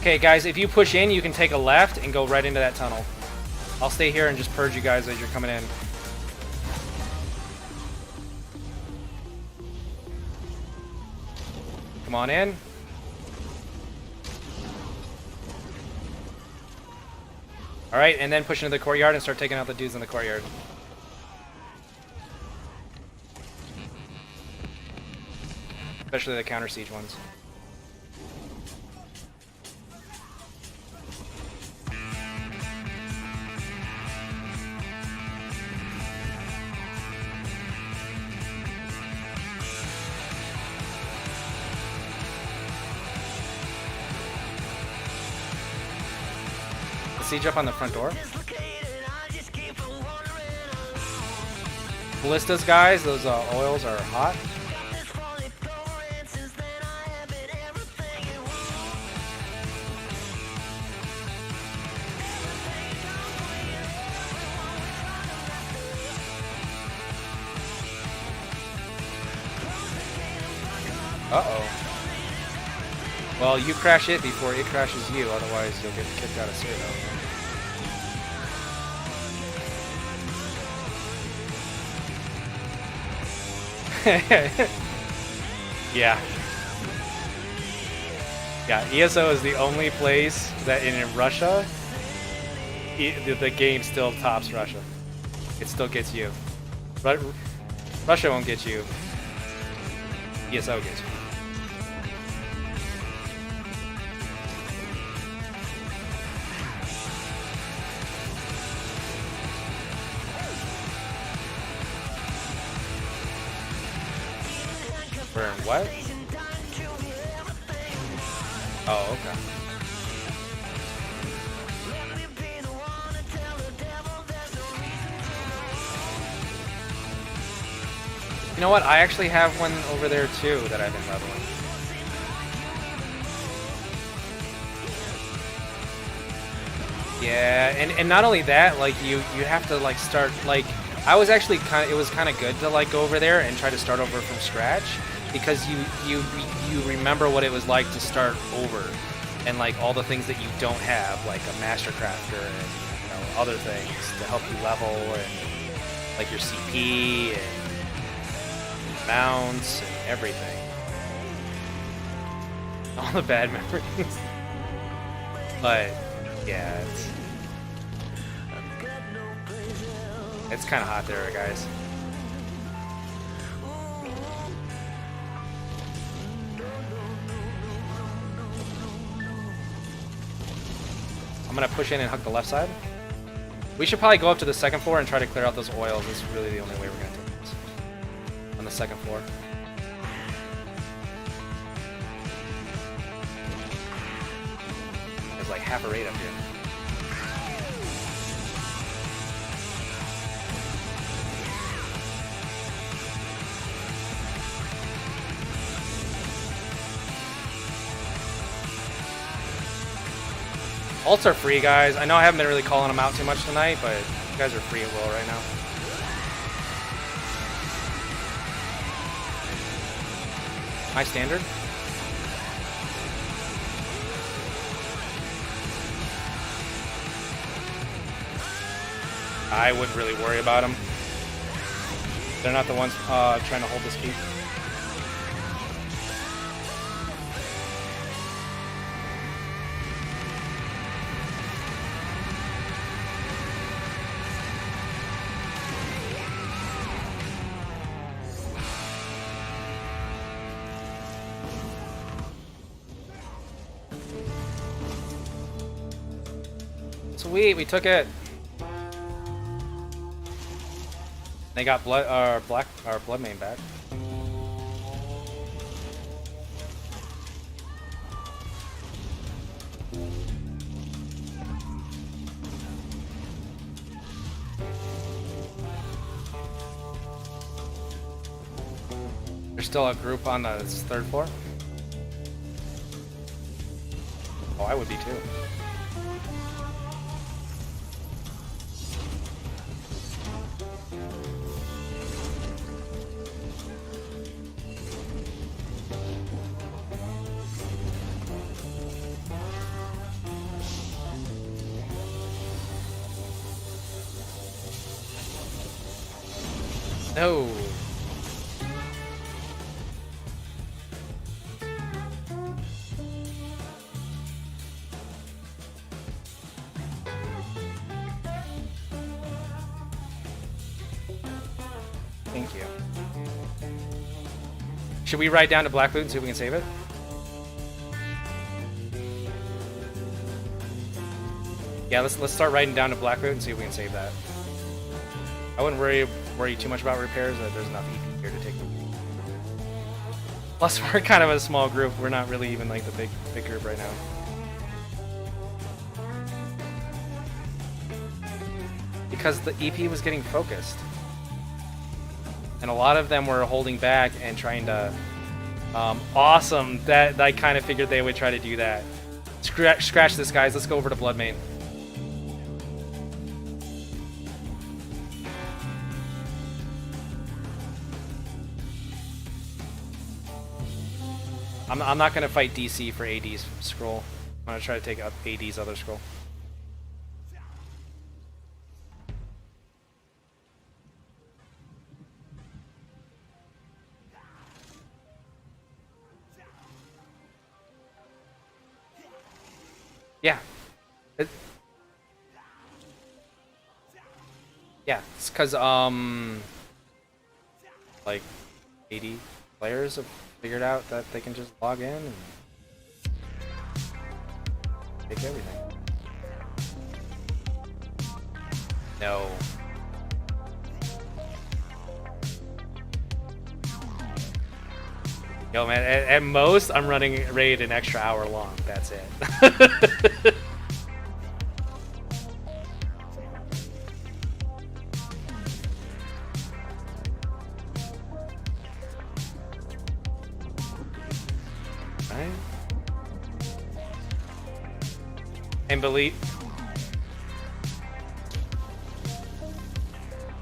Okay, guys, if you push in, you can take a left and go right into that tunnel. I'll stay here and just purge you guys as you're coming in. Come on in. Alright, and then push into the courtyard and start taking out the dudes in the courtyard. Especially the counter siege ones. Siege up on the front door. Ballistas, guys, those oils are hot. Uh-oh. Well, you crash it before it crashes you, otherwise you'll get kicked out of Cyrano. Yeah. Yeah, ESO is the only place that in Russia, the game still tops Russia. It still gets you. Russia won't get you. ESO gets you. We're in what? Oh, okay. You know what? I actually have one over there too that I've been leveling. Yeah, and not only that, like you have to like start like I was actually it was kind of good to like go over there and try to start over from scratch because you remember what it was like to start over and like all the things that you don't have, like a master crafter and other things to help you level and like your CP and mounts and everything. All the bad memories. But yeah, it's kind of hot there, guys. I'm gonna push in and hug the left side. We should probably go up to the second floor and try to clear out those oils. This is really the only way we're gonna take this. On the second floor. There's like half a raid up here. Ults are free, guys. I know I haven't been really calling them out too much tonight, but you guys are free at will right now. High standard. I wouldn't really worry about them. They're not the ones trying to hold this keep. Sweet, we took it. They got blood, blood main back. There's still a group on the 3rd floor. Oh, I would be too. No. Thank you. Should we ride down to Black Boot and see if we can save it? Yeah, let's start riding down to Black Boot and see if we can save that. I wouldn't worry too much about repairs. There's enough EP here to take them. Plus, we're kind of a small group. We're not really even like the big group right now. Because the EP was getting focused. And a lot of them were holding back and trying to... awesome! That I kind of figured they would try to do that. Scratch this, guys. Let's go over to Bloodmane. I'm not going to fight DC for AD's scroll. I'm going to try to take up AD's other scroll. Yeah. Yeah, it's because, like, 80 players have figured out that they can just log in and take everything. No. Yo, man, at most, I'm running raid an extra hour long. That's it. And believe,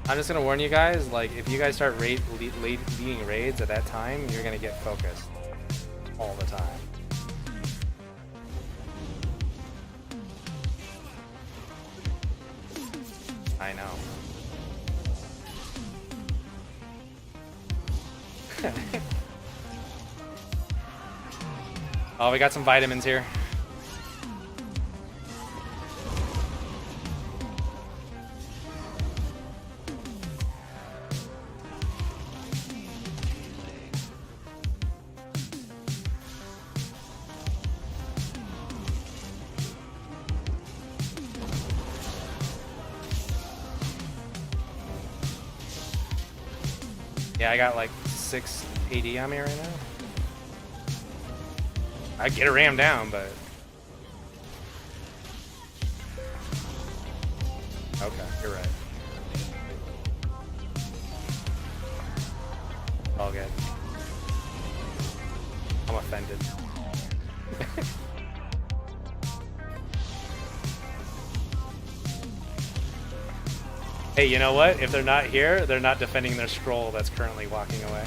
I'm just gonna warn you guys, like, if you guys start leading raids at that time, you're gonna get focused all the time. I know. Oh, we got some vitamins here. Yeah, I got like 6 AD on me right now. I'd get a ram down, but... Okay, you're right. All good. I'm offended. Hey, you know what? If they're not here, they're not defending their scroll that's currently walking away.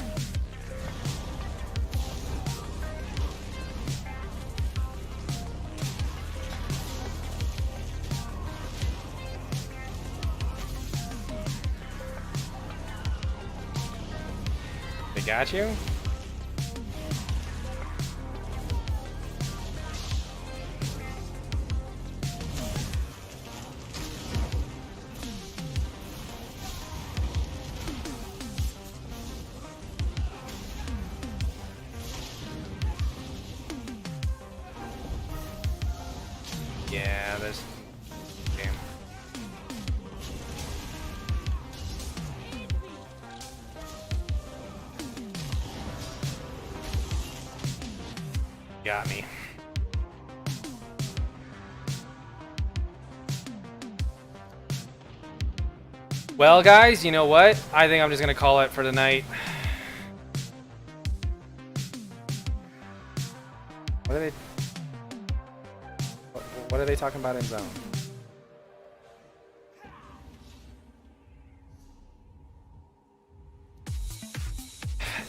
They got you? Yeah, there's game. Got me. Well, guys, you know what? I think I'm just gonna call it for tonight. they talking about in zone?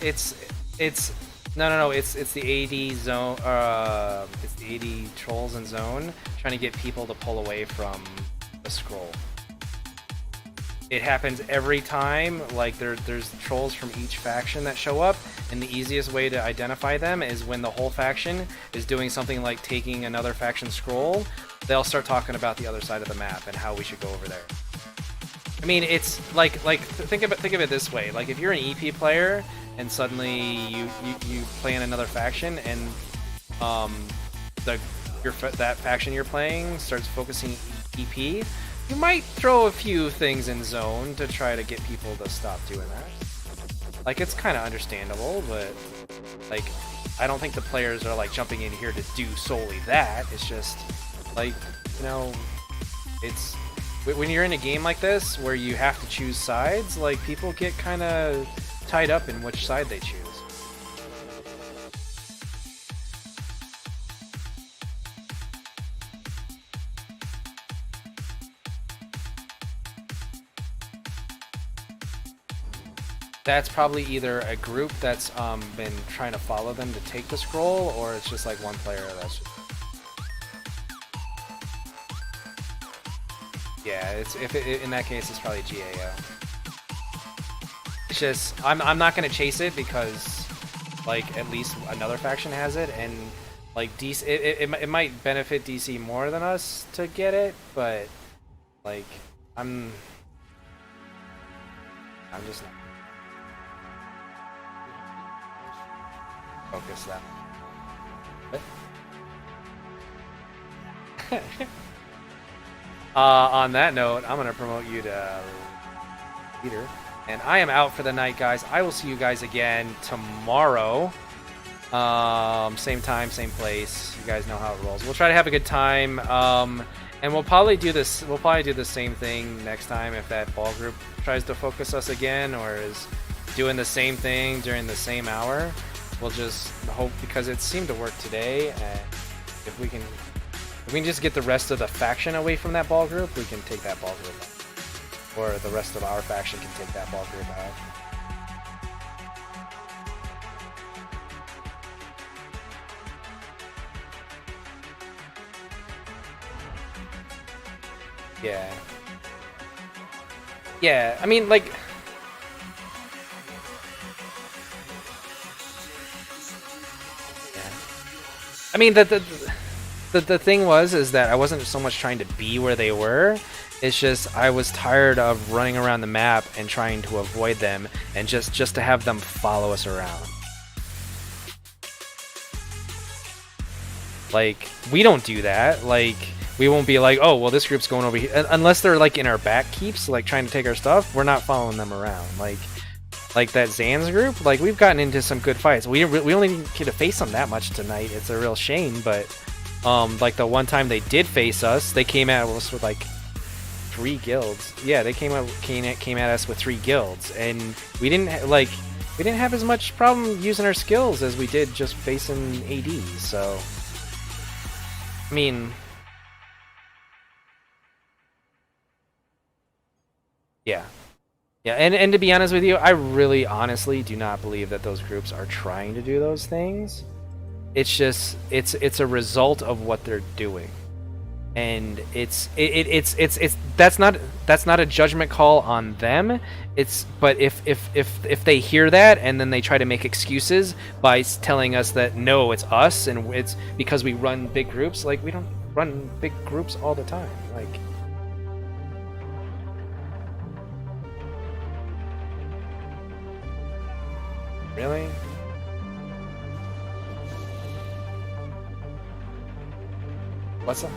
It's no, it's the AD zone, it's the AD trolls in zone trying to get people to pull away from the scroll. It happens every time. Like there's trolls from each faction that show up, and the easiest way to identify them is when the whole faction is doing something like taking another faction scroll. They'll start talking about the other side of the map and how we should go over there. I mean, it's like think of it this way. Like if you're an EP player and suddenly you play in another faction and that faction you're playing starts focusing EP, you might throw a few things in zone to try to get people to stop doing that. Like it's kind of understandable, but like I don't think the players are like jumping in here to do solely that. It's just like, you know, it's when you're in a game like this where you have to choose sides, like people get kind of tied up in which side they choose. That's probably either a group that's been trying to follow them to take the scroll, or it's just like one player that's. Yeah, in that case, it's probably GAO. It's just I'm not gonna chase it because like at least another faction has it, and like DC it might benefit DC more than us to get it, but like I'm just not focus that. On that note, I'm gonna promote you to leader, and I am out for the night, guys. I will see you guys again tomorrow. Same time, same place. You guys know how it rolls. We'll try to have a good time, and we'll probably do this. We'll probably do the same thing next time if that ball group tries to focus us again, or is doing the same thing during the same hour. We'll just hope, because it seemed to work today, and if we can just get the rest of the faction away from that ball group, we can take that ball group out. Or the rest of our faction can take that ball group out. Yeah. Yeah, I mean, like... I mean, the thing is that I wasn't so much trying to be where they were. It's just I was tired of running around the map and trying to avoid them, and just to have them follow us around. Like, we don't do that. Like, we won't be like, oh, well, this group's going over here. Unless they're, like, in our back keeps, like, trying to take our stuff, we're not following them around. Like that Zan's group, like we've gotten into some good fights. We only didn't get to face them that much tonight. It's a real shame, but like the one time they did face us, they came at us with like 3 guilds. Yeah, they came at us with 3 guilds, and we didn't have as much problem using our skills as we did just facing AD. So, I mean, yeah. Yeah, and to be honest with you, I really honestly do not believe that those groups are trying to do those things. It's just it's a result of what they're doing. And it's that's not a judgment call on them. But if they hear that and then they try to make excuses by telling us that no, it's us and it's because we run big groups, like we don't run big groups all the time. Like, really? What's up?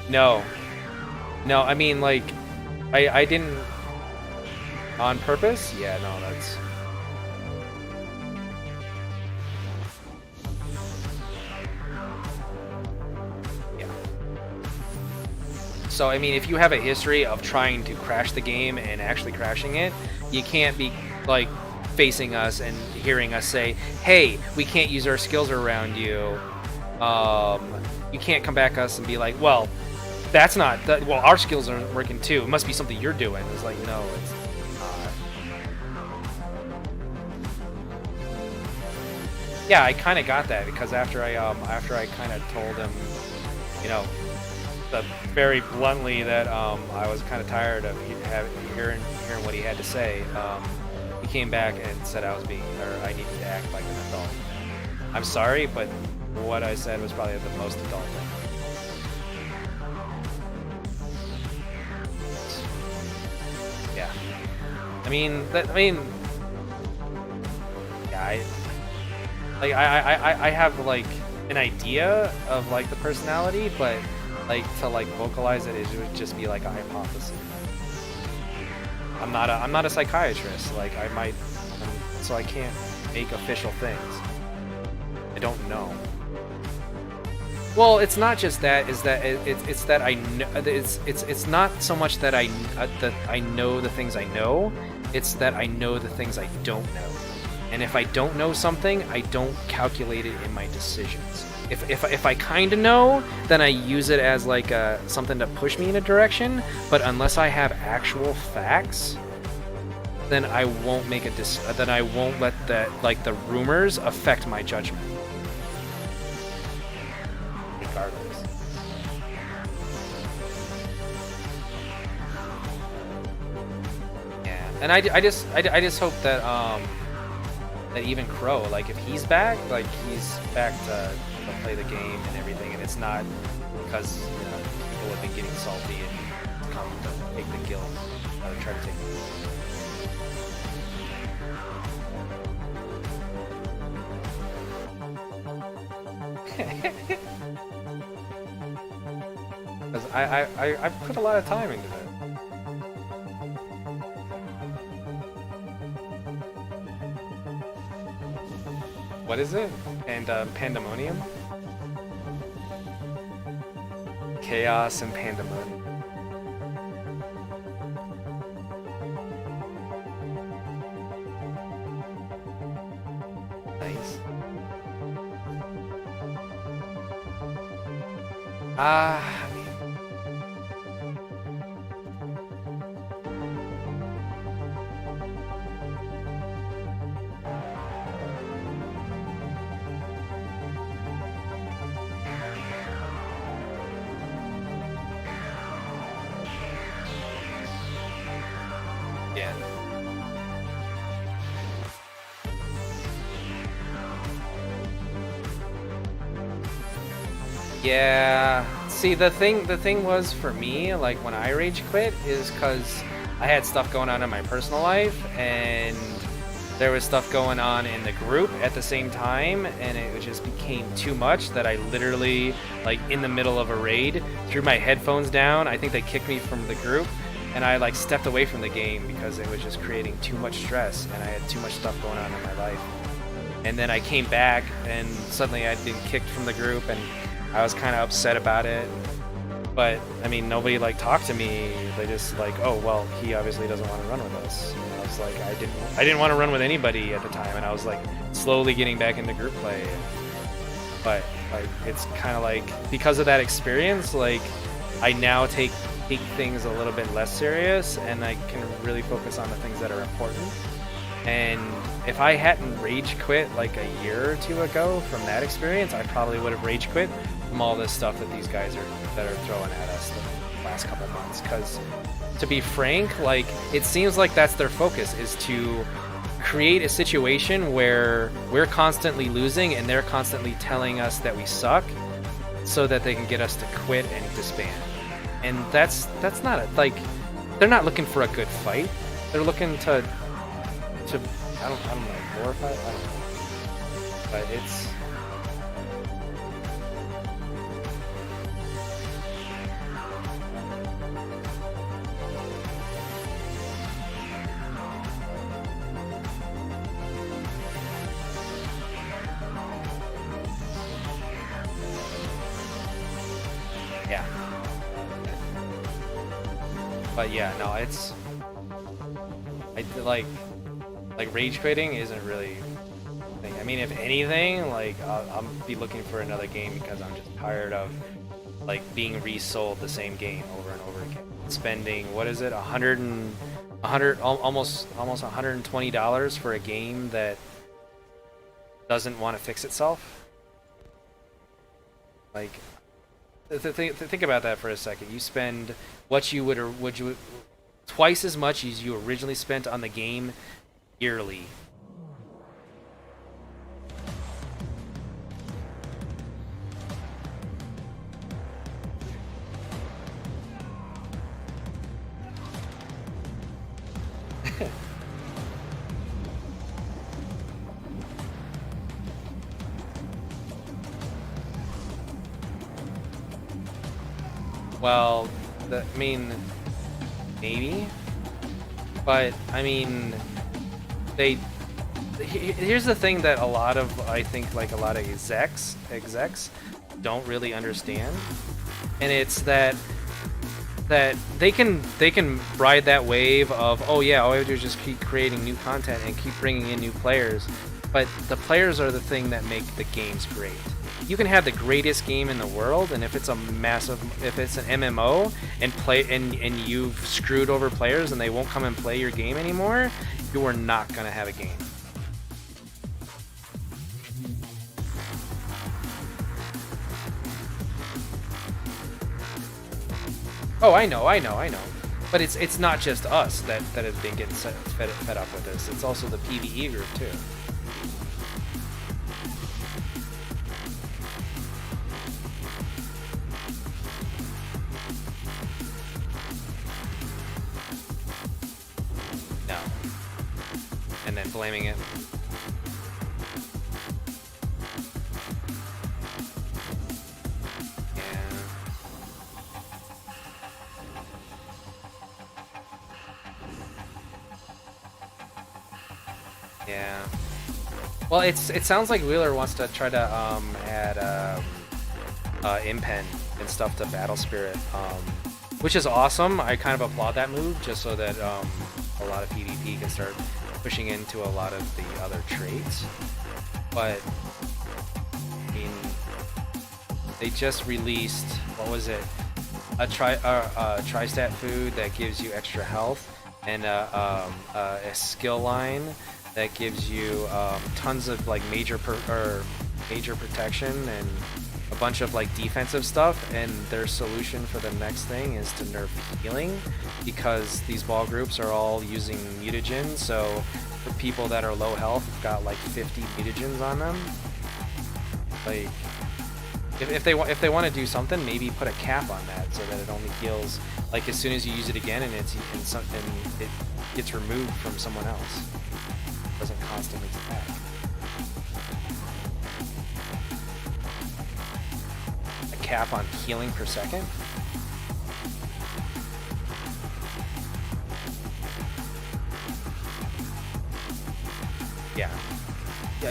No. No, I mean, like, I didn't... On purpose? Yeah, no, that's... So, I mean, if you have a history of trying to crash the game and actually crashing it, you can't be, like, facing us and hearing us say, "Hey, we can't use our skills around you. You can't come back at us and be like, well, that's not. Well, our skills aren't working too. It must be something you're doing." It's like, no, it's not. Yeah, I kind of got that because after I kind of told him, you know, very bluntly that I was kind of tired of hearing what he had to say. He came back and said I needed to act like an adult. I'm sorry, but what I said was probably the most adult thing. Yeah, I have like an idea of like the personality, but like to like vocalize it would just be like a hypothesis. I'm not a psychiatrist. Like so I can't make official things. I don't know. Well, it's not just that. It's that I know. It's not so much that I know the things I know. It's that I know the things I don't know. And if I don't know something, I don't calculate it in my decisions. If I kind of know, then I use it as like something to push me in a direction. But unless I have actual facts, then I won't make then I won't let the rumors affect my judgment. Regardless. Yeah, and I just hope that that even Crow, like if he's back, like he's back to play the game and everything, and it's not because people have been getting salty and come to take the guilt, try to take the because I put a lot of time into that. What is it? And Pandemonium? Chaos and Pandemonium. Nice. Yeah. Yeah. See, the thing was for me, like when I rage quit, is because I had stuff going on in my personal life, and there was stuff going on in the group at the same time, and it just became too much that I literally, like in the middle of a raid, threw my headphones down. I think they kicked me from the group, and I like stepped away from the game because it was just creating too much stress, and I had too much stuff going on in my life. And then I came back, and suddenly I'd been kicked from the group, and I was kind of upset about it. But I mean, nobody like talked to me. They just like, oh well, he obviously doesn't want to run with us. And I was like, I didn't want to run with anybody at the time, and I was like slowly getting back into group play. But like, it's kind of like because of that experience, like I now take things a little bit less serious, and I can really focus on the things that are important. And if I hadn't rage quit like a year or two ago from that experience, I probably would have rage quit from all this stuff that these guys are throwing at us the last couple months. Because to be frank, like it seems like that's their focus, is to create a situation where we're constantly losing and they're constantly telling us that we suck, so that they can get us to quit and disband. And that's not a, like, they're not looking for a good fight. They're looking to I don't know, glorify it? I don't know. But it's yeah. But yeah, no, it's I like Like rage quitting isn't really a thing. I mean, if anything, like I'll be looking for another game because I'm just tired of like being resold the same game over and over again. Spending what is it, almost $120 for a game that doesn't want to fix itself. Like, think about that for a second. You spend what you would twice as much as you originally spent on the game yearly. Well, I mean, maybe, but I mean, here's the thing that I think like a lot of execs don't really understand, and it's that they can ride that wave of, oh yeah, all we have to do is just keep creating new content and keep bringing in new players, but the players are the thing that make the games great. You can have the greatest game in the world, and if it's an MMO and you've screwed over players and they won't come and play your game anymore, you are not gonna have a game. Oh, I know. But it's not just us that has been getting fed up with this. It's also the PvE group too. No. And then blaming it. Yeah. Well, it sounds like Wheeler wants to try to add impen and stuff to Battle Spirit, which is awesome. I kind of applaud that move just so that a lot of PvP can start pushing into a lot of the other traits. But I mean, they just released, what was it? A tri-stat food that gives you extra health, and a skill line that gives you tons of like major protection and a bunch of like defensive stuff. And their solution for the next thing is to nerf healing, because these ball groups are all using mutagens. So for people that are low health, got like 50 mutagens on them. Like, if they want to do something, maybe put a cap on that so that it only heals like as soon as you use it again, and it gets removed from someone else. It doesn't constantly attack. A cap on healing per second?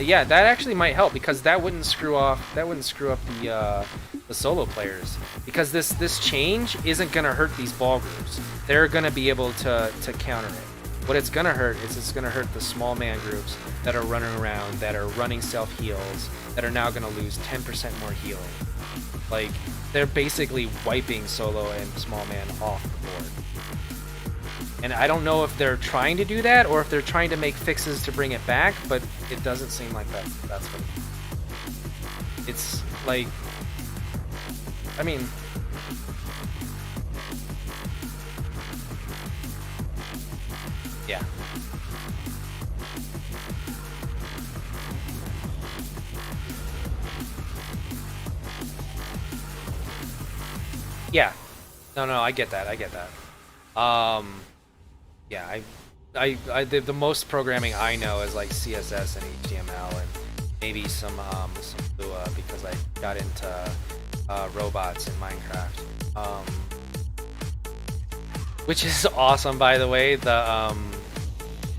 Yeah, that actually might help, because that wouldn't screw up the solo players, because this change isn't gonna hurt these ball groups. They're gonna be able to counter it. What it's gonna hurt is it's gonna hurt the small man groups that are running around, that are running self heals, that are now gonna lose 10% more healing. Like, they're basically wiping solo and small man off the board. And I don't know if they're trying to do that or if they're trying to make fixes to bring it back, but it doesn't seem like that's what it's like. I mean, yeah. Yeah. No, I get that. Yeah, the most programming I know is like CSS and HTML and maybe some Lua, because I got into robots in Minecraft, which is awesome, by the way. The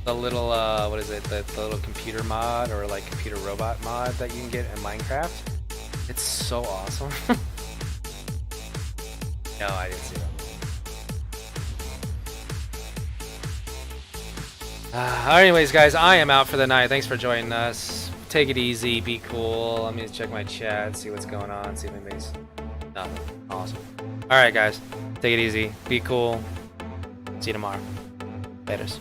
little what is it? The little computer mod, or like computer robot mod that you can get in Minecraft. It's so awesome. No, I didn't see that. Anyways, guys, I am out for the night. Thanks for joining us. Take it easy. Be cool. Let me check my chat, see what's going on, see if anybody's... Nothing. Awesome. Alright, guys. Take it easy. Be cool. See you tomorrow. Laters.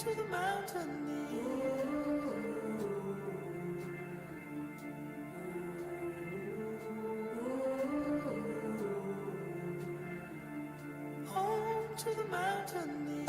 to the mountain home to the mountain